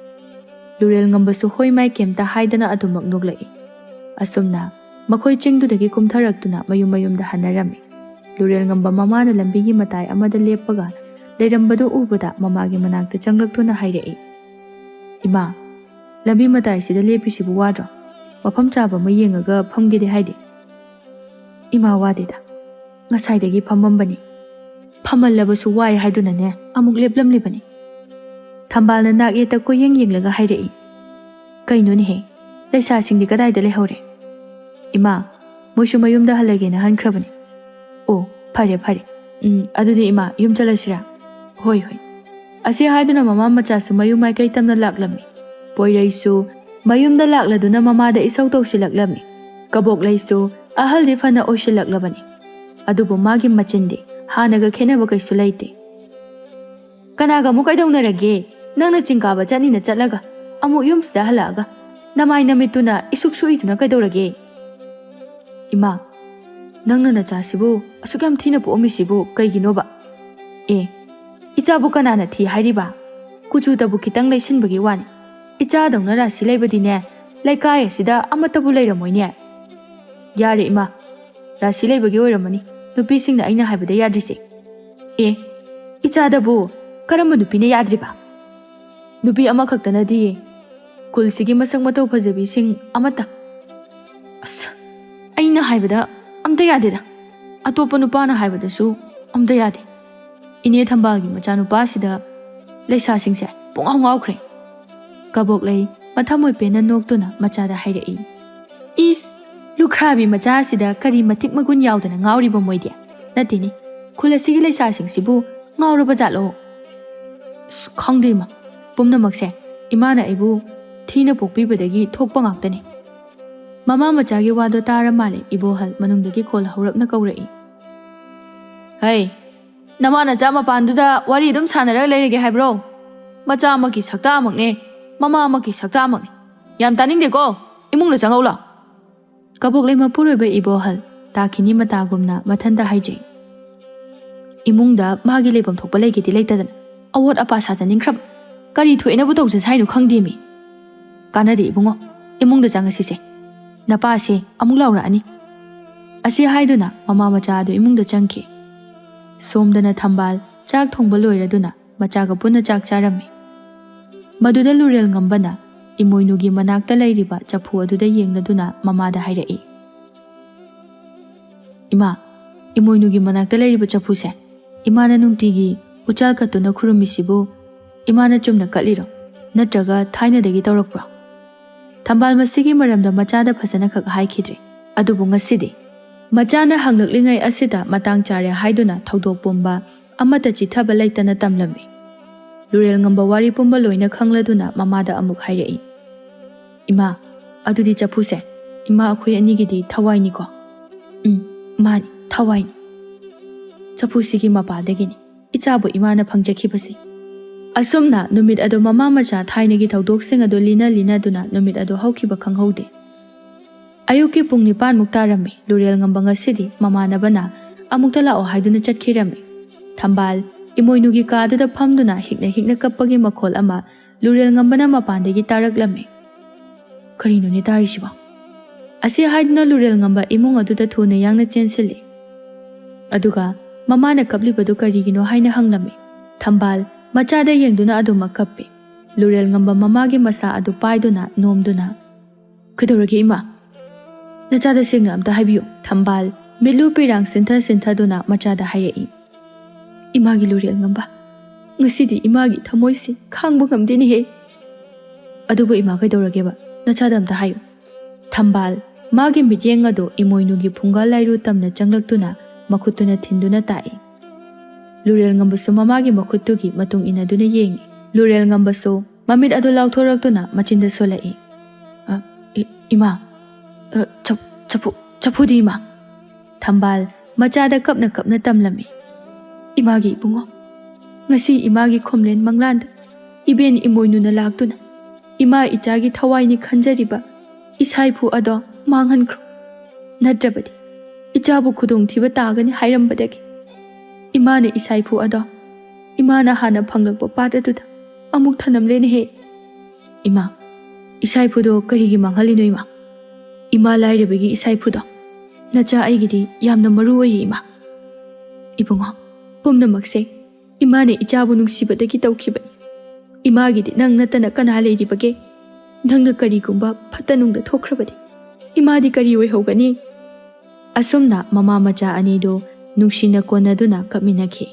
ꯂꯨꯔꯦꯜ ꯉꯝꯕꯁꯨ ꯍꯣꯏ ꯃꯥꯏ ꯀꯩꯝꯇ ꯍꯥꯏꯗꯅ ꯑꯗꯨꯃꯛ ꯅꯣꯛꯂꯛꯏ꯫ ꯑꯁꯨꯝꯅ ꯃꯈꯣꯏ ꯆꯤꯡꯗꯨꯗꯒꯤ ꯀꯨꯝꯊꯔꯛꯇꯨꯅ ꯃꯌꯨꯝꯗ ꯍꯟꯅꯔꯝꯃꯤ꯫ ꯂꯨꯔꯦꯜ ꯉꯝꯕ ꯃꯃꯥꯅ ꯂꯝꯕꯤꯒꯤ ꯃꯇꯥꯏ ꯑꯃꯗ ꯂꯦꯞꯄꯒ ꯂꯩꯔꯝꯕꯗꯨ ꯎꯕꯗ ꯃꯃꯥꯒꯤ ꯃꯅꯥꯛꯇ ꯆꯪꯂꯛꯇꯨꯅ ꯍꯥꯏꯔꯛꯏ, ꯏꯃꯥ, ꯂꯝꯕꯤ ꯃꯇꯥꯏꯁꯤꯗ ꯂꯦꯞꯄꯤꯁꯤꯕꯨ ꯋꯥꯗ꯭ꯔꯣ? ꯃꯐꯝ ꯆꯥꯕ ꯑꯃ ꯌꯦꯡꯉꯒ ꯐꯝꯒꯦꯗꯤ ꯍꯥꯏꯗꯦ꯫ ꯏꯃꯥ ꯋꯥꯗꯦꯗ, ꯉꯁꯥꯏꯗꯒꯤ ꯐꯝꯃꯝꯕꯅꯤ, ꯐꯝꯃꯜꯂꯕꯁꯨ ꯋꯥꯏ ꯍꯥꯏꯗꯨꯅꯅꯦ ꯑꯃꯨꯛ ꯂꯦꯞꯂꯝꯂꯤꯕꯅꯤ꯫ ꯊꯝꯕꯥꯜꯅ ꯅꯥꯛ ꯌꯦꯠꯇ ꯀꯣꯏꯌꯦꯡ ꯌꯦꯡꯂꯒ ꯍꯥꯏꯔꯛꯏ, ꯀꯩꯅꯣꯅꯦꯍꯦ, ꯂꯩꯁꯥꯁꯤꯡꯗꯤ ꯀꯗꯥꯏꯗ ꯂꯩꯍꯧꯔꯦ? ꯏꯃꯥ, ꯃꯣꯏꯁꯨ ꯃꯌꯨꯝꯗ ꯍꯜꯂꯒꯦꯅ ꯍꯟꯈ꯭ꯔꯕꯅꯤ꯫ ꯑꯣ, ꯐꯔꯦ ꯐꯔꯦ, ꯑꯗꯨꯗꯤ ꯏꯃꯥ ꯌꯨꯝ ꯆꯠꯂꯁꯤꯔꯥ? ꯍꯣꯏ ꯍꯣꯏ꯫ ꯑꯁꯤ ꯍꯥꯏꯗꯨꯅ ꯃꯃꯥ ꯃꯆꯥꯁꯨ ꯃꯌꯨꯝ ꯃꯥꯏꯀꯩ ꯇꯝꯅ ꯂꯥꯛꯂꯝꯃꯤ꯫ ꯄꯣꯏꯔꯩꯁꯨ ꯃꯌꯨꯝꯗ ꯂꯥꯛꯂꯗꯨꯅ ꯃꯃꯥꯗ ꯏꯁꯧ ꯇꯧꯁꯤꯜꯂꯛꯂꯝꯃꯤ꯫ ꯀꯕꯣꯛꯂꯩꯁꯨ ꯑꯍꯜꯗꯤ ꯐꯅ ꯑꯣꯏꯁꯤꯜꯂꯛꯂꯕꯅꯤ, ꯑꯗꯨꯕꯨ ꯃꯥꯒꯤ ꯃꯆꯤꯟꯗꯤ ꯍꯥꯟꯅꯒ ꯈꯦꯟꯅꯕ ꯀꯩꯁꯨ ꯂꯩꯇꯦ꯫ ꯀꯅꯥꯒ ꯑꯃꯨꯛ ꯀꯩꯗꯧꯅꯔꯒꯦ? ꯅꯪꯅ ꯆꯤꯡ ꯀꯥꯕ ꯆꯠꯅꯤꯅ ꯆꯠꯂꯒ ꯑꯃꯨꯛ ꯌꯨꯝꯁꯤꯗ ꯍꯜꯂꯛꯑꯒ ꯅꯃꯥꯏ ꯅꯃꯤꯠꯇꯨꯅ ꯏꯁꯨꯛ ꯁꯨꯛꯏꯗꯨꯅ ꯀꯩꯗꯧꯔꯒꯦ? ꯏꯃꯥ, ꯅꯪꯅ ꯅꯆꯥꯁꯤꯕꯨ ꯑꯁꯨꯛ ꯌꯥꯝ ꯊꯤꯅ ꯄꯣꯛꯑꯝꯃꯤꯁꯤꯕꯨ ꯀꯩꯒꯤꯅꯣꯕ? ꯏꯆꯥꯕꯨ ꯀꯅꯥꯅ ꯊꯤ ꯍꯥꯏꯔꯤꯕ? ꯀꯨꯆꯨꯇꯕꯨ ꯈꯤꯇꯪ ꯂꯩꯁꯤꯟꯕꯒꯤ ꯋꯥꯅꯤ, ꯏꯆꯥꯗꯧꯅ ꯔꯥꯁꯤ ꯂꯩꯕꯗꯤꯅꯦ ꯂꯩꯀꯥꯏ ꯑꯁꯤꯗ ꯑꯃꯠꯇꯕꯨ ꯂꯩꯔꯝꯃꯣꯏꯅꯦ꯫ ꯌꯥꯔꯦ ꯏꯃꯥ, ꯔꯥꯁꯤ ꯂꯩꯕꯒꯤ ꯑꯣꯏꯔꯝꯃꯅꯤ ꯅꯨꯄꯤꯁꯤꯡꯅ ꯑꯩꯅ ꯍꯥꯏꯕꯗ ꯌꯥꯗ꯭ꯔꯤꯁꯦ꯫ ꯏꯆꯥꯗꯕꯨ ꯀꯔꯝꯕ ꯅꯨꯄꯤꯅ ꯌꯥꯗ꯭ꯔꯤꯕ? ꯅꯨꯄꯤ ꯑꯃꯈꯛꯇꯅꯗꯤ ꯈꯨꯜꯁꯤꯒꯤ ꯃꯁꯛ ꯃꯇꯧ ꯐꯖꯕꯤꯁꯤꯡ ꯑꯃꯠꯇ, ꯑꯩꯅ ꯍꯥꯏꯕꯗ ꯑꯝꯇ ꯌꯥꯗꯦꯗ, ꯑꯇꯣꯞꯄ ꯅꯨꯄꯥꯅ ꯍꯥꯏꯕꯗꯁꯨ ꯑꯝꯇ ꯌꯥꯗꯦ꯫ ꯏꯅꯦ ꯊꯝꯕꯥꯜꯒꯤ ꯃꯆꯥꯅꯨꯄꯥꯁꯤꯗ ꯂꯩꯁꯥꯁꯤꯡꯁꯦ ꯄꯨꯡꯉꯥꯎ ꯉꯥꯎꯈ꯭ꯔꯦ꯫ ꯀꯕꯣꯛꯂꯩ ꯃꯊꯃꯣꯏ ꯄꯦꯟꯅ ꯅꯣꯛꯇꯨꯅ ꯃꯆꯥꯗ ꯍꯥꯏꯔꯛꯏ, ꯏꯁ, ꯂꯨꯈ꯭ꯔꯥꯕꯤ ꯃꯆꯥꯁꯤꯗ ꯀꯔꯤ ꯃꯇꯤꯛ ꯃꯒꯨꯟ ꯌꯥꯎꯗꯅ ꯉꯥꯎꯔꯤꯕ ꯃꯣꯏꯗꯤ? ꯅꯠꯇꯦꯅꯦ, ꯈꯨꯜ ꯑꯁꯤꯒꯤ ꯂꯩꯁꯥꯁꯤꯡꯁꯤꯕꯨ ꯉꯥꯎꯔꯕ ꯖꯥꯠꯂꯣ? ꯈꯪꯗꯦ ꯏꯃꯥ, ꯄꯨꯝꯅꯃꯛꯁꯦ ꯏꯃꯥꯅ ꯑꯩꯕꯨ ꯊꯤꯅ ꯄꯣꯛꯄꯤꯕꯗꯒꯤ ꯊꯣꯛꯄ ꯉꯥꯛꯇꯅꯤ꯫ ꯃꯃꯥ ꯃꯆꯥꯒꯤ ꯋꯥꯗꯣ ꯇꯥꯔ ꯃꯥꯜꯂꯦ ꯏꯕꯣꯍꯜ ꯃꯅꯨꯡꯗꯒꯤ ꯈꯣꯜ ꯍꯧꯔꯞꯅ ꯀꯧꯔꯛꯏ, ꯍꯩ, ꯅꯃꯥ ꯅꯆꯥ ꯃꯄꯥꯟꯗꯨꯗ ꯋꯥꯔꯤ ꯑꯗꯨꯝ ꯁꯥꯟꯅꯔꯒ ꯂꯩꯔꯒꯦ ꯍꯥꯏꯕ꯭ꯔꯣ? ꯃꯆꯥ ꯑꯃꯒꯤ ꯁꯛꯇꯥ ꯑꯃꯛꯅꯦ, ꯃꯃꯥ ꯑꯃꯒꯤ ꯁꯛꯇꯥ ꯑꯃꯛꯅꯦ, ꯌꯥꯝ ꯇꯥꯅꯤꯡꯗꯦꯀꯣ, ꯏꯃꯨꯡꯗ ꯆꯪꯍꯧ ꯂꯥꯎ꯫ ꯀꯕꯣꯛꯂꯩ ꯃꯄꯨꯔꯣꯏꯕ ꯏꯕꯣꯍꯜ ꯇꯥꯈꯤꯅꯤ ꯃꯇꯥꯒꯨꯝꯅ ꯃꯊꯟꯇ ꯍꯥꯏꯖꯩ, ꯏꯃꯨꯡꯗ ꯃꯥꯒꯤ ꯂꯩꯐꯝ ꯊꯣꯛꯄ ꯂꯩꯒꯦꯗꯤ ꯂꯩꯇꯗꯅ ꯑꯋꯣꯠ ꯑꯄꯥ ꯁꯥꯖꯅꯤꯡꯈ꯭ꯔꯕ, ꯀꯔꯤ ꯊꯣꯛꯑꯦꯅꯕꯨ ꯇꯧꯖꯁ ꯍꯥꯏꯅꯣ ꯈꯪꯗꯦꯃꯤ꯫ ꯀꯥꯟꯅꯗꯦ ꯏꯕꯨꯡꯉꯣ ꯏꯃꯨꯡꯗ ꯆꯪꯉꯁꯤꯁꯦ ꯅꯄꯥꯁꯦ ꯑꯃꯨꯛ ꯂꯥꯎꯔꯛꯑꯅꯤ ꯑꯁꯤ ꯍꯥꯏꯗꯨꯅ ꯃꯃꯥ ꯃꯆꯥ ꯑꯗꯨ ꯏꯃꯨꯡꯗ ꯆꯪꯈꯤ ꯁꯣꯝꯗꯅ ꯊꯝꯕꯥꯜ ꯆꯥꯛ ꯊꯣꯡꯕ ꯂꯣꯏꯔꯗꯨꯅ ꯃꯆꯥꯒ ꯄꯨꯟꯅ ꯆꯥꯛ ꯆꯥꯔꯝꯃꯤ ꯃꯗꯨꯗ ꯂꯨꯔꯦꯜ ꯉꯝꯕꯅ ꯏꯃꯣꯏꯅꯨꯒꯤ ꯃꯅꯥꯛꯇ ꯂꯩꯔꯤꯕ ꯆꯐꯨ ꯑꯗꯨꯗ ꯌꯦꯡꯂꯗꯨꯅ ꯃꯃꯥꯗ ꯍꯥꯏꯔꯛꯏ ꯏꯃꯥ ꯏꯃꯣꯏꯅꯨꯒꯤ ꯃꯅꯥꯛꯇ ꯂꯩꯔꯤꯕ ꯆꯐꯨꯁꯦ ꯏꯃꯥꯅ ꯅꯨꯡꯇꯤꯒꯤ ꯎꯆꯥꯜ ꯀꯠꯇꯨꯅ ꯈꯨꯔꯨꯝꯃꯤꯁꯤꯕꯨ ꯏꯃꯥꯅ ꯆꯨꯝꯅ ꯀꯠꯂꯤꯔꯣ ꯅꯠꯇ꯭ꯔꯒ ꯊꯥꯏꯅꯗꯒꯤ ꯇꯧꯔꯛꯄ꯭ꯔꯣ ꯊꯝꯕꯥꯜ ꯃꯁꯤꯒꯤ ꯃꯔꯝꯗ ꯃꯆꯥꯗ ꯐꯖꯅ ꯈꯛ ꯍꯥꯏꯈꯤꯗ꯭ꯔꯦ ꯑꯗꯨꯕꯨ ꯉꯁꯤꯗꯤ ꯃꯆꯥꯅ ꯍꯪꯂꯛꯂꯤꯉꯩ ꯑꯁꯤꯗ ꯃꯇꯥꯡ ꯆꯥꯔꯦ ꯍꯥꯏꯗꯨꯅ ꯊꯧꯗꯣꯛ ꯄꯨꯝꯕ ꯑꯃꯠꯇ ꯆꯤꯊꯕ ꯂꯩꯇꯅ ꯇꯝꯂꯝꯃꯤ ꯂꯨꯔꯦꯜ ꯉꯝꯕ ꯋꯥꯔꯤ ꯄꯨꯝꯕ ꯂꯣꯏꯅ ꯈꯪꯂꯗꯨꯅ ꯃꯃꯥꯗ ꯑꯃꯨꯛ ꯍꯥꯏꯔꯛꯏ ꯏꯃꯥ ꯑꯗꯨꯗꯤ ꯆꯐꯨꯁꯦ ꯏꯃꯥ ꯑꯩꯈꯣꯏ ꯑꯅꯤꯒꯤꯗꯤ ꯊꯋꯥꯏꯅꯤꯀꯣ ꯃꯥꯅꯤ ꯊꯋꯥꯏꯅꯤ ꯆꯐꯨꯁꯤꯒꯤ ꯃꯄꯥꯗꯒꯤꯅꯤ ꯏꯆꯥꯕꯨ ꯏꯃꯥꯅ ꯐꯪꯖꯈꯤꯕꯁꯤ ꯑꯁꯨꯝꯅ ꯅꯨꯃꯤꯠ ꯑꯗꯨ ꯃꯃꯥ ꯃꯆꯥ ꯊꯥꯏꯅꯒꯤ ꯊꯧꯗꯣꯛꯁꯤꯡ ꯑꯗꯨ ꯂꯤꯅꯗꯨꯅ ꯅꯨꯃꯤꯠ ꯑꯗꯨ ꯍꯧꯈꯤꯕ ꯈꯪꯍꯧꯗꯦ ꯑꯌꯨꯛꯀꯤ ꯄꯨꯡ 9ꯃꯨꯛ ꯇꯥꯔꯝꯃꯤ ꯂꯨꯔꯦꯜ ꯉꯝꯕ ꯉꯁꯤꯗꯤ ꯃꯃꯥꯟꯅꯕꯅ ꯑꯃꯨꯛꯇ ꯂꯥꯛꯑꯣ ꯍꯥꯏꯗꯨꯅ ꯆꯠꯈꯤꯔꯝꯃꯤ ꯊꯝꯕꯥꯜ ꯏꯃꯣꯏꯅꯨꯒꯤ ꯀꯥꯗꯨꯗ ꯐꯝꯗꯨꯅ ꯍꯤꯛꯅ ꯀꯞꯄꯒꯤ ꯃꯈꯣꯜ ꯑꯃ ꯂꯨꯔꯦꯜ ꯉꯝꯕꯅ ꯃꯄꯥꯟꯗꯒꯤ ꯇꯥꯔꯛꯂꯝꯃꯤ ꯀꯔꯤꯅꯣꯅꯦ ꯇꯥꯔꯤꯁꯤꯕꯣ ꯑꯁꯤ ꯍꯥꯏꯗꯨꯅ ꯂꯨꯔꯦꯜ ꯉꯝꯕ ꯏꯃꯨꯡ ꯑꯗꯨꯗ ꯊꯨꯅ ꯌꯥꯡꯅ ꯆꯦꯟꯁꯤꯜꯂꯤ ꯑꯗꯨꯒ ꯃꯃꯥꯅ ꯀꯞꯂꯤꯕꯗꯨ ꯀꯔꯤꯒꯤꯅꯣ ꯍꯥꯏꯅ ꯍꯪꯂꯝꯃꯤ ꯊꯝꯕꯥꯜ ꯃꯆꯥꯗ ꯌꯦꯡꯗꯨꯅ ꯑꯗꯨꯃꯛ ꯀꯞꯄꯤ ꯂꯨꯔꯦꯜ ꯉꯝꯕ ꯃꯃꯥꯒꯤ ꯃꯁꯥ ꯑꯗꯨ パイꯗꯨꯅ ꯅꯣꯝꯗꯨꯅ ꯀꯩꯗꯧꯔꯒꯦ ꯏꯃꯥ ꯅꯆꯥꯗ ꯁꯦꯡꯅ ꯑꯝꯇ ꯍꯥꯏꯕꯤꯌꯨ ꯊꯝꯕꯥꯜ ꯃꯤꯠꯂꯨ ꯄꯤꯔꯥꯡ ꯁꯤꯟꯊꯗꯨꯅ ꯃꯆꯥꯗ ꯍꯥꯏꯔꯛꯏ ꯏꯃꯥꯒꯤ ꯂꯨꯔꯦꯜ ꯉꯝꯕ ꯉꯁꯤꯗꯤ ꯏꯃꯥꯒꯤ ꯊꯃꯣꯏꯁꯤ ꯈꯥꯡꯕ ꯉꯝꯗꯦꯅꯦꯍꯦ ꯑꯗꯨꯕꯨ ꯏꯃꯥ ꯀꯩꯗꯧꯔꯒꯦꯕ ꯅꯆꯥꯗ ꯑꯝꯇ ꯍꯥꯏꯌꯨ ꯊꯝꯕꯥꯜ ꯃꯥꯒꯤ ꯃꯤꯠꯌꯦꯡ ꯑꯗꯨ ꯏꯃꯣꯏꯅꯨꯒꯤ ꯐꯨꯡꯒꯥ ꯂꯥꯏꯔꯨ ꯇꯝꯅ ꯆꯪꯂꯛꯇꯨꯅ ꯃꯈꯨꯠꯇꯨꯅ ꯊꯤꯟꯗꯨꯅ ꯇꯥꯛꯏ ꯂꯨꯔꯦꯜ ꯉꯝꯕꯁꯨ ꯃꯃꯥꯒꯤ ꯃꯈꯨꯠꯇꯨꯒꯤ ꯃꯇꯨꯡ ꯏꯟꯅꯗꯨꯅ ꯌꯦꯡꯏ ꯂꯨꯔꯦꯜ ꯉꯝꯕꯁꯨ ꯃꯃꯤꯠ ꯑꯗꯨ ꯂꯥꯎꯊꯣꯔꯛꯇꯨꯅ ꯃꯆꯤꯟꯗ ꯁꯣꯜꯂꯛꯏ ꯏꯃꯥ ꯆꯐꯨꯗꯤ ꯏꯃꯥ ꯊꯝꯕꯥꯜ ꯃꯆꯥꯗ ꯀꯞꯅ ꯇꯝꯂꯝꯃꯤ ꯏꯃꯥꯒꯤ ꯏꯕꯨꯡꯉꯣ ꯉꯁꯤ ꯏꯃꯥꯒꯤ ꯈꯣꯝꯂꯦꯟ ꯃꯪꯂꯥꯟꯗ ꯏꯕꯦꯟ ꯏꯃꯣꯏꯅꯨꯅ ꯂꯥꯛꯇꯨꯅ ꯏꯃꯥ ꯏꯆꯥꯒꯤ ꯊꯋꯥꯏꯅꯤ ꯈꯟꯖꯔꯤꯕ ꯏꯁꯥꯏꯐꯨ ꯑꯗꯣ ꯃꯥꯡꯍꯟꯈ꯭ꯔꯣ ꯅꯠꯇ꯭ꯔꯕꯗꯤ ꯏꯆꯥꯕꯨ ꯈꯨꯗꯣꯡꯊꯤꯕ ꯇꯥꯒꯅꯤ ꯍꯥꯏꯔꯝꯕꯗꯒꯤ ꯏꯃꯥꯅ ꯏꯁꯥꯏꯐꯨ ꯑꯗꯣ ꯏꯃꯥꯅ ꯍꯥꯟꯅ ꯐꯪꯂꯛꯄ ꯄꯥꯠ ꯑꯗꯨꯗ ꯑꯃꯨꯛ ꯊꯅꯝꯂꯦꯅꯦꯍꯦ ꯏꯃꯥ ꯏꯁꯥꯏꯐꯨꯗꯣ ꯀꯔꯤꯒꯤ ꯃꯥꯡꯍꯜꯂꯤꯅꯣ ꯏꯃꯥ ꯂꯥꯏꯔꯕꯒꯤ ꯏꯁꯥꯏꯐꯨꯗꯣ ꯅꯆꯥ ꯑꯩꯒꯤꯗꯤ ꯌꯥꯝꯅ ꯃꯔꯨ ꯑꯣꯏꯌꯦ ꯏꯃꯥ ꯏꯕꯨꯡꯉꯣ ꯄꯨꯝꯅꯃꯛꯁꯦ ꯏꯃꯥꯅ ꯏꯆꯥꯕꯨ ꯅꯨꯡꯁꯤꯕꯗꯒꯤ ꯇꯧꯈꯤꯕꯅꯤ ꯏꯃꯥꯒꯤꯗꯤ ꯅꯪ ꯅꯠꯇꯅ ꯀꯅꯥ ꯂꯩꯔꯤꯕꯒꯦ ꯅꯪꯅ ꯀꯔꯤꯒꯨꯝꯕ ꯐꯠꯇ ꯅꯨꯡꯗ ꯊꯣꯛꯈ꯭ꯔꯕꯗꯤ ꯏꯃꯥꯗꯤ ꯀꯔꯤ ꯑꯣꯏꯍꯧꯒꯅꯤ ꯑꯁꯨꯝꯅ ꯃꯃꯥ ꯃꯆꯥ ꯑꯅꯤꯗꯨ ꯅꯨꯡꯁꯤꯅ ꯀꯣꯟꯅꯗꯨꯅ ꯀꯞꯃꯤꯟꯅꯈꯤ